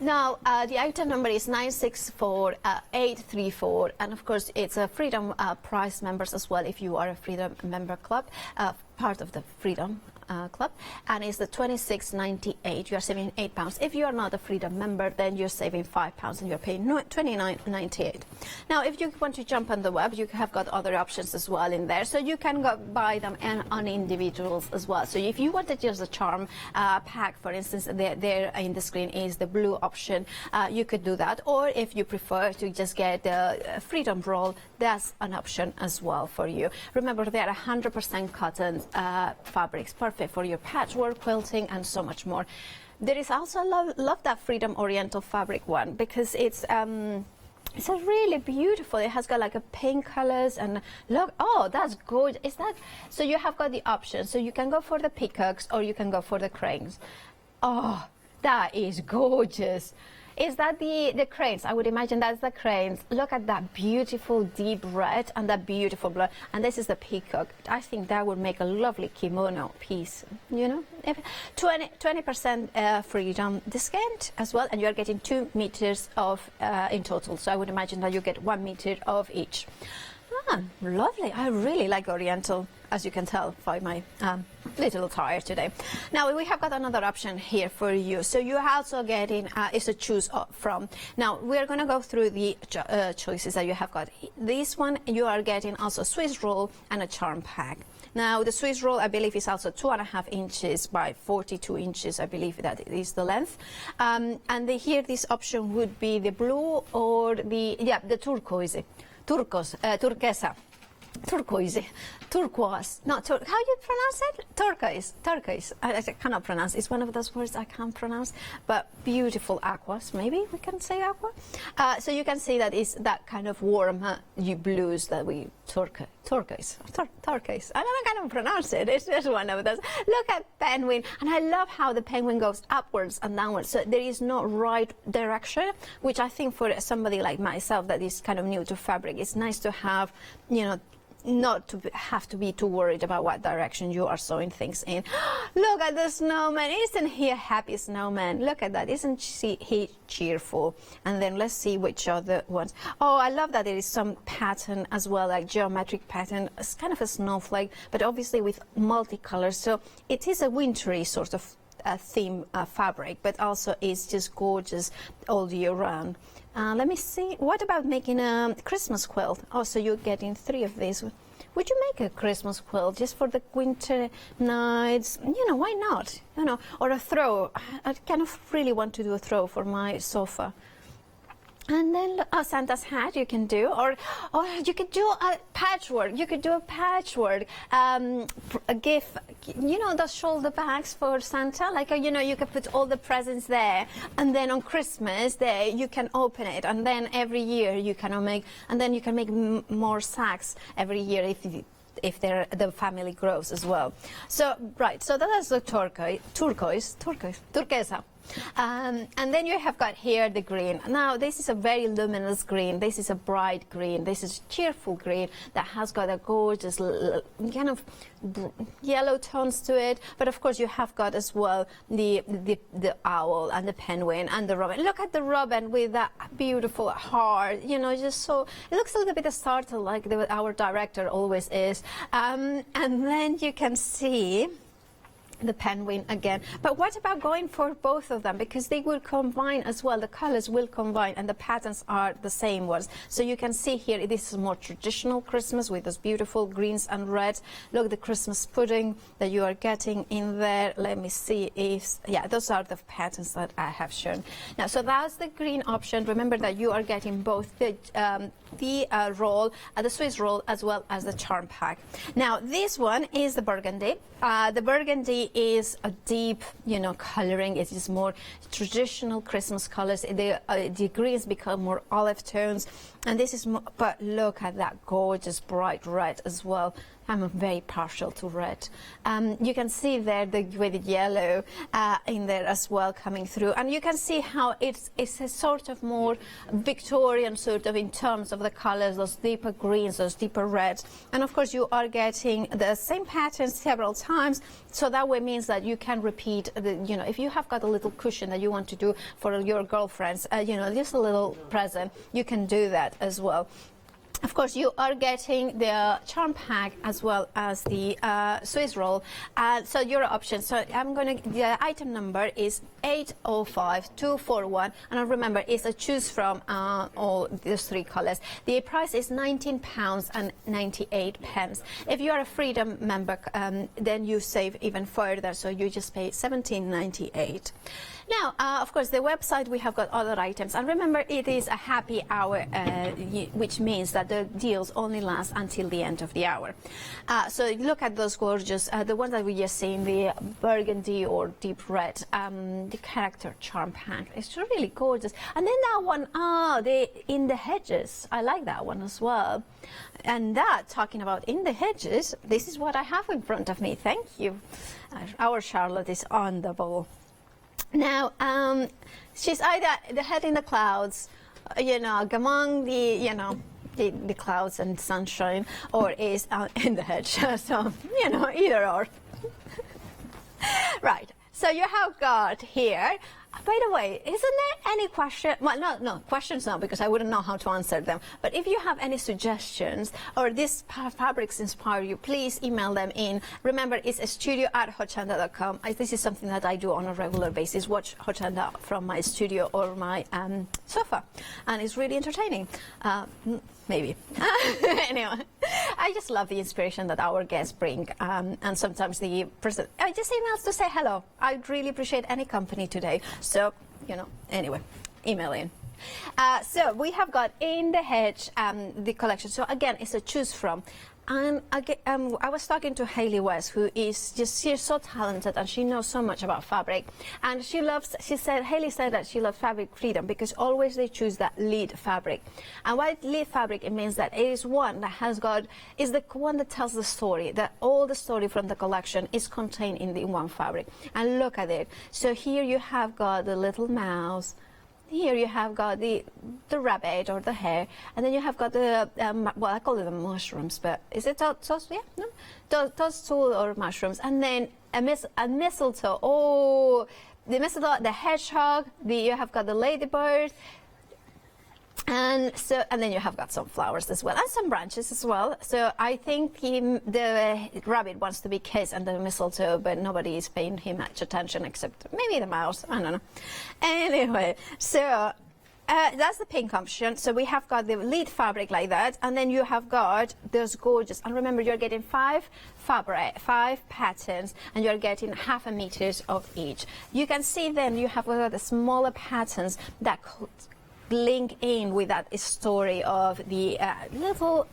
Now, the item number is 964834, and of course, it's a Freedom Price members as well, if you are a Freedom member club, part of the Freedom Club, and it's the £26.98. You are saving £8. If you are not a Freedom member, then you're saving £5 and you're paying £29.98. Now, if you want to jump on the web, you have got other options as well in there. So you can go buy them on individuals as well. So if you wanted just a charm pack, for instance, there in the screen is the blue option. You could do that. Or if you prefer to just get the Freedom roll, that's an option as well for you. Remember, they are 100% cotton fabrics, perfect for your patchwork, quilting, and so much more. There is also love that Freedom Oriental fabric one, because it's It's a really beautiful. It has got like a pink colors and look. Oh, that's good. Is that so? You have got the option. So you can go for the peacocks or you can go for the cranes. Oh, that is gorgeous. Is that the cranes? I would imagine that's the cranes. Look at that beautiful deep red and that beautiful blue. And this is the peacock. I think that would make a lovely kimono piece, you know. 20% freedom discount as well, and you are getting 2 meters of in total. So I would imagine that you get 1 meter of each. Ah, lovely. I really like Oriental, as you can tell by my little attire today. Now we have got another option here for you. So you're also getting is a choose from. Now we're going to go through the choices that you have got. This one you are getting also Swiss roll and a charm pack. Now the Swiss roll I believe is also 2.5 inches by 42 inches. I believe that is the length. And here this option would be the blue or the turquoise. Turquoise. No, how do you pronounce it? Turquoise. I cannot pronounce. It's one of those words I can't pronounce. But beautiful aquas, maybe we can say aqua. So you can see that it's that kind of warm blues that we turquoise. I don't know how to pronounce it. It's just one of those. Look at penguin, and I love how the penguin goes upwards and downwards. So there is no right direction, which I think for somebody like myself that is kind of new to fabric, it's nice to have, you know, not to have to be too worried about what direction you are sewing things in. Look at the snowman. Isn't he a happy snowman? Look at that. Isn't he cheerful? And then let's see which other ones. Oh, I love that there is some pattern as well, like geometric pattern. It's kind of a snowflake, but obviously with multicolors. So it is a wintry sort of theme fabric, but also it's just gorgeous all year round. Let me see. What about making a Christmas quilt? Oh, so you're getting 3 of these. Would you make a Christmas quilt just for the winter nights? You know, why not? You know, or a throw. I kind of really want to do a throw for my sofa. And then Santa's hat you can do, or you could do a patchwork. You could do a patchwork a gift. You know those shoulder bags for Santa, like you know you can put all the presents there, and then on Christmas Day you can open it, and then every year you can make, and then you can make more sacks every year if the family grows as well. So right, so that is the turquoise. And then you have got here the green. Now this is a very luminous green. This is a bright green. This is cheerful green that has got a gorgeous kind of yellow tones to it. But of course you have got as well the owl and the penguin and the robin. Look at the robin with that beautiful heart. You know, just so it looks a little bit startled like our director always is. And then you can see the penguin again. But what about going for both of them? Because they will combine as well. The colors will combine and the patterns are the same ones. So you can see here, this is more traditional Christmas with those beautiful greens and reds. Look, the Christmas pudding that you are getting in there. Let me see if, yeah, those are the patterns that I have shown. Now, so that's the green option. Remember that you are getting both the roll, the Swiss roll, as well as the charm pack. Now, this one is the burgundy. The burgundy is a deep, you know, coloring. It is more traditional Christmas colors. The greens become more olive tones, and this is more, but look at that gorgeous bright red as well. I'm very partial to red. You can see there with the yellow in there as well coming through, and you can see how it's a sort of more Victorian sort of in terms of the colors, those deeper greens, those deeper reds, and of course you are getting the same pattern several times. So that way means that you can repeat. You know, if you have got a little cushion that you want to do for your girlfriends, you know, just a little present, you can do that as well. Of course, you are getting the charm pack as well as the Swiss roll. So your option. So the item number is 805241, and remember, it's a choose from all these 3 colors. The price is £19.98. If you are a Freedom member, then you save even further. So you just pay £17.98. Now, of course, the website, we have got other items. And remember, it is a happy hour, which means that the deals only last until the end of the hour. So look at those gorgeous, the ones that we just seen, the burgundy or deep red, the character charm pack. It's really gorgeous. And then that one, the In the Hedges. I like that one as well. And that, talking about In the Hedges, this is what I have in front of me. Thank you. Our Charlotte is on the ball. Now, she's either the head in the clouds, among the clouds and sunshine, or is in the hedge. So, either or. Right. So you have got here. By the way, isn't there any question? Well, no, questions no, because I wouldn't know how to answer them. But if you have any suggestions or these fabrics inspire you, please email them in. Remember, it's studio@hochanda.com. This is something that I do on a regular basis, watch Hochanda from my studio or my sofa. And it's really entertaining. Maybe. Anyway, I just love the inspiration that our guests bring. And sometimes the person just emails to say hello. I really appreciate any company today. So, anyway, email in. So we have got In the Hedge, the collection. So again, it's a choose from. And I was talking to Hayley West, who is she's so talented and she knows so much about fabric. And Hayley said that she loves fabric freedom because always they choose that lead fabric. And why lead fabric, it means that it is one that is the one that tells the story, that all the story from the collection is contained in the one fabric. And look at it. So here you have got the little mouse. Here you have got the rabbit or the hare, and then you have got the, well, I call it the mushrooms, but is it toast? Yeah, no? Toadstool or mushrooms, and then a mistletoe. Oh, the mistletoe, the hedgehog, you have got the ladybird, and then you have got some flowers as well, and some branches as well. So I think the rabbit wants to be kissed and the mistletoe, but nobody is paying him much attention except maybe the mouse. I don't know. Anyway, so that's the pink option. So we have got the lead fabric like that, and then you have got those gorgeous. And remember, you're getting 5 patterns, and you're getting 0.5 meters of each. You can see then you have got the smaller patterns that link in with that story of the little,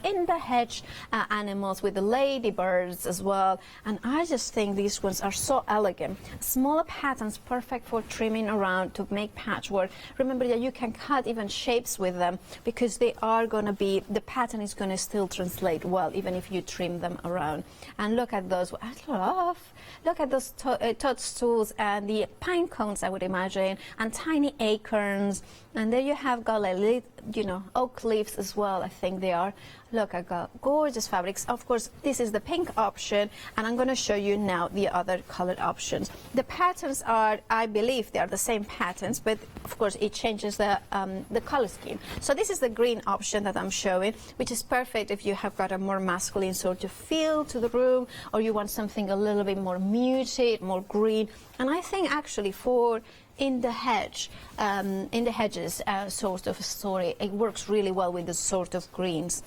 in the hedge animals with the ladybirds as well. And I just think these ones are so elegant. Smaller patterns, perfect for trimming around to make patchwork. Remember that you can cut even shapes with them because they are going to be, the pattern is going to still translate well, even if you trim them around. And look at those. Look at those toadstools and the pine cones, I would imagine, and tiny acorns. And there you have got like, oak leaves as well, I think they are. Look, I got gorgeous fabrics. Of course, this is the pink option, and I'm going to show you now the other colored options. The patterns are, I believe, they are the same patterns, but of course it changes the color scheme. So this is the green option that I'm showing, which is perfect if you have got a more masculine sort of feel to the room, or you want something a little bit more muted, more green. And I think actually for in the hedges sort of story, it works really well with the sort of greens.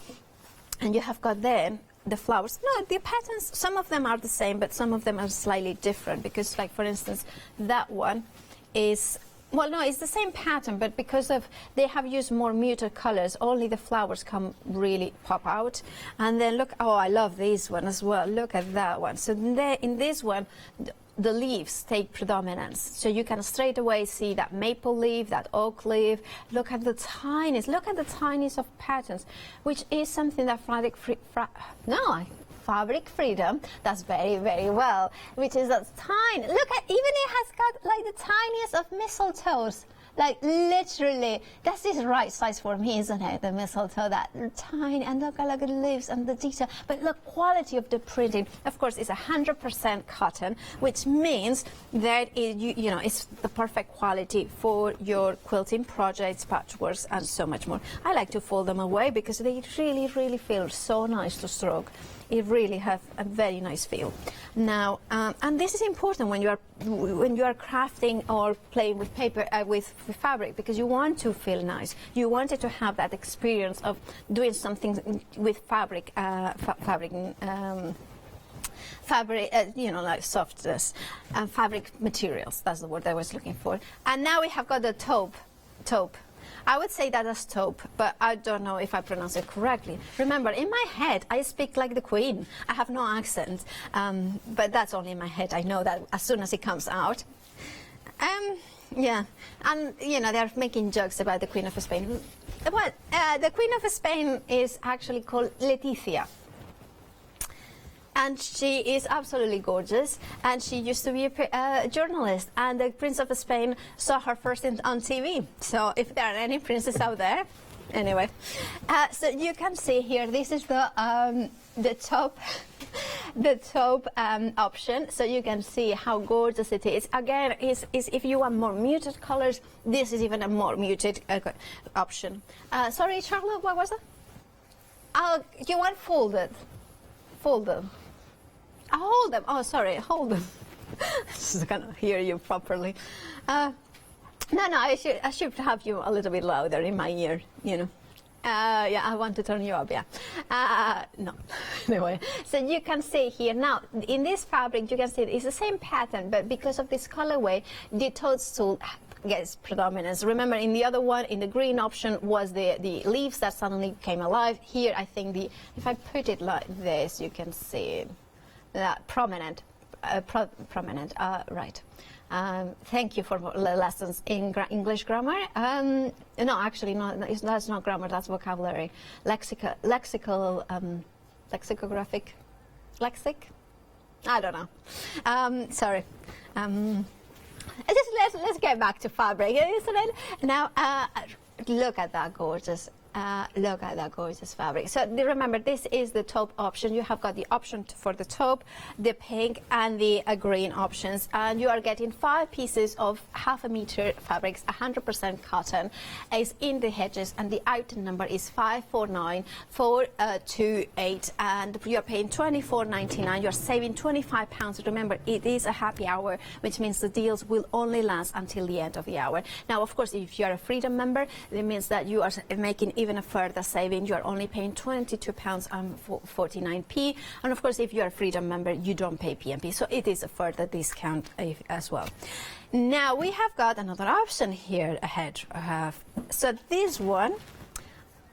And you have got then the flowers. No, the patterns, some of them are the same, but some of them are slightly different because, like, for instance, that one is, well, no, it's the same pattern, but because of they have used more muted colors, only the flowers really pop out. And then look, oh, I love this one as well. Look at that one. So there, in this one, the leaves take predominance. So you can straight away see that maple leaf, that oak leaf. Look at the tiniest of patterns, which is something that fabric freedom does very, very well, which is that tiny. Look at, even it has got like the tiniest of mistletoes. Like literally, that's the right size for me, isn't it? The mistletoe, that tiny, and look at the leaves and the detail. But look, quality of the printing. Of course, it's 100% cotton, which means that it's the perfect quality for your quilting projects, patchworks, and so much more. I like to fold them away because they really, really feel so nice to stroke. It really has a very nice feel. Now, and this is important when you are crafting or playing with paper with fabric, because you want to feel nice. You wanted to have that experience of doing something with fabric, like softness and fabric materials. That's the word I was looking for. And now we have got the taupe. I would say that as taupe, but I don't know if I pronounce it correctly. Remember, in my head, I speak like the Queen. I have no accent, but that's only in my head. I know that as soon as it comes out. Yeah, and you know, they're making jokes about the Queen of Spain. Well, the Queen of Spain is actually called Letizia. And she is absolutely gorgeous, and she used to be a journalist, and the Prince of Spain saw her first on TV. So if there are any princes out there, anyway. So you can see here, this is the top, the top option. So you can see how gorgeous it is. Again, is if you want more muted colors, this is even a more muted option. Sorry, Charlotte, what was that? Oh, you want folded? Folded. Hold them. Oh, sorry, hold them. I just cannot hear you properly. No, I should have you a little bit louder in my ear, you know. Yeah, I want to turn you up, yeah. No, anyway. So you can see here, now, in this fabric, you can see it's the same pattern, but because of this colorway, the toadstool gets predominance. Remember, in the other one, in the green option, was the leaves that suddenly came alive. Here, I think if I put it like this, you can see that prominent, right. Thank you for lessons in English grammar. No, actually, that's not grammar, that's vocabulary. Lexicographic, lexic? I don't know. Sorry. Let's get back to fabric, isn't it? Now, look at that gorgeous. Look at that gorgeous fabric. So remember, this is the taupe option. You have got the option for the taupe, the pink, and the green options. And you are getting 5 pieces of 1/2 meter fabrics, 100% cotton, is in the hedges, and the item number is 549428. And you are paying £24.99. You are saving £25. Remember, it is a happy hour, which means the deals will only last until the end of the hour. Now, of course, if you are a Freedom member, it means that you are making even a further saving. You are only paying £22.49. And of course, if you are a Freedom member, you don't pay P&P. So it is a further discount as well. Now we have got another option here ahead. So this one,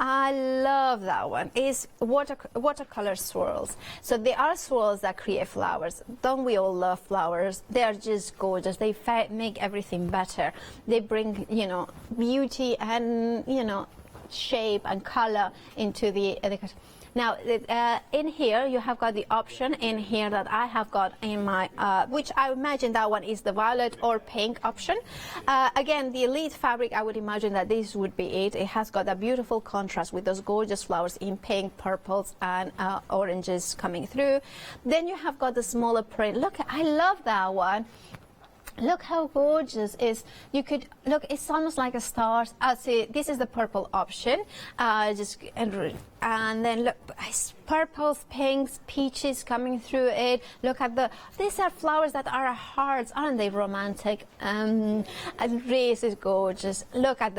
I love that one, is watercolor swirls. So they are swirls that create flowers. Don't we all love flowers? They are just gorgeous. They make everything better. They bring, you know, beauty and, you know, shape and color into the now in here you have got the option in here that I have got in my which I imagine that one is the violet or pink option. Again, the elite fabric, I would imagine that this would be it. It has got a beautiful contrast with those gorgeous flowers in pink, purples, and oranges coming through. Then you have got the smaller print. Look, I love that one. Look how gorgeous is. You could look, it's almost like a star. I'll see, this is the purple option. And then look, purples, pinks, peaches coming through it. Look at these are flowers that are hearts. Aren't they romantic? And this is gorgeous. Look at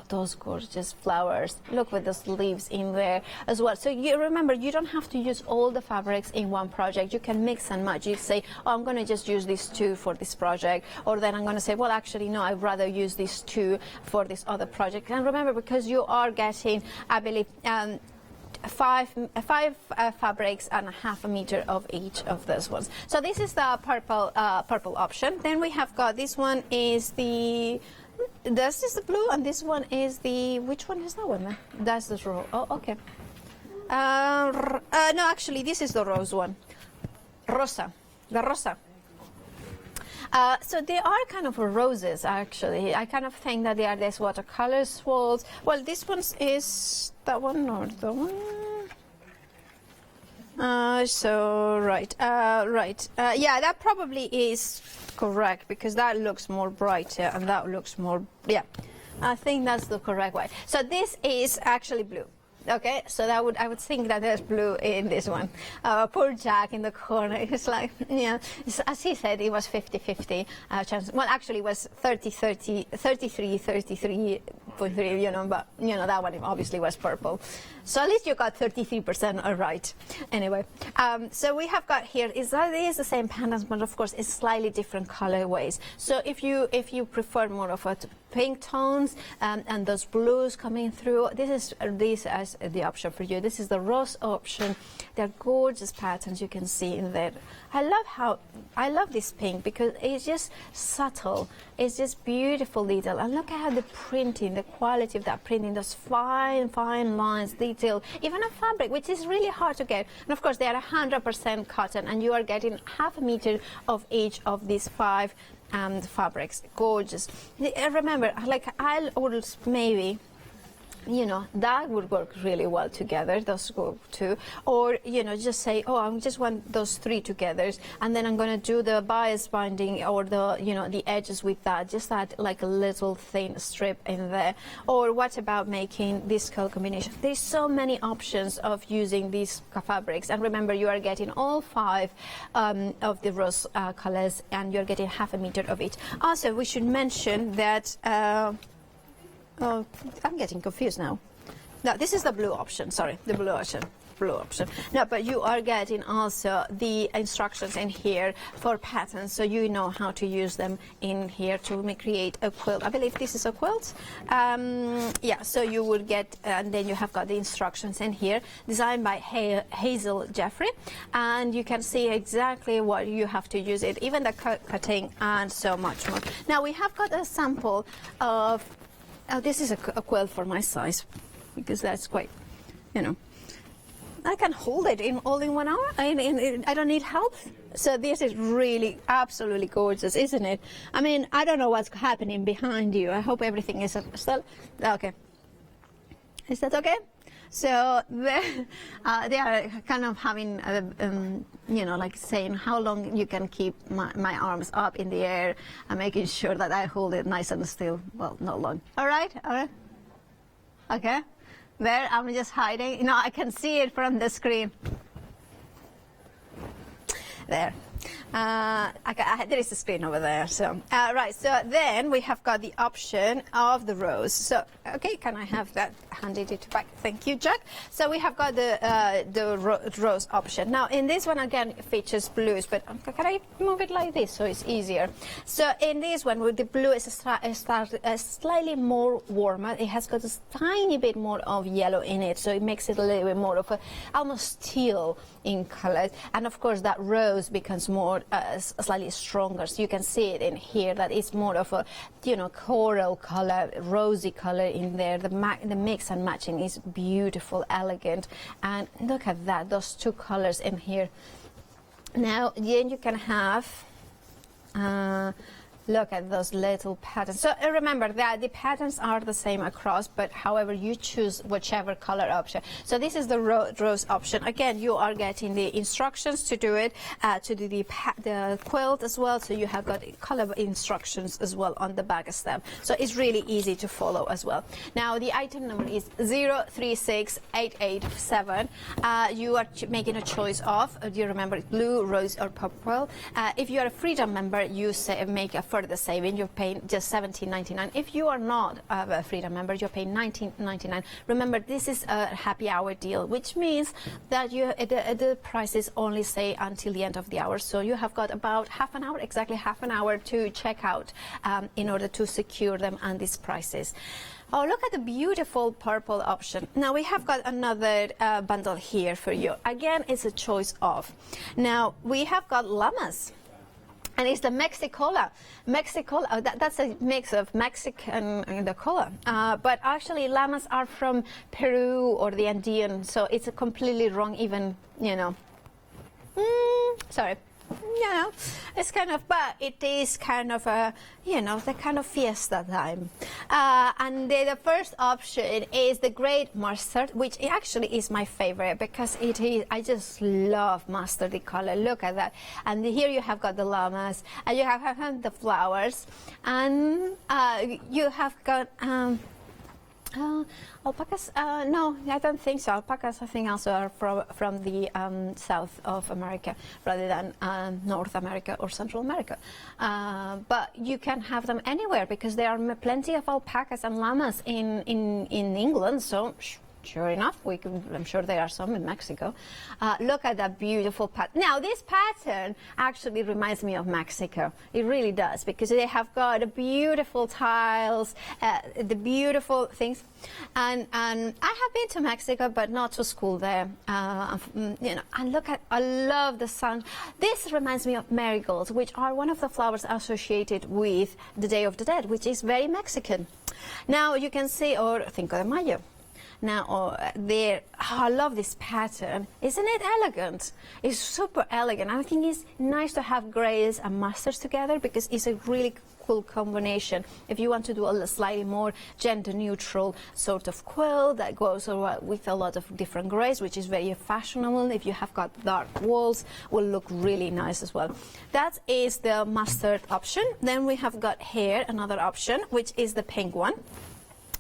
those gorgeous flowers. Look with those leaves in there as well. So you remember, you don't have to use all the fabrics in one project. You can mix and match. You say, oh, I'm going to just use these 2 for this project. Or then I'm going to say, well, actually, no, I'd rather use these 2 for this other project. And remember, because you are getting, I believe, 5 fabrics and 1/2 meter of each of those ones. So this is the purple option. Then we have got, this one is the, this is the blue, and this one is the, which one is that one? That's the rose. Oh, okay. No, actually, this is the rose one. Rosa. The rosa. So they are kind of roses, actually. I kind of think that they are these watercolor swirls. Well, this one is that one or the one? Yeah, that probably is correct, because that looks more brighter and that looks more, yeah. I think that's the correct way. So this is actually blue. Okay, so I would think that there's blue in this one. Poor Jack in the corner. It's like, yeah, as he said, it was 50-50 chance. Well, actually, it was 33.3, you know, but, you know, that one obviously was purple. So at least you got 33% right. Anyway, so we have got here, it is the same patterns, but of course, it's slightly different colorways. So if you prefer more of a pink tones and those blues coming through. This is the option for you. This is the rose option. They're gorgeous patterns you can see in there. I love this pink because it's just subtle. It's just beautiful detail. And look at how the printing, the quality of that printing, those fine lines, detail, even a fabric, which is really hard to get. And of course, they are 100% cotton, and you are getting half a meter of each of these 5 fabrics. Gorgeous. Remember, like I'll order maybe, you know, that would work really well together, those go too. Or, you know, just say, oh, I just want those 3 together, and then I'm going to do the bias binding or the, you know, the edges with that, just add like a little thin strip in there. Or what about making this color combination? There's so many options of using these fabrics, and remember, you are getting all 5 of the rose colors, and you're getting half a meter of each. Also, we should mention that oh, I'm getting confused now. No, this is the blue option. Sorry, the blue option. No, but you are getting also the instructions in here for patterns, so you know how to use them in here to create a quilt. I believe this is a quilt. Yeah, so you would get, and then you have got the instructions in here, designed by Hazel Jeffrey, and you can see exactly what you have to use it, even the cutting and so much more. Now we have got a sample of. Oh, this is a quilt for my size, because that's quite, you know, I can hold it all in 1 hour. I don't need help. So this is really absolutely gorgeous, isn't it? I mean, I don't know what's happening behind you. I hope everything is still okay. Is that okay? So they are kind of having, you know, like saying how long you can keep my arms up in the air and making sure that I hold it nice and still. Well, not long. All right. Okay. There, I'm just hiding. You know, I can see it from the screen. There. There is a screen over there. So right, so then we have got the option of the rose. So okay, can I have that handed it back? Thank you, Jack. So we have got the rose option. Now in this one again it features blues, but can I move it like this so it's easier? So in this one, with the blue is slightly more warmer. It has got a tiny bit more of yellow in it, so it makes it a little bit more of a almost teal in color. And of course that rose becomes more slightly stronger, so you can see it in here that it's more of a, you know, coral color, rosy color in there. The mix and matching is beautiful, elegant, and look at that, those 2 colors in here. Now then you can have look at those little patterns. So remember that the patterns are the same across, but however you choose whichever color option. So this is the rose option. Again, you are getting the instructions to do it, to do the quilt as well. So you have got color instructions as well on the back stamp. So it's really easy to follow as well. Now the item number is 036887. You are making a choice of, do you remember, blue, rose or purple? If you are a Freedom member, you make a further saving. You're paying just $17.99. If you are not a Freedom member, you're paying $19.99. Remember, this is a happy hour deal, which means that the prices only stay until the end of the hour. So you have got about half an hour, exactly half an hour to check out in order to secure them and these prices. Oh, look at the beautiful purple option. Now we have got another bundle here for you. Again, it's a choice of. Now we have got llamas. And it's the Mexicola. That's a mix of Mexican and the cola. But actually, llamas are from Peru or the Andean, so it's completely wrong even, you know. Sorry. You know, it's kind of, but it is kind of a, you know, the kind of fiesta time. And the first option is the Great Mustard, which actually is my favorite because it is, I just love mustardy color. Look at that. And here you have got the llamas, and you have the flowers, and you have got alpacas? No, I don't think so. Alpacas, I think, also are from the south of America rather than North America or Central America. But you can have them anywhere because there are plenty of alpacas and llamas in England. So Sure enough, I'm sure there are some in Mexico. Look at that beautiful pattern. Now, this pattern actually reminds me of Mexico. It really does, because they have got beautiful tiles, the beautiful things. And I have been to Mexico, but not to school there. And look at, I love the sun. This reminds me of marigolds, which are one of the flowers associated with the Day of the Dead, which is very Mexican. Now, you can see, or Cinco de Mayo. Now, I love this pattern. Isn't it elegant? It's super elegant. I think it's nice to have grays and mustards together, because it's a really cool combination. If you want to do a slightly more gender-neutral sort of quilt that goes with a lot of different grays, which is very fashionable. If you have got dark walls, will look really nice as well. That is the mustard option. Then we have got here another option, which is the pink one.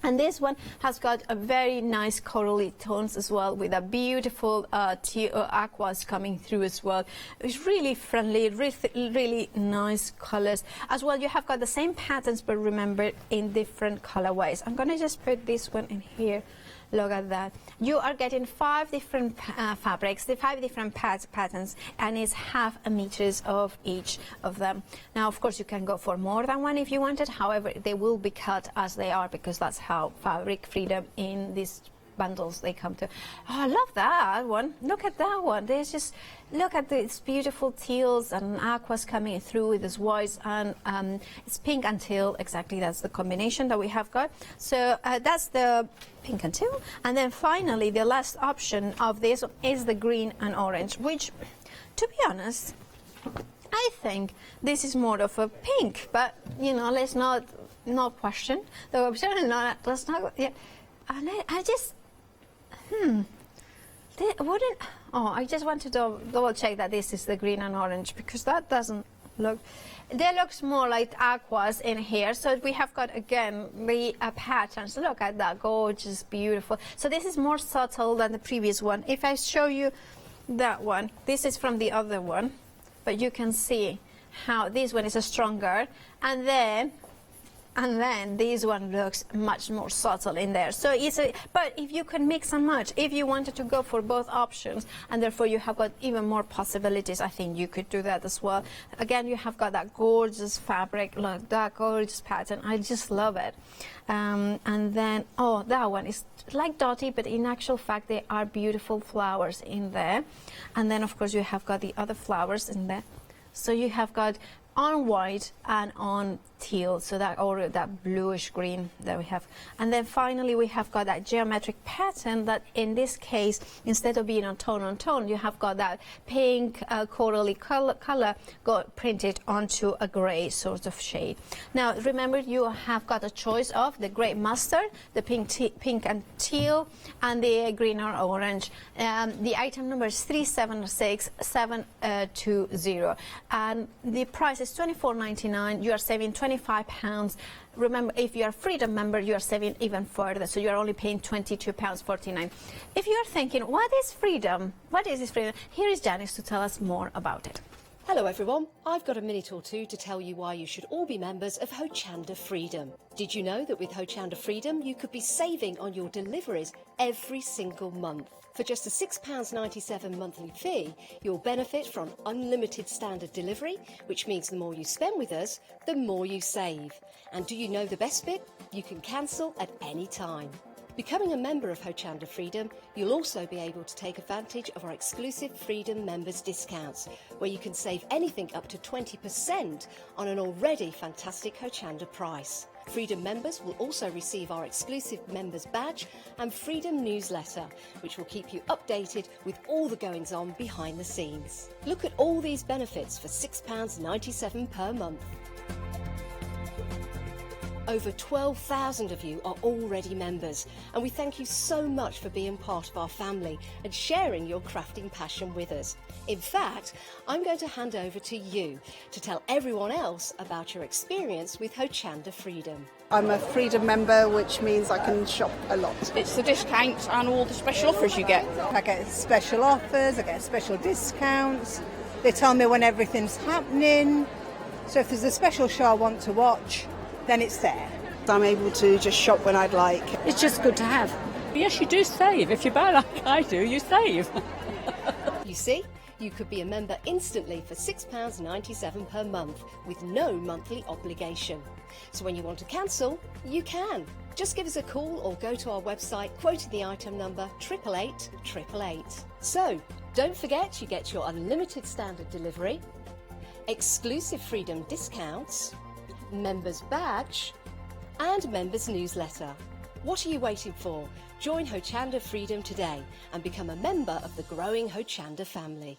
And this one has got a very nice corally tones as well, with a beautiful aquas coming through as well. It's really friendly, really nice colors. As well, you have got the same patterns, but remember, in different colorways. I'm going to just put this one in here. Look at that. You are getting 5 different fabrics, the 5 different patterns, and it's half a meters of each of them. Now, of course, you can go for more than one if you wanted. However, they will be cut as they are, because that's how fabric freedom in these bundles they come to. Oh, I love that one. Look at that one. There's just, look at these beautiful teals and aquas coming through with this white, and it's pink and teal. Exactly, that's the combination that we have got. So that's the pink and teal. And then finally, the last option of this is the green and orange, which, to be honest, I think this is more of a pink, but let's not question the option. Let's not. Yeah. And I just. I just want to double check that this is the green and orange, because that doesn't look. There looks more like aquas in here. So we have got, again, the patterns. Look at that, gorgeous, beautiful. So this is more subtle than the previous one. If I show you that one, this is from the other one, but you can see how this one is stronger, and then this one looks much more subtle in there. So but if you can mix and match, if you wanted to go for both options, and therefore you have got even more possibilities, I think you could do that as well. Again, you have got that gorgeous fabric, look, that gorgeous pattern. I just love it. And then, that one is like dotty, but in actual fact, they are beautiful flowers in there. And then, of course, you have got the other flowers in there. So you have got on white and on teal, so that bluish green that we have. And then finally we have got that geometric pattern that in this case, instead of being on tone, you have got that pink corally color printed onto a gray sort of shade. Now remember, you have got a choice of the gray mustard, the pink and teal, and the green or orange. The item number is 376720, and the price is £24.99. You are saving £25. Remember, if you are a Freedom member, you are saving even further, so you are only paying £22.49. If you are thinking, what is Freedom? What is this Freedom? Here is Janice to tell us more about it. Hello everyone, I've got a minute or two to tell you why you should all be members of Hochanda Freedom. Did you know that with Hochanda Freedom you could be saving on your deliveries every single month? For just a £6.97 monthly fee, you'll benefit from unlimited standard delivery, which means the more you spend with us, the more you save. And do you know the best bit? You can cancel at any time. Becoming a member of Hochanda Freedom, you'll also be able to take advantage of our exclusive Freedom members discounts, where you can save anything up to 20% on an already fantastic Hochanda price. Freedom members will also receive our exclusive members badge and Freedom newsletter, which will keep you updated with all the goings on behind the scenes. Look at all these benefits for £6.97 per month. Over 12,000 of you are already members, and we thank you so much for being part of our family and sharing your crafting passion with us. In fact, I'm going to hand over to you to tell everyone else about your experience with Hochanda Freedom. I'm a Freedom member, which means I can shop a lot. It's the discounts and all the special offers you get. I get special offers, I get special discounts. They tell me when everything's happening. So if there's a special show I want to watch, then it's there. I'm able to just shop when I'd like. It's just good to have. But yes, you do save. If you buy like I do, you save. You see, you could be a member instantly for £6.97 per month with no monthly obligation. So when you want to cancel, you can. Just give us a call or go to our website quoting the item number 888 888. So, don't forget you get your unlimited standard delivery, exclusive Freedom discounts, members badge and members newsletter. What are you waiting for? Join Hochanda Freedom today and become a member of the growing Hochanda family.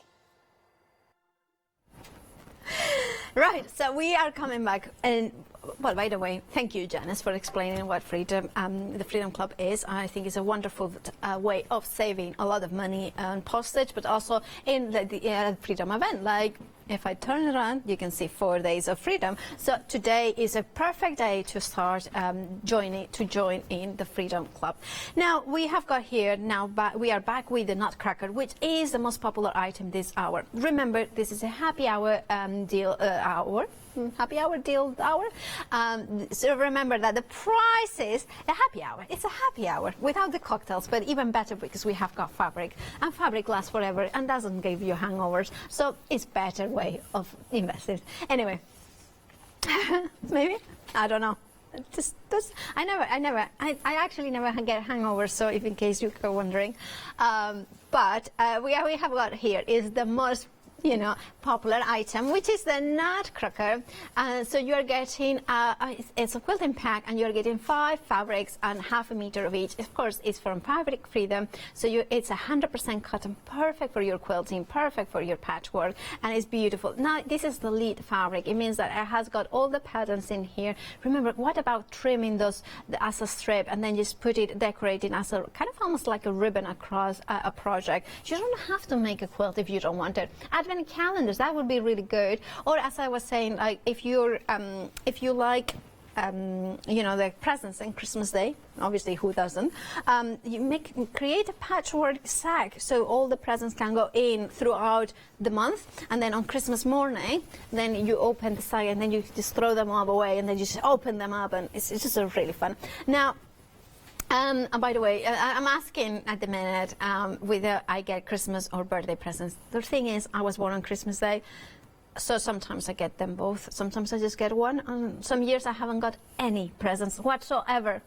Right, so we are coming back, and well, by the way, thank you, Janice, for explaining what Freedom, the Freedom Club is. I think it's a wonderful way of saving a lot of money on postage, but also in the Freedom event. Like, if I turn it on, you can see 4 days of freedom. So today is a perfect day to start join in the Freedom Club. Now we have got here we are back with the Nutcracker, which is the most popular item this hour. Remember, this is a happy hour deal hour. Happy hour deal hour. So remember that the price is a happy hour. It's a happy hour without the cocktails, but even better because we have got fabric, and fabric lasts forever and doesn't give you hangovers. So it's better way of investing. Anyway, maybe, I don't know. I actually never get hangovers. So if in case you are wondering, but we have got here is the most popular item, which is the Nutcracker. So you're getting it's a quilting pack, and you're getting 5 fabrics and half a meter of each. Of course, it's from Fabric Freedom, so it's 100% cotton, perfect for your quilting, perfect for your patchwork, and it's beautiful. Now this is the lead fabric. It means that it has got all the patterns in here. Remember, what about trimming those as a strip and then just put it decorating as a kind of almost like a ribbon across a project? You don't have to make a quilt if you don't want it. Advent calendars, that would be really good. Or as I was saying, like if you like the presents on Christmas Day, obviously who doesn't, create a patchwork sack so all the presents can go in throughout the month, and then on Christmas morning then you open the sack and then you just throw them all away and then you just open them up, and it's just really fun. Now and by the way, I'm asking at the minute whether I get Christmas or birthday presents. The thing is, I was born on Christmas Day, so sometimes I get them both. Sometimes I just get one, and some years I haven't got any presents whatsoever.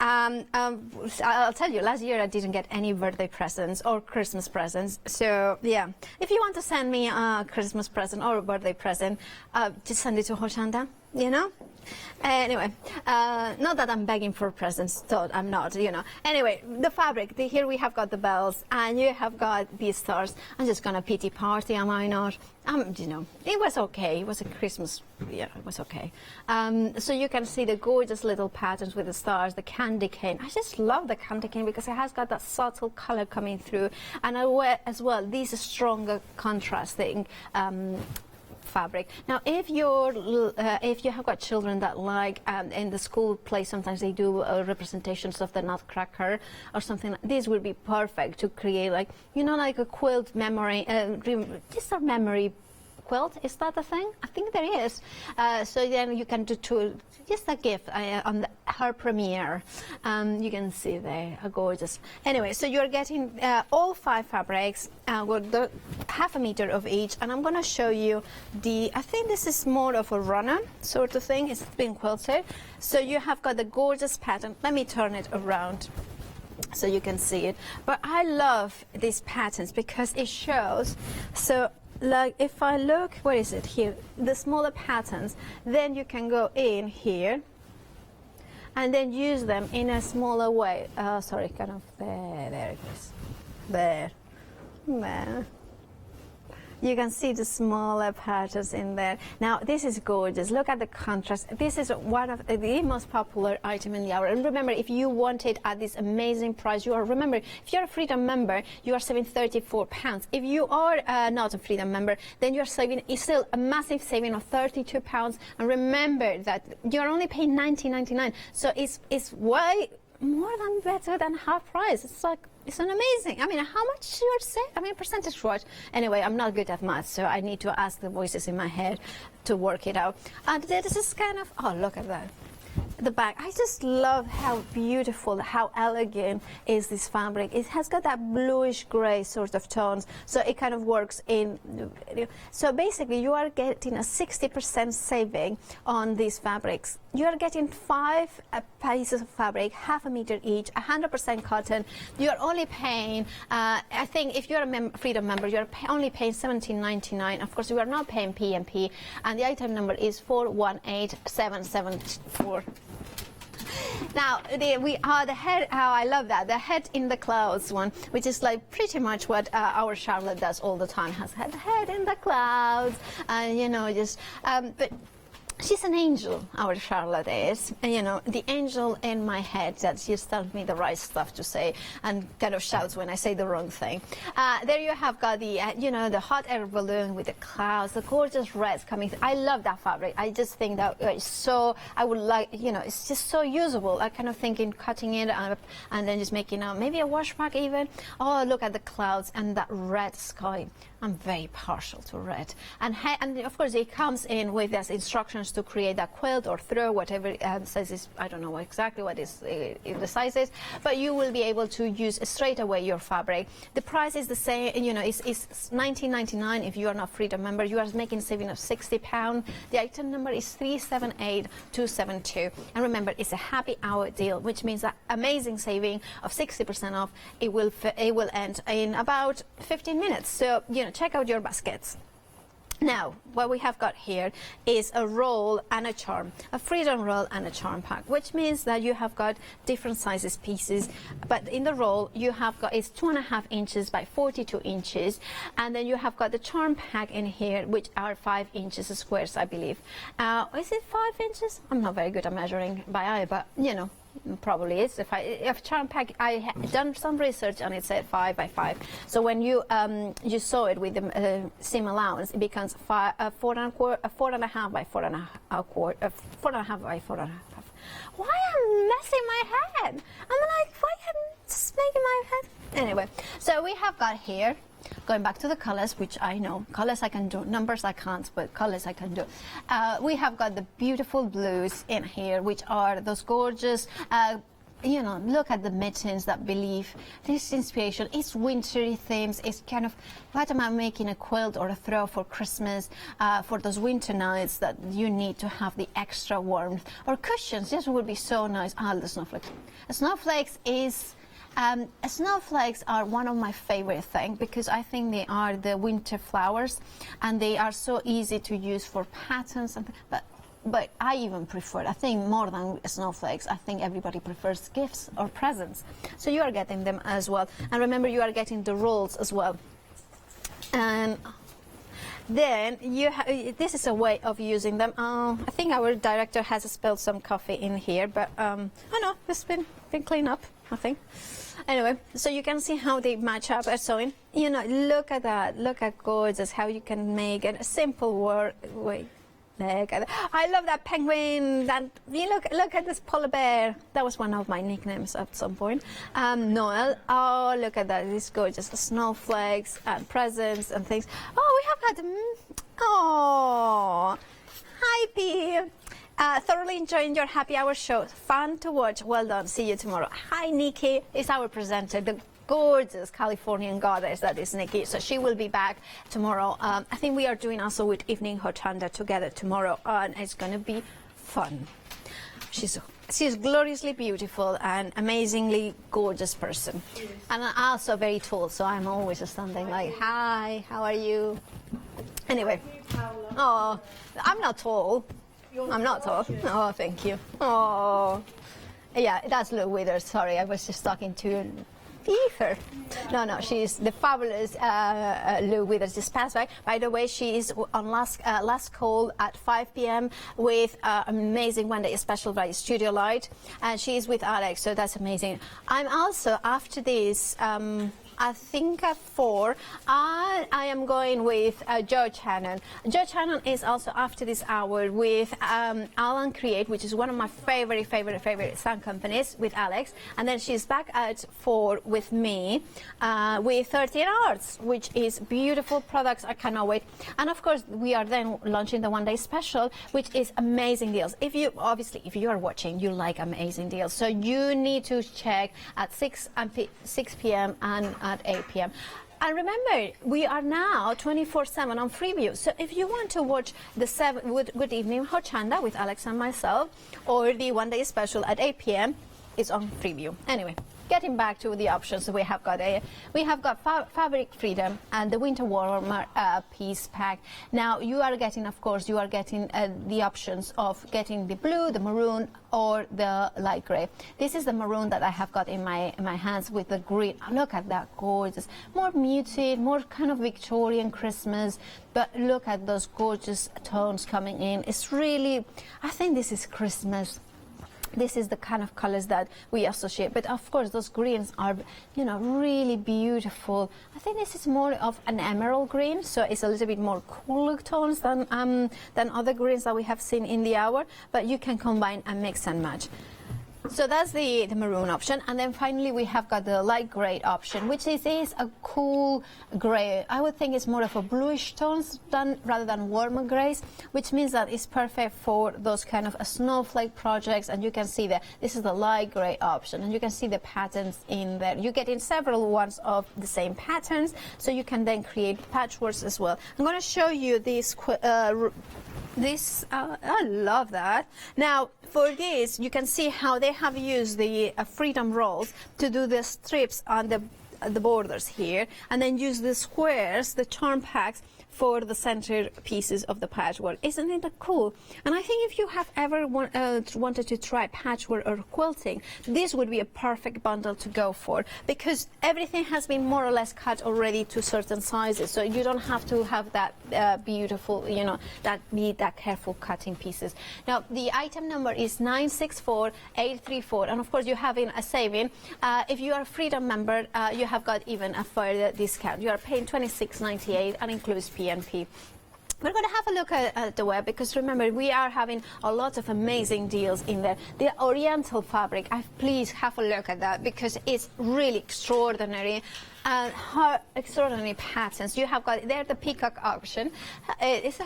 I'll tell you, last year I didn't get any birthday presents or Christmas presents. So yeah, if you want to send me a Christmas present or a birthday present, just send it to Hochanda, Anyway, not that I'm begging for presents, so I'm not, Anyway, the fabric, here we have got the bells, and you have got these stars. I'm just gonna pity party, am I not? It was okay. It was a Christmas, it was okay. So you can see the gorgeous little patterns with the stars, the candy cane. I just love the candy cane because it has got that subtle color coming through, and as well, these stronger contrasting fabric. Now, if you have got children that like in the school play, sometimes they do representations of the Nutcracker or something. This would be perfect to create, like a quilt memory, just a memory quilt. Is that a thing? I think there is. So then you can do just a gift on her premiere. You can see there, gorgeous. Anyway, so you're getting all 5 fabrics with the half a meter of each, and I'm going to show you I think this is more of a run-on sort of thing. It's been quilted. So you have got the gorgeous pattern. Let me turn it around so you can see it. But I love these patterns because it shows. So like if I look, where is it here? The smaller patterns, then you can go in here and then use them in a smaller way. Sorry, kind of there it is. There. You can see the smaller patterns in there. Now, this is gorgeous. Look at the contrast. This is one of the most popular item in the hour. And remember, if you want it at this amazing price, remember, if you're a Freedom member, you are saving £34. If you are not a Freedom member, then you're saving, it's still a massive saving of £32. And remember that you're only paying $19.99. So it's way more than better than half price. It's an amazing. I mean, how much you're saying? I mean, percentage-wise. Anyway, I'm not good at math, so I need to ask the voices in my head to work it out. And this is kind of, oh, look at that. the back. I just love how beautiful, how elegant is this fabric. It has got that bluish grey sort of tones, so it kind of works in. So basically you are getting a 60% saving on these fabrics. You are getting 5 pieces of fabric, half a meter each, 100% cotton. You are only paying, I think if you're a Freedom member, you're only paying $17.99. Of course, you are not paying P&P, and the item number is 418774. Now, the head, I love that, the head in the clouds one, which is like pretty much what our Charlotte does all the time, has had the head in the clouds, and you know, just, but she's an angel, our Charlotte is, and you know, the angel in my head that just tells me the right stuff to say and kind of shouts when I say the wrong thing. There you have got the, you know, the hot air balloon with the clouds, the gorgeous reds coming through. I love that fabric. I just think that it's so, I would like, you know, it's just so usable. I kind of think in cutting it up and then just making maybe a wash bag even. Oh, look at the clouds and that red sky. I'm very partial to red. And of course it comes in with these instructions to create a quilt or throw, whatever size is, I don't know exactly what is the size is, but you will be able to use straight away your fabric. The price is the same, you know, it's $19.99 if you are not Freedom member. You are making a saving of £60. The item number is 378272. And remember, it's a happy hour deal, which means that amazing saving of 60% off. It will end in about 15 minutes. So, you know, check out your baskets. Now, what we have got here is a roll and a charm, a Freedom roll and a charm pack, which means that you have got different sizes pieces, but in the roll you have got, it's 2.5 inches by 42 inches, and then you have got the charm pack in here, which are 5 inches squares, I believe. Is it 5 inches? I'm not very good at measuring by eye, but you know, probably is. If charm pack, I have done some research and it said 5 by 5. So when you you sew it with the seam allowance, it becomes 4.5 by 4.5 by 4.5. Why am messing my head? I'm like, why am I just making my head? Anyway, so we have got here, going back to the colors, which I know, colors I can do, numbers I can't, but colors I can do. We have got the beautiful blues in here, which are those gorgeous, you know, look at the mittens that believe this inspiration. It's wintry themes. It's kind of, what am I making, a quilt or a throw for Christmas, for those winter nights that you need to have the extra warmth, or cushions. This would be so nice. Ah, the snowflakes. Snowflakes is. Snowflakes are one of my favorite things because I think they are the winter flowers and they are so easy to use for patterns. But I even prefer, I think more than snowflakes, I think everybody prefers gifts or presents. So you are getting them as well. And remember, you are getting the rolls as well. And then this is a way of using them. I think our director has spilled some coffee in here, but oh no, it's been cleaned up, I think. Anyway, so you can see how they match up as sewing. You know, look at that. Look at gorgeous how you can make it a simple way. Look at that. I love that penguin. That you look at this polar bear. That was one of my nicknames at some point. Noel. Oh, look at that. These gorgeous snowflakes and presents and things. Oh, we have had. Oh, hi, P. Thoroughly enjoying your happy hour show. Fun to watch. Well done. See you tomorrow. Hi, Nikki. Is our presenter, the gorgeous Californian goddess that is Nikki. So she will be back tomorrow. I think we are doing also with Evening Hochanda together tomorrow, and it's going to be fun. She's gloriously beautiful and amazingly gorgeous person, and I'm also very tall. So I'm always standing like, hi, how are you? Anyway, oh, I'm not tall. I'm not tall. Oh, thank you. Oh, yeah, that's Lou Withers. Sorry, I was just talking to Ether. No, she's the fabulous Lou Withers just passed by. By the way, she is on last call at 5 p.m. with amazing one-day special by Studiolight, and she is with Alex, so that's amazing. I'm also, after this, I think at 4, I am going with Joe Channon. Joe Channon is also after this hour with Alan Create, which is one of my favorite sound companies with Alex. And then she's back at 4 with me with 13 Arts, which is beautiful products. I cannot wait. And of course, we are then launching the one-day special, which is amazing deals. If you are watching, you like amazing deals. So you need to check at 6 p.m. and at 8 p.m. And remember, we are now 24/7 on Freeview. So if you want to watch the Good Evening Hochanda with Alex and myself, or the one-day special at 8 p.m., it's on Freeview. Anyway, getting back to the options, we have got Fabric Freedom and the Winter Warmer piece pack. Now you are getting, of course, the options of getting the blue, the maroon, or the light grey. This is the maroon that I have got in my hands with the green. Look at that, gorgeous. More muted, more kind of Victorian Christmas, but look at those gorgeous tones coming in. It's really, I think this is Christmas. This is the kind of colors that we associate. But of course, those greens are, really beautiful. I think this is more of an emerald green, so it's a little bit more cooler tones than other greens that we have seen in the hour. But you can combine and mix and match. So that's the maroon option, and then finally we have got the light grey option, which is a cool grey. I would think it's more of a bluish tones rather than warmer greys, which means that it's perfect for those kind of snowflake projects. And you can see that this is the light grey option, and you can see the patterns in there. You get in several ones of the same patterns, so you can then create patchworks as well. I'm going to show you this. I love that. Now, for this, you can see how they have used the Freedom rolls to do the strips on the borders here, and then use the squares, the charm packs, for the center pieces of the patchwork. Isn't it cool? And I think if you have ever wanted to try patchwork or quilting, this would be a perfect bundle to go for, because everything has been more or less cut already to certain sizes, so you don't have to have that beautiful, that careful cutting pieces. Now, the item number is 964834, and of course you have a saving. If you are a Freedom member, you have got even a further discount. You are paying $26.98 and includes PNP. We're going to have a look at the web, because remember, we are having a lot of amazing deals in there. The Oriental fabric, please have a look at that, because it's really extraordinary. Her extraordinary patterns. You have got there the peacock option. It's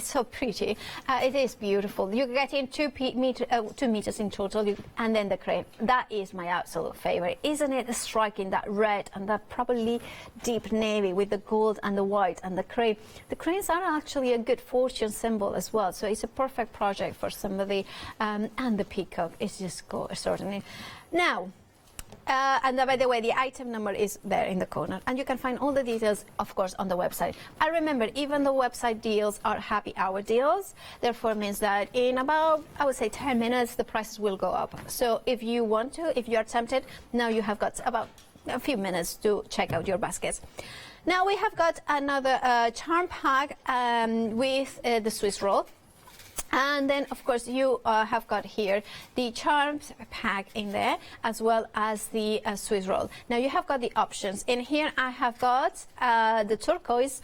so pretty. It is beautiful. You get in 2 meters in total, and then the crane. That is my absolute favorite. Isn't it striking, that red and that probably deep navy with the gold and the white and the crane? The cranes are actually a good fortune symbol as well, so it's a perfect project for somebody. And the peacock is just extraordinary. Now, and by the way, the item number is there in the corner, and you can find all the details, of course, on the website. And remember, even the website deals are happy hour deals, therefore means that in about, I would say, 10 minutes, the prices will go up. So if you want to, if you are tempted, now you have got about a few minutes to check out your baskets. Now we have got another charm pack with the Swiss roll. And then, of course, you have got here the charms pack in there, as well as the Swiss roll. Now, you have got the options. In here, I have got the turquoise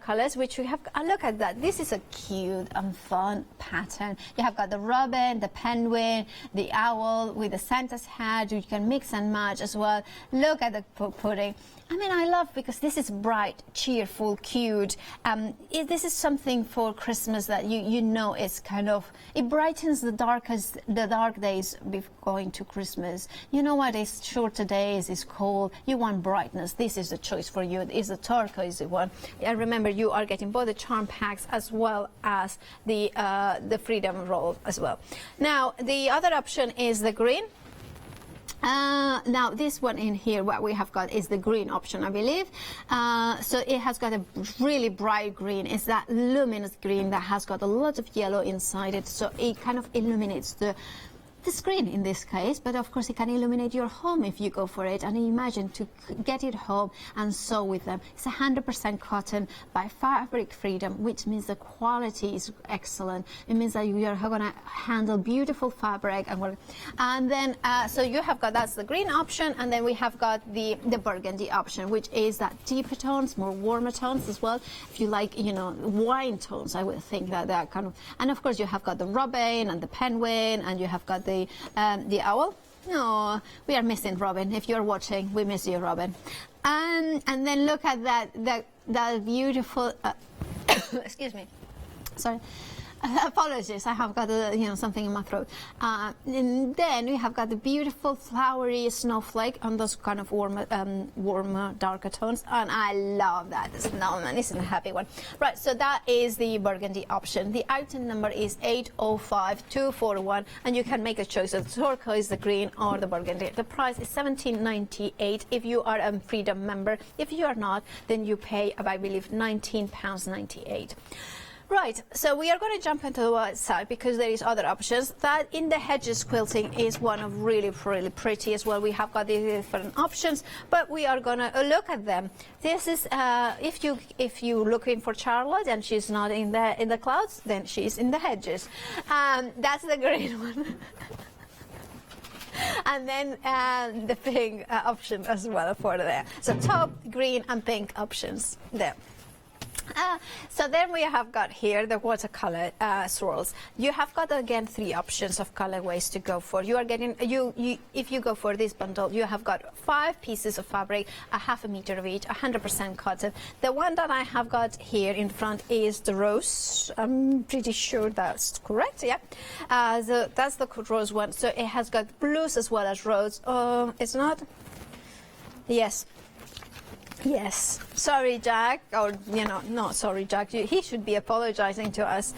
colors, which we have. Look at that. This is a cute and fun pattern. You have got the robin, the penguin, the owl with the Santa's hat. You can mix and match as well. Look at the pudding. I mean, I love, because this is bright, cheerful, cute. This is something for Christmas that you know is kind of, it brightens the dark days before going to Christmas. You know what? It's shorter days, it's cold. You want brightness. This is the choice for you. It's the turquoise one. And remember, you are getting both the charm packs as well as the Freedom roll as well. Now, the other option is the green. Now this one in here, what we have got is the green option, I believe. So it has got a really bright green. It's that luminous green that has got a lot of yellow inside it, so it kind of illuminates the the screen in this case, but of course it can illuminate your home if you go for it. And imagine to get it home and sew with them. It's 100% cotton by Fabric Freedom, which means the quality is excellent. It means that you are going to handle beautiful fabric. And then, so you have got, that's the green option, and then we have got the burgundy option, which is that deeper tones, more warmer tones as well. If you like, you know, wine tones, I would think that they're kind of, and of course you have got the robin and the penguin, and you have got the owl. No, we are missing Robin. If you're watching, we miss you, Robin. And then look at that beautiful. Excuse me. Sorry. Apologies, I have got something in my throat. And then we have got the beautiful flowery snowflake on those kind of warmer, darker tones, and I love that. The snowman is a happy one. Right, so that is the burgundy option. The item number is 805241, and you can make a choice of turquoise, the green, or the burgundy. The price is $17.98 if you are a Freedom member. If you are not, then you pay, I believe, £19.98. Right, so we are going to jump into the white side because there is other options. That in the hedges quilting is one of really pretty as well. We have got the different options, but we are going to look at them. This is if you looking for Charlotte and she's not in the clouds, then she's in the hedges. That's the green one. And then the pink option as well for there. So top, green, and pink options there. So then we have got here the watercolor swirls. You have got again 3 options of colorways to go for. You are getting if you go for this bundle, you have got 5 pieces of fabric, a half a meter of each, 100% cotton. The one that I have got here in front is the rose. I'm pretty sure that's correct. Yeah, so that's the rose one. So it has got blues as well as rose. It's not. Yes. Yes, sorry, Jack, or not sorry, Jack. He should be apologizing to us.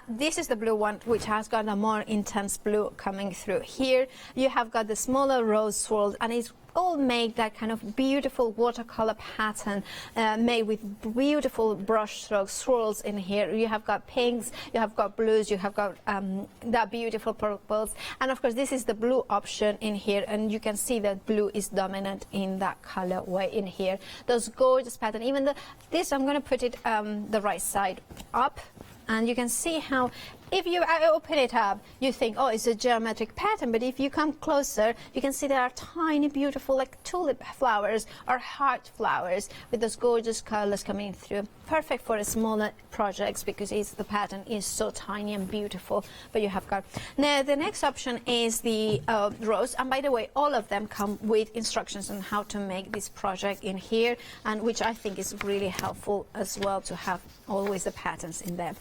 This is the blue one, which has got a more intense blue coming through. Here you have got the smaller rose swirls, and it's all made that kind of beautiful watercolor pattern, made with beautiful brush stroke swirls in here. You have got pinks, you have got blues, you have got that beautiful purples, and of course this is the blue option in here, and you can see that blue is dominant in that colorway in here. Those gorgeous pattern. Even this, I'm going to put it the right side up, and you can see how. If you open it up, you think, oh, it's a geometric pattern. But if you come closer, you can see there are tiny, beautiful, like tulip flowers or heart flowers with those gorgeous colors coming through. Perfect for smaller projects because the pattern is so tiny and beautiful. But you have got. Now, the next option is the rose. And by the way, all of them come with instructions on how to make this project in here, and which I think is really helpful as well to have always the patterns in there.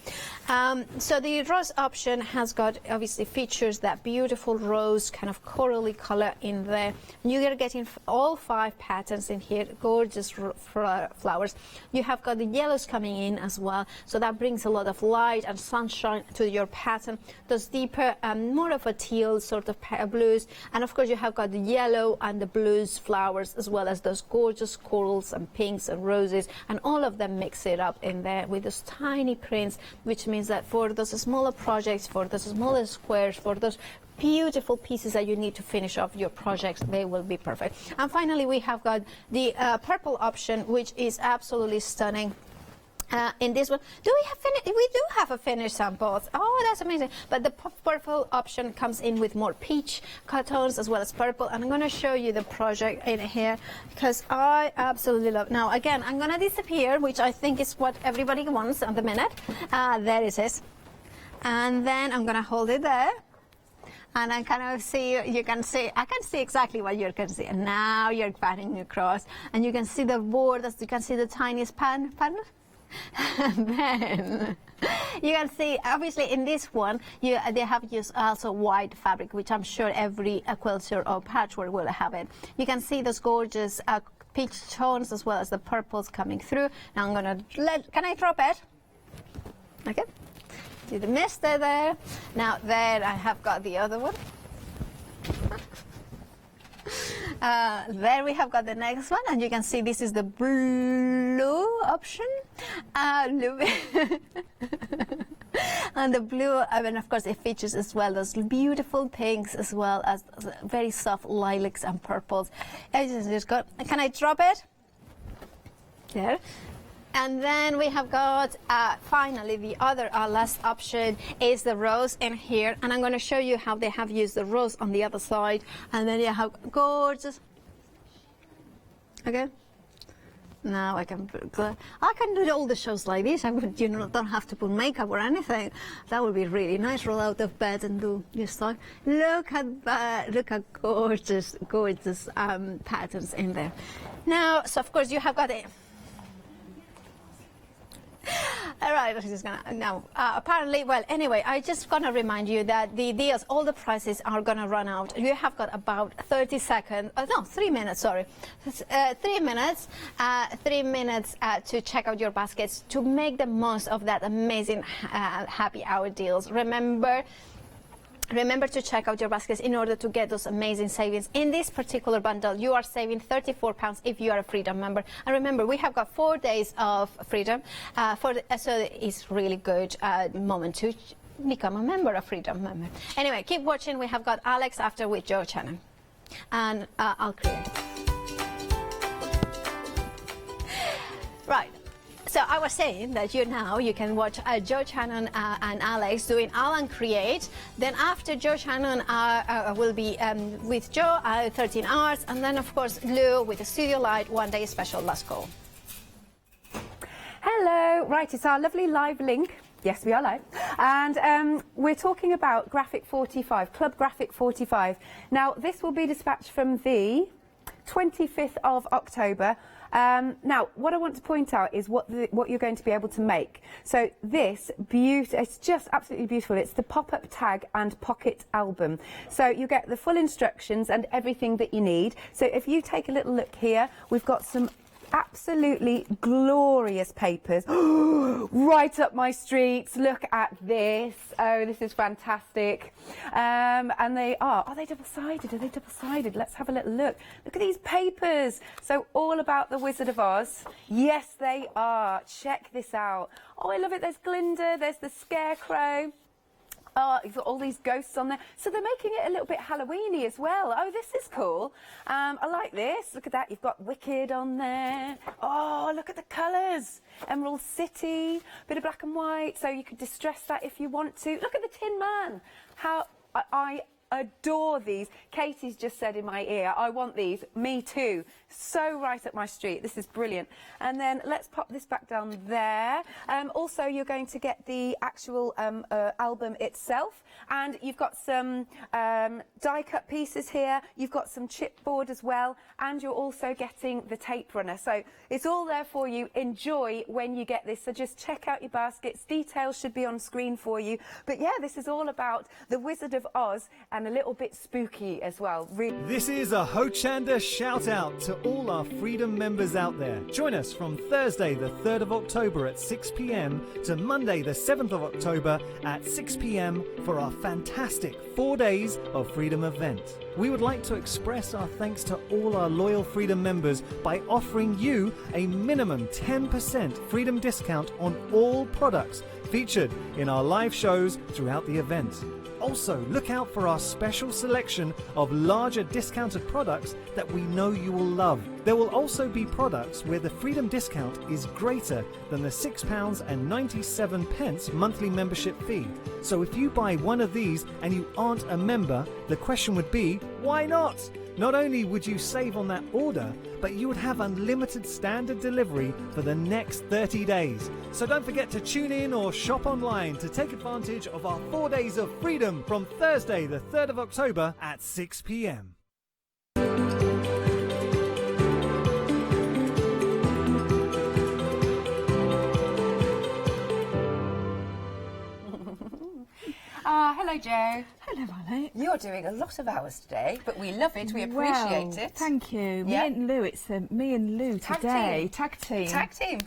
So the rose option has got, obviously features that beautiful rose kind of corally color in there. You are getting all 5 patterns in here, gorgeous flowers. You have got the yellows coming in as well, so that brings a lot of light and sunshine to your pattern. Those deeper, more of a teal sort of blues, and of course you have got the yellow and the blues flowers, as well as those gorgeous corals and pinks and roses, and all of them mix it up in there with those tiny prints, which means that for those smaller projects, for those smaller squares, for those beautiful pieces that you need to finish off your projects, they will be perfect. And finally, we have got the purple option, which is absolutely stunning. In this one, we do have a finished sample. Oh, that's amazing. But the purple option comes in with more peach tones as well as purple. And I'm going to show you the project in here because I absolutely love. Now, again, I'm going to disappear, which I think is what everybody wants at the minute. There it is. And then I'm going to hold it there. And I kind of see, I can see exactly what you can see. And now you're panning across. And you can see the borders, you can see the tiniest pattern. And then you can see, obviously, in this one, they have used also white fabric, which I'm sure every quilter or patchwork will have it. You can see those gorgeous peach tones as well as the purples coming through. Now I'm going to can I drop it? Okay. See the mist there. Now there I have got the other one. There we have got the next one, and you can see this is the blue option. And the blue, I mean, of course, it features as well those beautiful pinks as well as very soft lilacs and purples. It's just got, can I drop it? There. And then we have got, finally, the other last option is the rose in here. And I'm going to show you how they have used the rose on the other side. And then you have gorgeous. Okay. Now I can do all the shows like this. I would, you know, don't have to put makeup or anything. That would be really nice. Roll out of bed and do your stuff. Look at gorgeous patterns in there. Now, so of course you have got it. All right, I'm just gonna now. Apparently, well, anyway, I just gonna remind you that the deals, all the prices are gonna run out. You have got about 30 seconds. No, 3 minutes. Sorry, 3 minutes. 3 minutes to check out your baskets to make the most of that amazing happy hour deals. Remember to check out your baskets in order to get those amazing savings. In this particular bundle, you are saving £34 if you are a Freedom member. And remember, we have got 4 days of Freedom, so it's really good moment to become a member, a Freedom member. Anyway, keep watching. We have got Alex after with Joe Channon. And I'll create. Right. So I was saying that you can watch Joe Channon and Alex doing I'll Create. Then after Joe Channon will be with Joe 13 hours, and then of course Lou with the Studiolight 1 day special. Let's go. Hello, right, it's our lovely live link. Yes, we are live. And we're talking about Graphic 45, Club Graphic 45. Now, this will be dispatched from the 25th of October. Now, what I want to point out is what you're going to be able to make. So this, it's just absolutely beautiful. It's the pop-up tag and pocket album. So you get the full instructions and everything that you need. So if you take a little look here, we've got some absolutely glorious papers right up my street. Look at this. Oh, this is fantastic. And they are they double-sided? Are they double-sided? Let's have a little look. Look at these papers. So all about the Wizard of Oz. Yes, they are. Check this out. Oh, I love it. There's Glinda. There's the Scarecrow. Oh, you've got all these ghosts on there. So they're making it a little bit Halloween-y as well. Oh, this is cool. I like this. Look at that. You've got Wicked on there. Oh, look at the colours. Emerald City, bit of black and white. So you could distress that if you want to. Look at the Tin Man. How I adore these. Katie's just said in my ear, I want these. Me too. So right up my street. This is brilliant. And then let's pop this back down there. Also, you're going to get the actual album itself. And you've got some die-cut pieces here. You've got some chipboard as well. And you're also getting the tape runner. So it's all there for you. Enjoy when you get this. So just check out your baskets. Details should be on screen for you. But yeah, this is all about the Wizard of Oz and a little bit spooky as well. This is a Hochanda shout out to all our Freedom members out there. Join us from Thursday the 3rd of October at 6 p.m. to Monday the 7th of October at 6 p.m. for our fantastic 4 days of Freedom event. We would like to express our thanks to all our loyal Freedom members by offering you a minimum 10% Freedom discount on all products featured in our live shows throughout the event. Also, look out for our special selection of larger discounted products that we know you will love. There will also be products where the Freedom discount is greater than the £6.97 monthly membership fee. So if you buy one of these and you aren't a member, the question would be, why not? Not only would you save on that order, but you would have unlimited standard delivery for the next 30 days. So don't forget to tune in or shop online to take advantage of our 4 days of freedom from Thursday the 3rd of October at 6 p.m. Hello, Joe. Hello, Molly. You're doing a lot of hours today, but we love it. We appreciate it. Thank you. Yeah. Me and Lou. It's me and Lou today. Tag team. Tag team.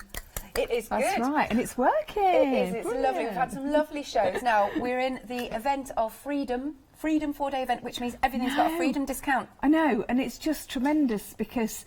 It is good. That's right, and it's working. It is. It's lovely. We've had some lovely shows. Now we're in the event of Freedom 4-day event, which means everything's got a Freedom discount. I know, and it's just tremendous because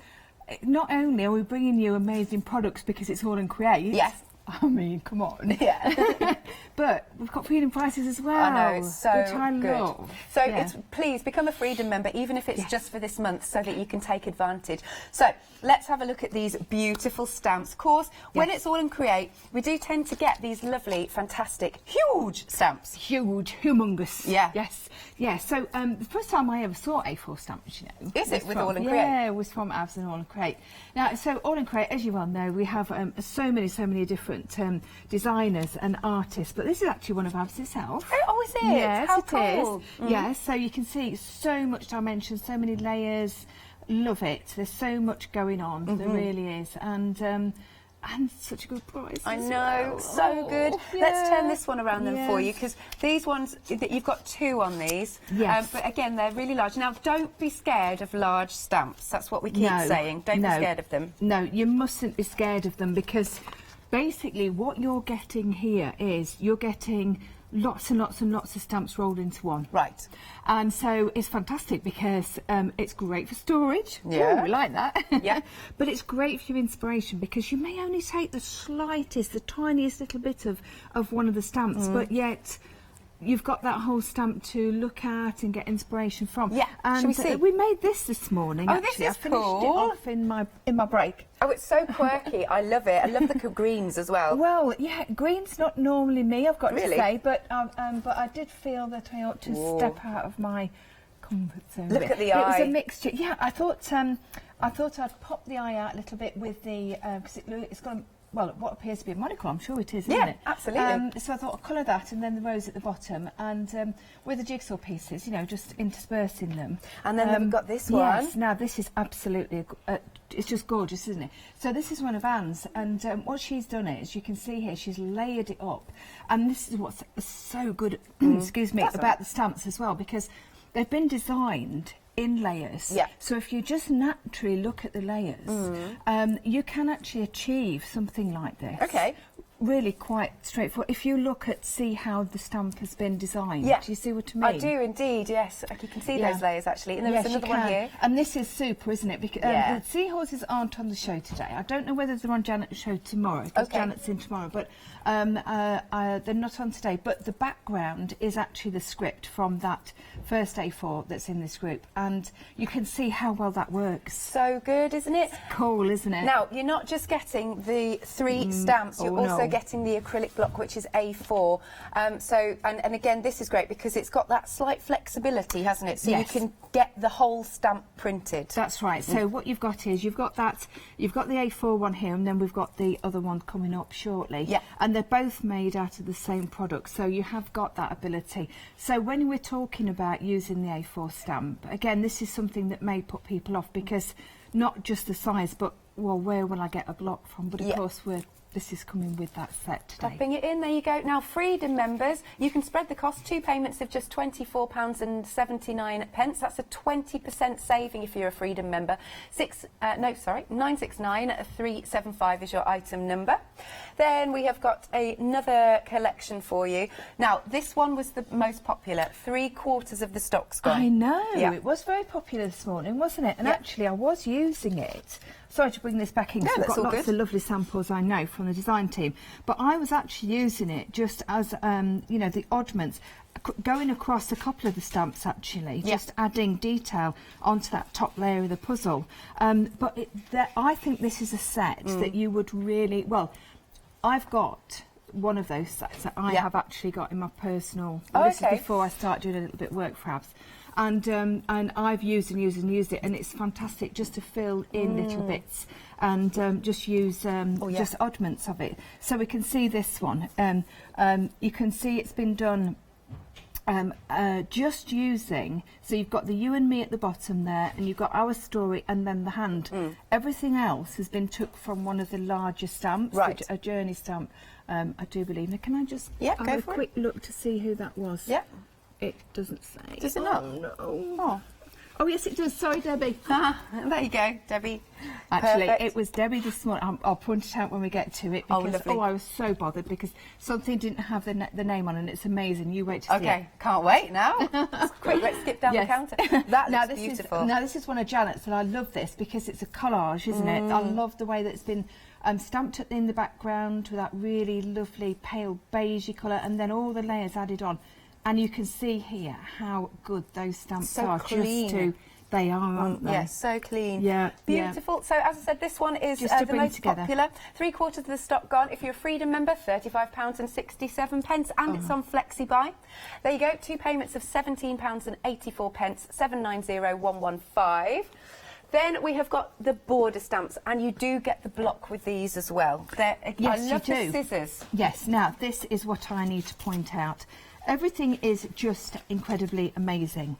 not only are we bringing you amazing products because it's all in Create. Yes. I mean, come on. Yeah. But we've got freedom prices as well. I know, it's so which I good. love. So Yeah. please become a Freedom member, even if it's just for this month, so that you can take advantage. So let's have a look at these beautiful stamps. Of course, when it's all in Create, we do tend to get these lovely, fantastic, huge stamps. Huge, humongous. Yeah. Yes. Yeah. So the first time I ever saw A4 stamps, you know, Is it was with from- All in Create? Yeah, it was from Avs and All in Create. Now, so All in Create, as you well know, we have so many different designers and artists, but this is actually one of Avs itself. Oh, is it? Yes, How it cool. is. Yes, so you can see so much dimension, so many layers. Love it. There's so much going on. There really is, and such a good price. I as know, well. so good. Yeah. Let's turn this one around then for you, Yes. because these ones, you've got 2 on these. Yes. But again, they're really large. Now, don't be scared of large stamps. That's what we keep No, saying. Don't be no. scared of them. No, you mustn't be scared of them, because basically what you're getting here is you're getting lots and lots and lots of stamps rolled into one. Right. And so it's fantastic because it's great for storage. Yeah. Ooh, we like that. Yeah. But it's great for your inspiration, because you may only take the slightest, the tiniest little bit of one of the stamps, but yet you've got that whole stamp to look at and get inspiration from. Yeah. And Shall we see? we made this morning. Oh, actually. this is I finished it cool. off in my break. Oh, it's so quirky. I love it. I love the greens as well. Well, yeah, green's not normally me, I've got Really? to say, but I did feel that I ought to step out of my comfort zone. Look at the eye. It was a mixture. Yeah, I thought I'd pop the eye out a little bit with the because it's got what appears to be a monocle. I'm sure it is, isn't it? Absolutely. So I thought I'll colour that, and then the rose at the bottom, and with the jigsaw pieces, you know, just interspersing them. And then we've got this one. Yes. Now this is absolutely. It's just gorgeous, isn't it? So this is one of Anne's, and what she's done is, you can see here, she's layered it up, and this is what's so good, excuse me, about the stamps as well, because they've been designed in layers. Yeah. So if you just naturally look at the layers, you can actually achieve something like this. Okay. Really quite straightforward. If you see how the stamp has been designed. Yeah. Do you see what I mean? I do indeed, yes. You can see those layers actually. And there's Yes, you another one can. here. And this is super, isn't it? Because Yeah. the seahorses aren't on the show today. I don't know whether they're on Janet's show tomorrow, because Okay. Janet's in tomorrow, but they're not on today. But the background is actually the script from that first A4 that's in this group, and you can see how well that works. So good, isn't it? Cool, isn't it? Now, you're not just getting the 3 stamps, you're also getting the acrylic block, which is A4. And again, this is great because it's got that slight flexibility, hasn't it? So Yes. you can get the whole stamp printed. That's right. So what you've got is you've got the A4 one here, and then we've got the other one coming up shortly. Yeah. And they're both made out of the same product, so you have got that ability. So when we're talking about using the A4 stamp, again, this is something that may put people off, because not just the size, but well, where will I get a block from? But of course, this is coming with that set today. Popping it in, there you go. Now, Freedom members, you can spread the cost. 2 payments of just £24.79. That's a 20% saving if you're a Freedom member. 969375 is your item number. Then we have got another collection for you. Now, this one was the most popular. 3/4 of the stock's gone. I know. Yeah. It was very popular this morning, wasn't it? And actually, I was using it. Sorry to bring this back in, because No, I've that's got all lots good. of lovely samples, I know, from the design team. But I was actually using it just as, you know, the oddments, going across a couple of the stamps, actually, just adding detail onto that top layer of the puzzle. But I think this is a set that you would really... Well, I've got one of those sets that I have actually got in my personal... This is before I start doing a little bit of work for Abs. And I've used it, and it's fantastic just to fill in little bits and just use just oddments of it. So we can see this one. You can see it's been done just using, so you've got the you and me at the bottom there, and you've got our story, and then the hand. Everything else has been took from one of the larger stamps, a journey stamp, I do believe. Now, can I just have a quick look to see who that was? Yeah. It doesn't say. Does it not? No. Oh, yes, it does. Sorry, Debbie. There you go, Debbie. Actually, Perfect. it was Debbie this morning. I'll point it out when we get to it. Because, lovely. I was so bothered because something didn't have the name on, and it's amazing. You wait to see it. Okay, can't wait now. Quick, let's skip down the counter. That looks beautiful. Now, this is one of Janet's, and I love this because it's a collage, isn't it? I love the way that it's been stamped in the background with that really lovely pale beigey colour, and then all the layers added on. And you can see here how good those stamps are. Clean. Just to, they are, aren't they? Yeah, so clean. Yeah, beautiful. Yeah. So as I said, this one is Just to the bring most together. popular. 3/4 of the stock gone. If you're a Freedom member, £35.67, and it's on Flexi Buy. There you go. 2 payments of £17.84, 790115. Then we have got the border stamps, and you do get the block with these as well. Yes, I love you do. the scissors. Yes, now this is what I need to point out. Everything is just incredibly amazing,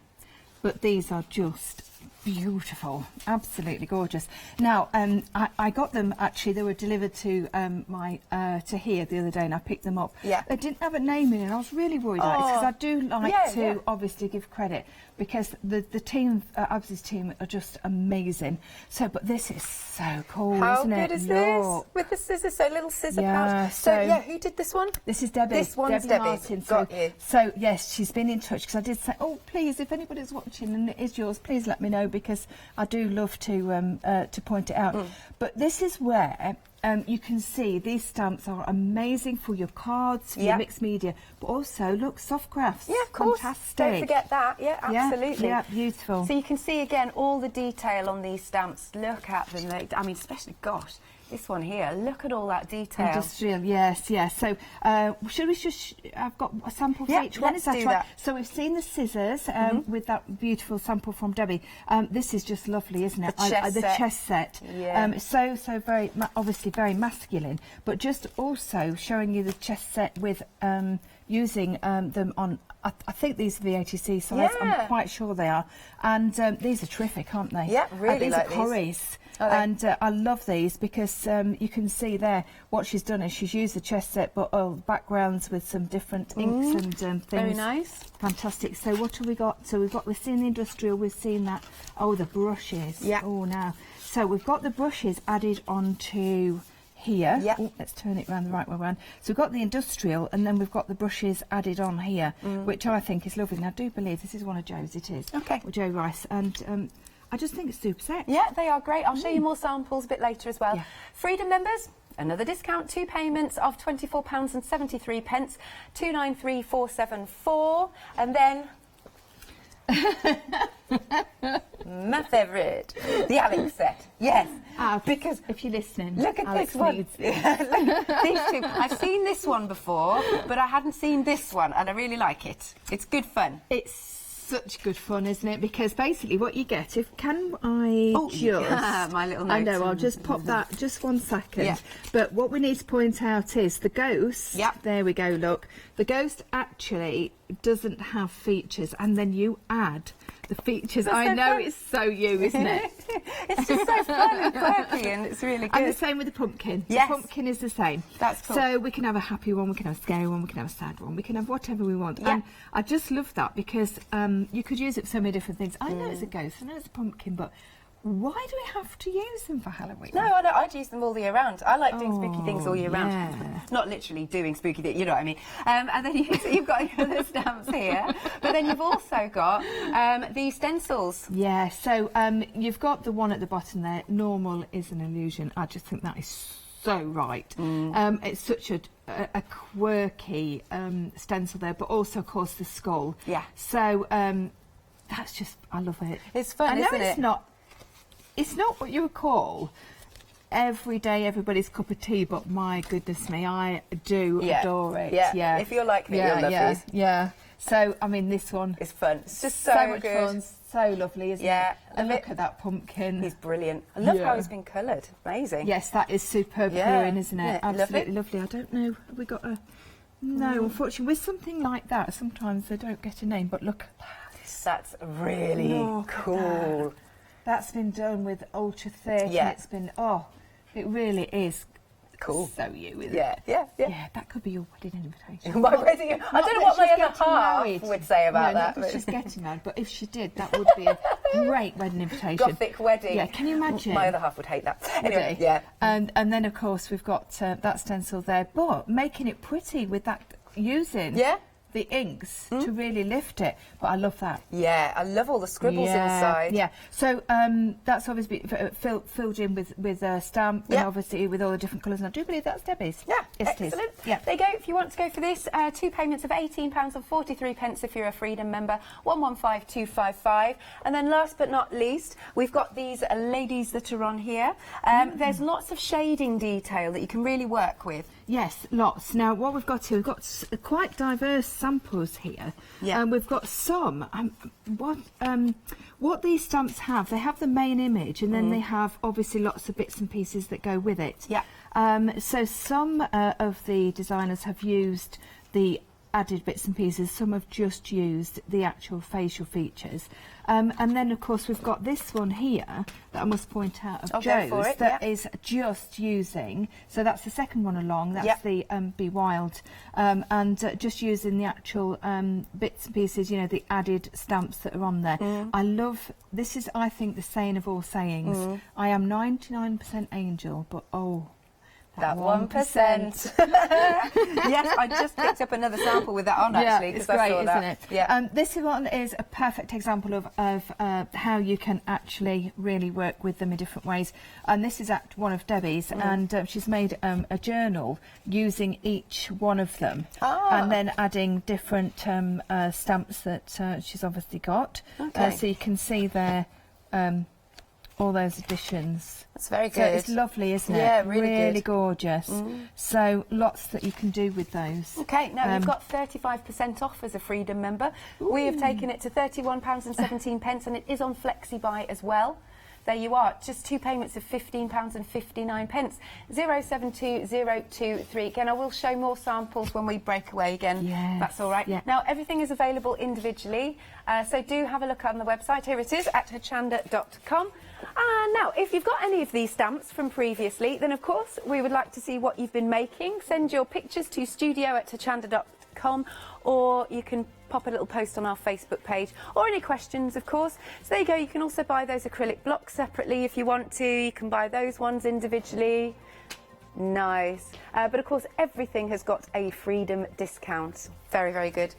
but these are just beautiful, absolutely gorgeous. Now, I got them, actually, they were delivered to to here the other day, and I picked them up. Yeah. They didn't have a name in it, and I was really worried about it, because I do like to obviously give credit, because the team, Absy's team, are just amazing. So, but this is so cool, isn't it? How good is this? With the scissors, so little scissor pouch. So yeah, who did this one? This is Debbie. This one's Debbie Debbie. Martin. Got you. So yes, she's been in touch, because I did say, oh please, if anybody's watching and it is yours, please let me know, because I do love to point it out. But this is where you can see these stamps are amazing for your cards, for your mixed media, but also look, soft crafts. Yeah, of course. Fantastic. Don't forget that. Yeah, absolutely. Yeah, beautiful. So you can see again all the detail on these stamps. Look at them. I mean, especially, gosh, this one here. Look at all that detail. Industrial, yes, yes. So should we just? I've got a sample for each one. Is that do right? that. So we've seen the scissors with that beautiful sample from Debbie. This is just lovely, isn't it? The chess set. Yeah. So very obviously very masculine, but just also showing you the chess set with using them on. I think these are the ATC size. Yeah. I'm quite sure they are, and these are terrific, aren't they? Yeah, really these like are Corrie's. Are they? And I love these, because you can see there what she's done is she's used the chess set, but backgrounds with some different inks and things. Very nice. Fantastic. So what have we got? So we've seen the industrial, we've seen that. Oh, the brushes. Yeah. Oh, now. So we've got the brushes added onto here. Yeah. Oh, let's turn it round the right way round. So we've got the industrial, and then we've got the brushes added on here, which I think is lovely. And I do believe this is one of Joe's. It is. Okay. Or Joe Rice. And I just think it's super set. Yeah, they are great. I'll show you more samples a bit later as well. Yeah. Freedom members, another discount, 2 payments of £24.73, 293,474, and then my favourite, the Alex set. Yes, because if you're listening, look at Alex this one. needs Look at these two. I've seen this one before, but I hadn't seen this one, and I really like it. It's good fun. It's such good fun, isn't it? Because basically what you get, my little note. I know, I'll just pop that, just 1 second. Yeah. But what we need to point out is the ghost, there we go, look. The ghost actually doesn't have features, and then you add the features. I know, it's so you, isn't it? It's just so fun and quirky, and it's really good. And the same with the pumpkin. Yes. The pumpkin is the same. That's cool. So we can have a happy one, we can have a scary one, we can have a sad one, we can have whatever we want. Yeah. And I just love that, because you could use it for so many different things. I know it's a ghost, I know it's a pumpkin, but why do we have to use them for Halloween? No, I know, I'd use them all year round. I like doing spooky things all year round. Not literally doing spooky things, you know what I mean. And then you've got the stamps here, but then you've also got the stencils. Yeah, so you've got the one at the bottom there, normal is an illusion. I just think that is so right. It's such a quirky stencil there, but also, of course, the skull. Yeah. So that's just, I love it. It's fun, I know isn't it? It's not what you would call every day everybody's cup of tea, but my goodness me, I do adore it. Yeah. If you're like me, you'll love these. Yeah. So, I mean, this one is fun. It's just so much good. fun, so lovely, isn't it? And look at that pumpkin. He's brilliant. I love how it's been coloured. Amazing. Yes, that is superb colouring, isn't it? Yeah, absolutely lovely. I don't know, have we got a... No, unfortunately, with something like that, sometimes they don't get a name, but look at that. That's really cool. That's been done with ultra thick. Yeah. And it's been, it really is cool. So you, isn't it? Yeah. Yeah, that could be your wedding invitation. My wedding. I don't know what my other half would say about that. No, she's getting married, but if she did, that would be a great wedding invitation. Gothic wedding. Yeah, can you imagine? My other half would hate that. Anyway, yeah. And then of course we've got that stencil there, but making it pretty with that using. Yeah. the inks to really lift it. But I love that. Yeah, I love all the scribbles inside. Yeah, so that's obviously filled in with a stamp and obviously with all the different colours. And I do believe that's Debbie's. Yeah, yes, it is. excellent. Yeah. There you go. If you want to go for this, 2 payments of £18.43 if you're a Freedom member, 115255. And then last but not least, we've got these ladies that are on here. There's lots of shading detail that you can really work with. Yes, lots. Now, what we've got here, we've got quite diverse samples here. Yeah. We've got some. What these stamps have, they have the main image, and then they have obviously lots of bits and pieces that go with it. Yeah. So some of the designers have used the added bits and pieces. Some have just used the actual facial features. And then, of course, we've got this one here that I must point out of Joe's that is just using, so that's the second one along, that's the Be Wild, and just using the actual bits and pieces, you know, the added stamps that are on there. I love, this is, I think, the saying of all sayings. I am 99% angel, but oh, that 1%. Yes, I just picked up another sample with that on, actually, because I saw that. Isn't it? Yeah. This one is a perfect example of how you can actually really work with them in different ways. And this is one of Debbie's, and she's made a journal using each one of them, and then adding different stamps that she's obviously got. So you can see there all those additions. That's very good. So it's lovely, isn't it? Yeah, really good. Gorgeous. So lots that you can do with those. Okay, now you've got 35% off as a Freedom member. We have taken it to £31.17 and it is on FlexiBuy as well. There you are, just 2 payments of £15.59. 072023. Again, I will show more samples when we break away again. Yes. That's all right. Yeah. Now, everything is available individually, so do have a look on the website. Here it is, at hochanda.com. And now, if you've got any of these stamps from previously, then of course we would like to see what you've been making. Send your pictures to studio@hochanda.com, or you can pop a little post on our Facebook page, or any questions, of course. So there you go. You can also buy those acrylic blocks separately if you want to. You can buy those ones individually. Nice. But of course, everything has got a Freedom discount. Very, very good.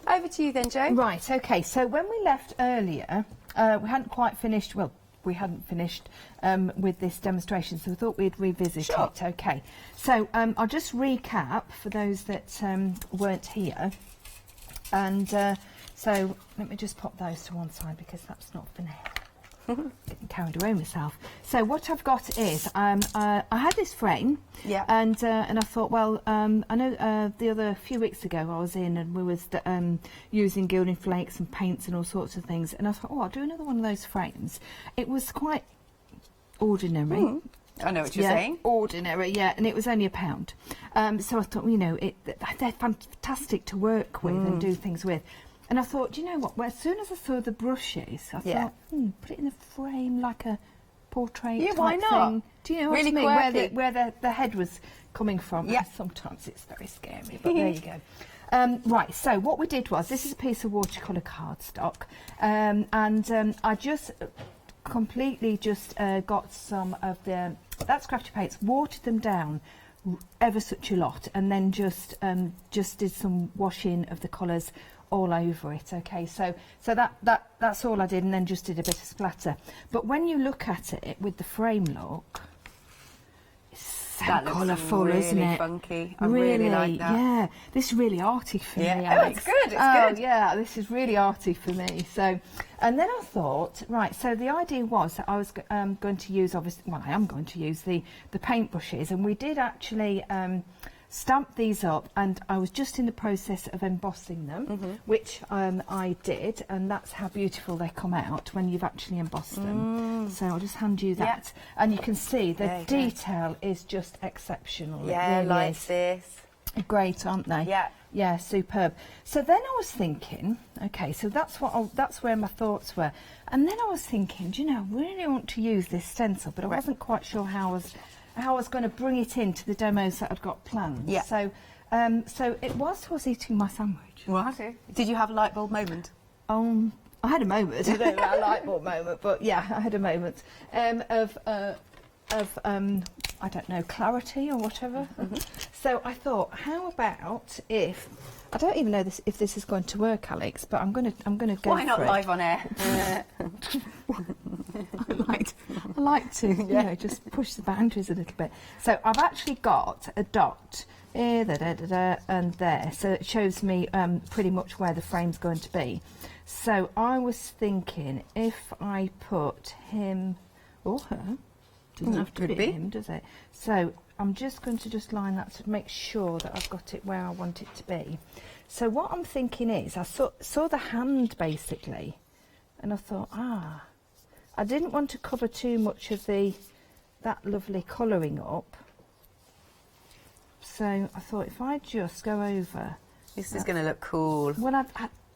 Over to you then, Jo. Right, OK. So when we left earlier, we hadn't quite finished, well, we hadn't finished with this demonstration, so we thought we'd revisit it. OK. So I'll just recap for those that weren't here. And so let me just pop those to one side because that's not for now. Getting carried away myself. So what I've got is I had this frame, and I thought, well, I know the other few weeks ago I was in and we was using gilding flakes and paints and all sorts of things, and I thought, oh, I'll do another one of those frames. It was quite ordinary. I know what you're saying. Ordinary, yeah, and it was only £1. So I thought, well, you know, they're fantastic to work with and do things with. And I thought, do you know what? Well, as soon as I saw the brushes, I thought, put it in a frame like a portrait type thing. Do you know really what I mean? quirky. Where the head was coming from. Yeah. Sometimes it's very scary, but there you go. Right, so what we did was, this is a piece of watercolour cardstock, and I just completely got some of that's Crafty Paints, watered them down ever such a lot, and then just did some washing of the colours all over it. Okay, so that's all I did, and then just did a bit of splatter. But when you look at it with the frame look, it's so colourful, really isn't it? Funky. I really like that. Yeah, this is really arty for me. Oh, it's good. It's good. Yeah, this is really arty for me. So, and then I thought, right. So the idea was that I was going to use, obviously, well, I am going to use the paintbrushes, and we did actually stamp these up, and I was just in the process of embossing them, which I did, and that's how beautiful they come out when you've actually embossed them. So I'll just hand you that, and you can see the detail is just exceptional. Yeah, it really like is. this. Great, aren't they? Yeah. Yeah, superb. So then I was thinking, okay, so that's where my thoughts were, and then I was thinking, do you know, I really want to use this stencil, but I wasn't quite sure how I was going to bring it into the demos that I'd got planned. Yeah. So, so it was eating my sandwich. What? Did you have a light bulb moment? I had a moment. I don't know about a light bulb moment, but yeah, I had a moment of I don't know, Clarity or whatever. So I thought, how about if, I don't even know if this is going to work, Alex, but I'm gonna go. Why not for it. live on air? I like to, you know, just push the boundaries a little bit. So I've actually got a dot here, and there, so it shows me pretty much where the frame's going to be. So I was thinking if I put him or her, doesn't have to be him, does it? So I'm just going to line that to make sure that I've got it where I want it to be. So what I'm thinking is, I saw the hand basically, and I thought, I didn't want to cover too much of that lovely colouring up. So I thought if I just go over, this is going to look cool. Well,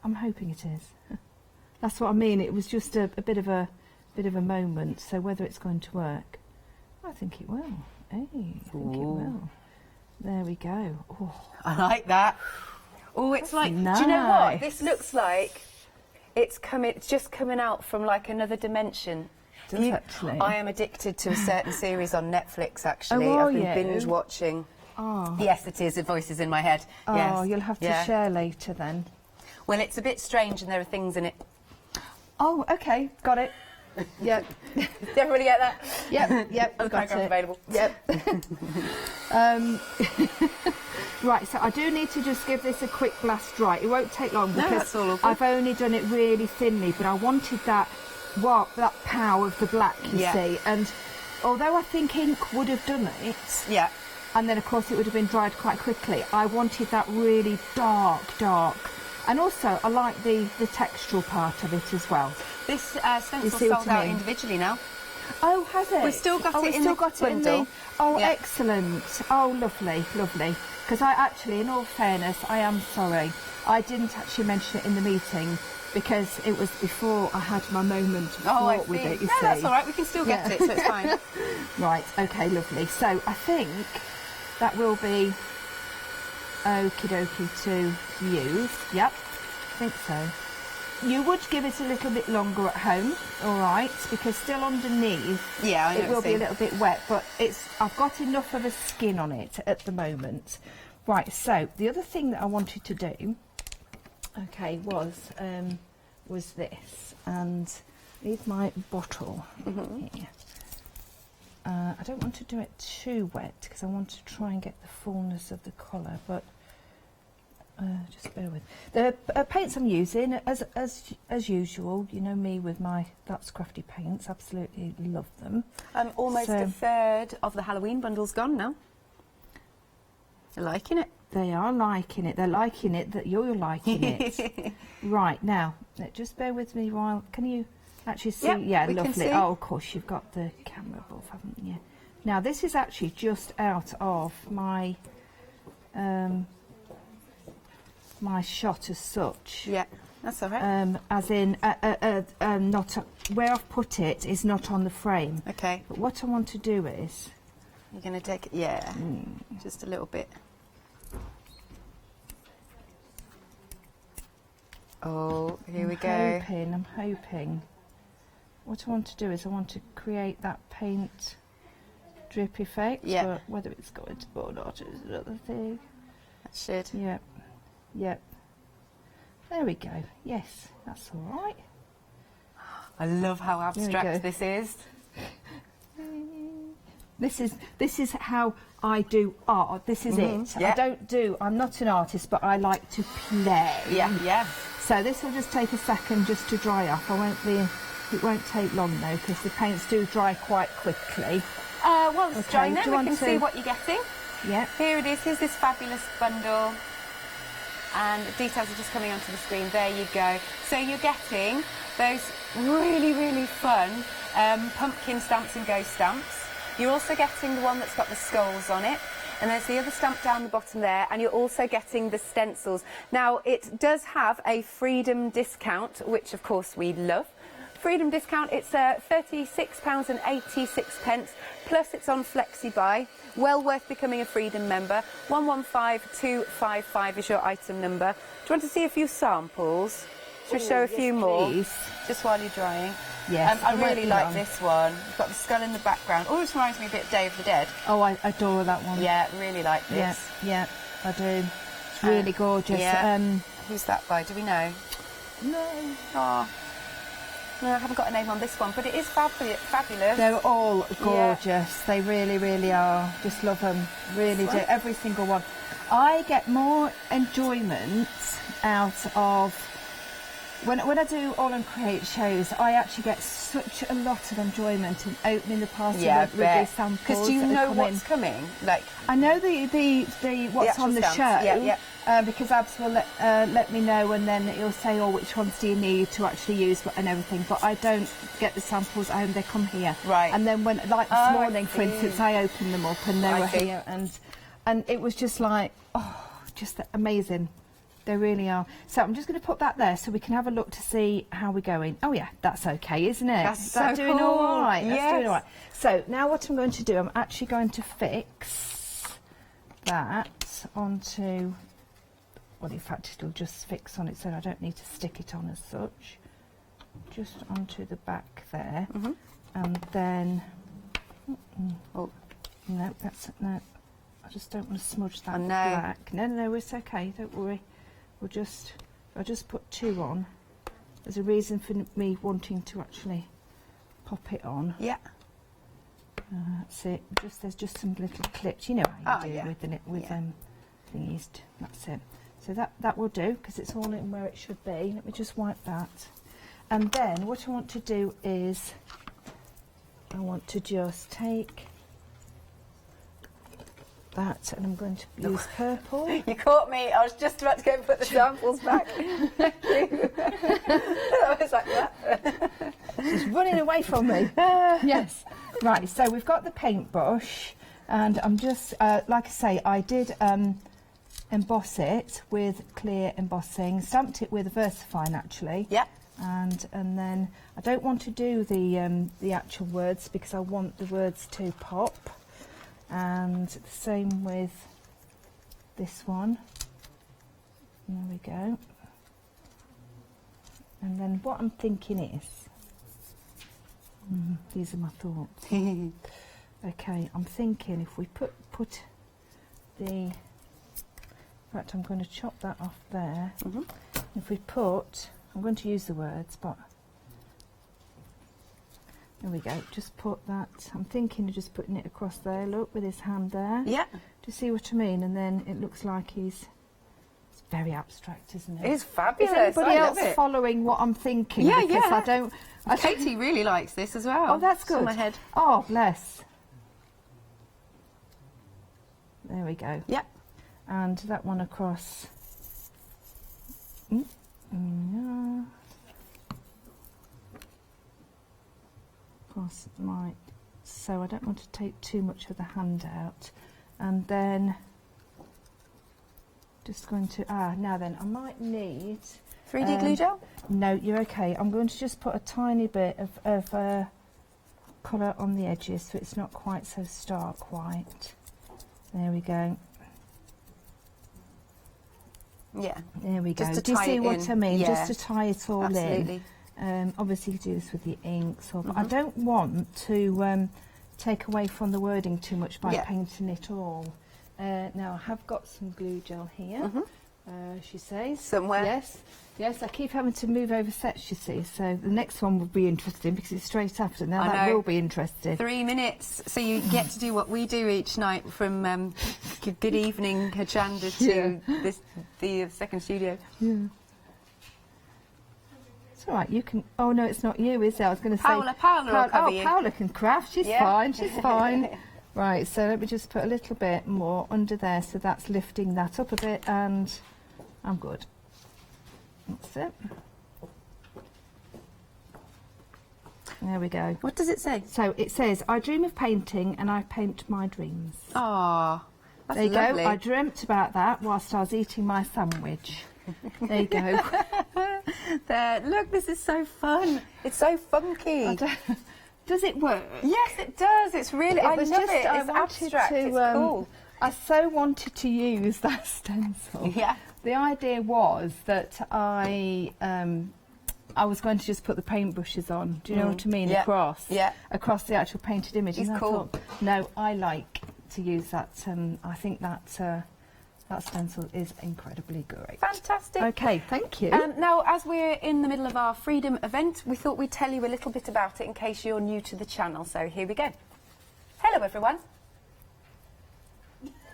I'm hoping it is. That's what I mean. It was just a bit of a moment. So whether it's going to work, I think it will. Hey, I think it will. There we go. Oh. I like that. Oh, it's like, nice. Do you know what? This looks like it's just coming out from like another dimension. Actually. I am addicted to a certain series on Netflix, actually. Oh, I've been binge watching. Oh. Yes, it is. The voices in my head. Oh, yes. You'll have to share later then. Well, it's a bit strange and there are things in it. Oh, okay. Got it. Yep. Did everybody get that? Yep. Other programmes available. Yep. Right, so I do need to just give this a quick blast dry. It won't take long because I've only done it really thinly, but I wanted that pow of the black, you see. And although I think ink would have done it, and then of course it would have been dried quite quickly, I wanted that really dark. And also I like the textural part of it as well. This stencil sold out individually now. Oh, has it? We've still got it in the bundle. Oh, excellent. Oh, lovely. Because I actually, in all fairness, I am sorry. I didn't actually mention it in the meeting because it was before I had my moment of thought with it, you see. That's all right. We can still get it, so it's fine. Right, okay, lovely. So I think that will be okie dokie to use. Yep, I think so. You would give it a little bit longer at home, all right, because still underneath it will be a little bit wet, but I've got enough of a skin on it at the moment. Right, so the other thing that I wanted to do, okay, was this, and leave my bottle here. I don't want to do it too wet because I want to try and get the fullness of the colour, but just bear with. The paints I'm using, as usual, you know me with my That's Crafty paints, absolutely love them. Almost a third of the Halloween bundle's gone now. They're liking it. They are liking it. They're liking it that you're liking it. Right, now, just bear with me while... Can you actually see? Yeah, lovely. Oh, of course, you've got the camera above, haven't you? Now, this is actually just out of my... my shot as such. Yeah, that's all right. As in, not where I've put it is not on the frame. Okay. But what I want to do is... You're going to take it, just a little bit. Oh, here we go. I'm hoping. What I want to do is I want to create that paint drip effect. Yeah. But whether it's going to or not is another thing. That should. Yep. There we go. Yes, that's all right. I love how abstract this is. This is how I do art. This is it. Yeah. I'm not an artist, but I like to play. Yeah. So this will just take a second just to dry up. It won't take long though, because the paints do dry quite quickly. Well, it's drying now. We can see what you're getting. Yeah. Here it is. Here's this fabulous bundle. And the details are just coming onto the screen. There you go. So you're getting those really, really fun pumpkin stamps and ghost stamps. You're also getting the one that's got the skulls on it. And there's the other stamp down the bottom there. And you're also getting the stencils. Now, it does have a Freedom discount, which, of course, we love. Freedom discount, it's £36.86, plus it's on FlexiBuy. Well worth becoming a Freedom member. 115255 is your item number. Do you want to see a few samples? Should we show a few more? Please. Just while you're drying. Yes, I it won't really be like long. this one. It's got the skull in the background. Always reminds me a bit of Day of the Dead. Oh, I adore that one. Yeah, really like this. Yeah, I do. It's really gorgeous. Yeah. Who's that by? Do we know? No. Oh. No, I haven't got a name on this one, but it is fabulous. They're all gorgeous. They really, really are. Just love them. Really do. Every single one. I get more enjoyment out of when I do all and create shows. I actually get such a lot of enjoyment in opening the parcel with these samples. Because do you know what's coming? Like I know the what's on the stamps. show. Because Abs will let me know, and then he'll say, "Oh, which ones do you need to actually use and everything." But I don't get the samples at home; they come here. Right. And then when, like this morning, for instance, I opened them up and they were here, and it was just like, oh, just amazing. They really are. So I'm just going to put that there so we can have a look to see how we're going. Oh yeah, that's okay, isn't it? That's That's so doing cool. all right. Yes. That's doing all right. So now what I'm going to do, I'm actually going to fix that onto. Well, in fact, it'll just fix on its own. I don't need to stick it on as such. Just onto the back there, and then. Oh no, no. I just don't want to smudge that black. No, it's okay. Don't worry. I'll just put 2 on. There's a reason for me wanting to actually pop it on. Yeah. That's it. There's just some little clips. You know how you do it with thingies. That's it. So that will do because it's all in where it should be. Let me just wipe that. And then what I want to do is I want to just take that, and I'm going to use purple. You caught me. I was just about to go and put the samples back. Thank you. I was like that. She's running away from me. Yes. Right, so we've got the paintbrush, and I'm just, like I say, I did emboss it with clear embossing, stamped it with VersaFine actually. Yeah. And then I don't want to do the actual words because I want the words to pop. And the same with this one. There we go. And then what I'm thinking is, these are my thoughts. Okay, I'm thinking if we put the, in fact I'm going to chop that off there. If we put, I'm going to use the words, but there we go, just put that, I'm thinking of just putting it across there, look, with his hand there. Yeah. Do you see what I mean? And then it looks like it's very abstract, isn't it? It's fabulous. Is anybody I else love it. following what I'm thinking? Yeah, because yeah. Katie really likes this as well. Oh, that's good. It's on my head. Oh, bless. There we go. Yeah. And that one across. Across my. So I don't want to take too much of the hand out, and then just going to now then I might need 3D glue gel. No, you're okay. I'm going to just put a tiny bit of colour on the edges so it's not quite so stark white. There we go. Yeah. There we go. Just to Do you tie see it what in. I mean? Yeah. Just to tie it all Absolutely. in. Obviously you do this with your inks, but I don't want to take away from the wording too much by painting it all. Now I have got some glue gel here. She says. Somewhere. Yes, I keep having to move over sets, you see, so the next one will be interesting because it's straight after. Now that will be interesting. 3 minutes, so you get to do what we do each night from Good Evening Hochanda to the second studio. Yeah. It's all right, you can... Oh, no, it's not you, is it? I was going to say... Paola will cover you. Paola can craft, she's fine, she's fine. Right, so let me just put a little bit more under there, so that's lifting that up a bit, and I'm good. That's it. There we go. What does it say? So it says, I dream of painting and I paint my dreams. Ah, that's there you lovely. go. I dreamt about that whilst I was eating my sandwich. There you go. There, look, this is so fun. It's so funky. Does it work? Yes, it does. It's really, I love it. It's abstract. It's cool. I so wanted to use that stencil. Yeah. The idea was that I I was going to just put the paintbrushes on. Do you know what I mean? Yeah. Across. Yeah. Across the actual painted image. It's And I cool. thought, no, I like to use that. I think that that stencil is incredibly great. Fantastic. Okay, thank you. Now, as we're in the middle of our Freedom event, we thought we'd tell you a little bit about it in case you're new to the channel. So here we go. Hello, everyone.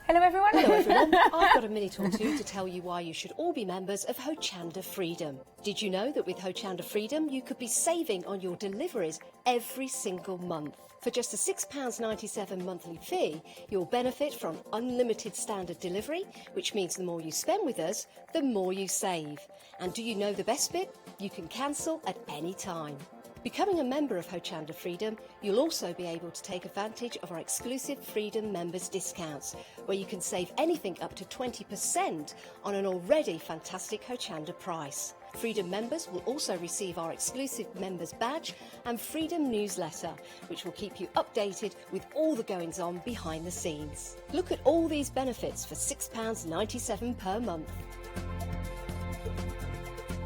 Hello, everyone. Hello everyone, I've got a minute or two to tell you why you should all be members of Hochanda Freedom. Did you know that with Hochanda Freedom you could be saving on your deliveries every single month? For just a £6.97 monthly fee, you'll benefit from unlimited standard delivery, which means the more you spend with us, the more you save. And do you know the best bit? You can cancel at any time. Becoming a member of Hochanda Freedom, you'll also be able to take advantage of our exclusive Freedom members discounts, where you can save anything up to 20% on an already fantastic Hochanda price. Freedom members will also receive our exclusive members badge and Freedom newsletter, which will keep you updated with all the goings on behind the scenes. Look at all these benefits for £6.97 per month.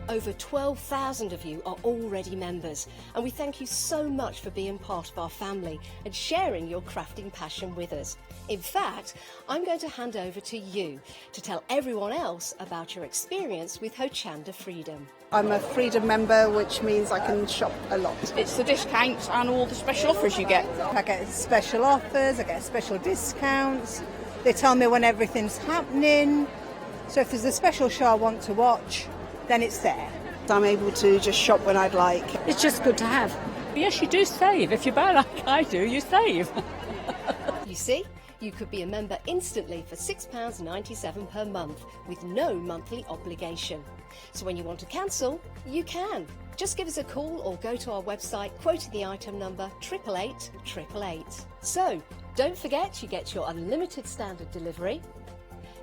Over 12,000 of you are already members, and we thank you so much for being part of our family and sharing your crafting passion with us. In fact, I'm going to hand over to you to tell everyone else about your experience with Hochanda Freedom. I'm a Freedom member, which means I can shop a lot. It's the discounts and all the special offers you get. I get special offers, I get special discounts. They tell me when everything's happening. So if there's a special show I want to watch, then it's there. I'm able to just shop when I'd like. It's just good to have. Yes, you do save. If you buy like I do, you save. You see, you could be a member instantly for £6.97 per month with no monthly obligation. So when you want to cancel, you can. Just give us a call or go to our website, quoting the item number 888 So, don't forget you get your unlimited standard delivery,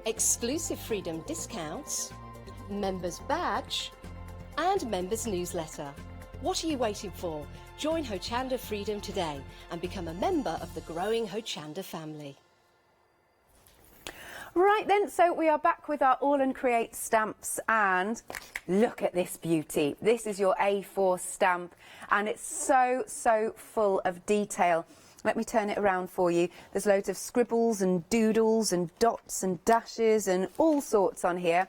exclusive Freedom discounts, members badge and members newsletter. What are you waiting for? Join Hochanda Freedom today and become a member of the growing Hochanda family. Right then, so we are back with our All and Create stamps, and look at this beauty. This is your A4 stamp, and it's so full of detail. Let me turn it around for you. There's loads of scribbles and doodles and dots and dashes and all sorts on here.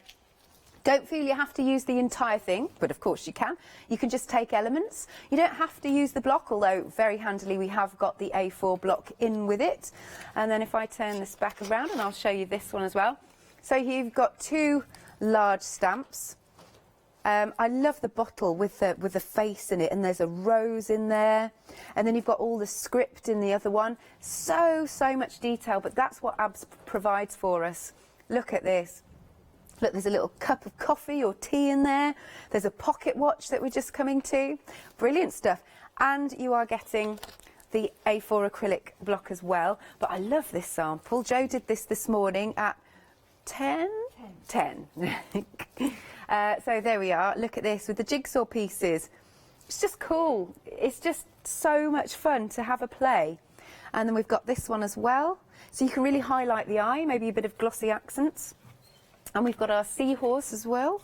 Don't feel you have to use the entire thing, but of course you can. You can just take elements. You don't have to use the block, although very handily we have got the A4 block in with it. And then if I turn this back around, and I'll show you this one as well. So you've got two large stamps. I love the bottle with the face in it, and there's a rose in there. And then you've got all the script in the other one. So much detail, but that's what ABS provides for us. Look at this. Look, there's a little cup of coffee or tea in there. There's a pocket watch that we're just coming to. Brilliant stuff. And you are getting the A4 acrylic block as well. But I love this sample. Jo did this morning at 10? 10. So there we are. Look at this with the jigsaw pieces. It's just cool. It's just so much fun to have a play. And then we've got this one as well. So you can really highlight the eye, maybe a bit of glossy accents. And we've got our seahorse as well,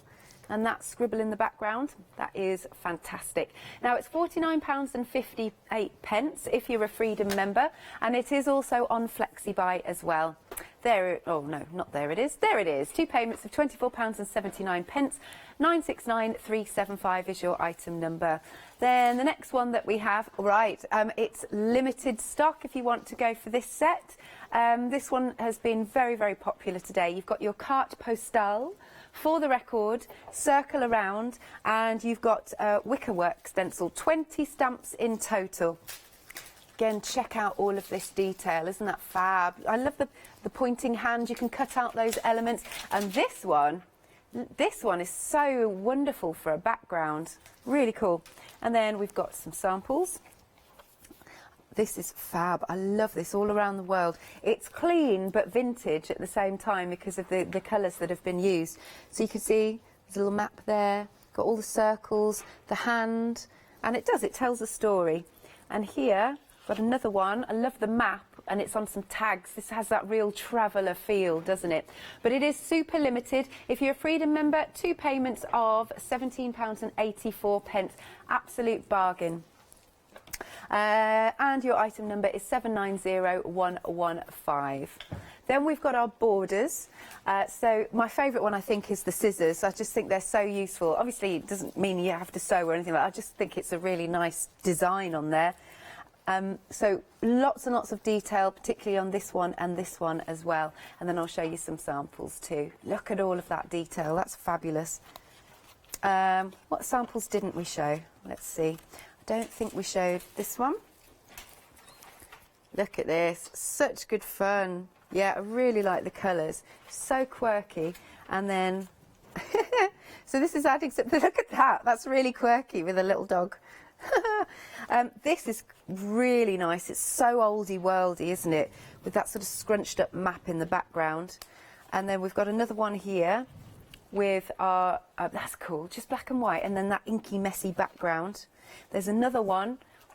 and that scribble in the background. That is fantastic. Now, it's £49.58 if you're a Freedom member, and it is also on FlexiBuy as well. Oh no, not there it is. There it is. Two payments of £24.79. 969375 is your item number. Then the next one that we have, right, it's limited stock if you want to go for this set. This one has been very popular today. You've got your carte postale for the record, circle around, and you've got wickerwork stencil, 20 stamps in total. Again, check out all of this detail. Isn't that fab? I love the pointing hand. You can cut out those elements. And this one is so wonderful for a background. Really cool. And then we've got some samples. This is fab. I love this all around the world. It's clean but vintage at the same time because of the colours that have been used. So you can see there's a little map there, got all the circles, the hand, and it tells a story. And here Got another one. I love the map, and it's on some tags. This has that real traveller feel, doesn't it? But it is super limited. If you're a Freedom member, 2 payments of £17.84. Absolute bargain. And your item number is 790115. Then we've got our borders. So my favourite one, I think, is the scissors. I just think they're so useful. Obviously, it doesn't mean you have to sew or anything like that. I just think it's a really nice design on there. So lots and lots of detail, particularly on this one and this one as well. And then I'll show you some samples too. Look at all of that detail. That's fabulous. What samples didn't we show? Let's see. I don't think we showed this one. Look at this. Such good fun. Yeah, I really like the colours. So quirky. And then... so this is adding... Look at that. That's really quirky with a little dog. This is really nice. It's so oldie worldy, isn't it? With that sort of scrunched up map in the background. And then we've got another one here with our... that's cool. Just black and white. And then that inky, messy background. There's another one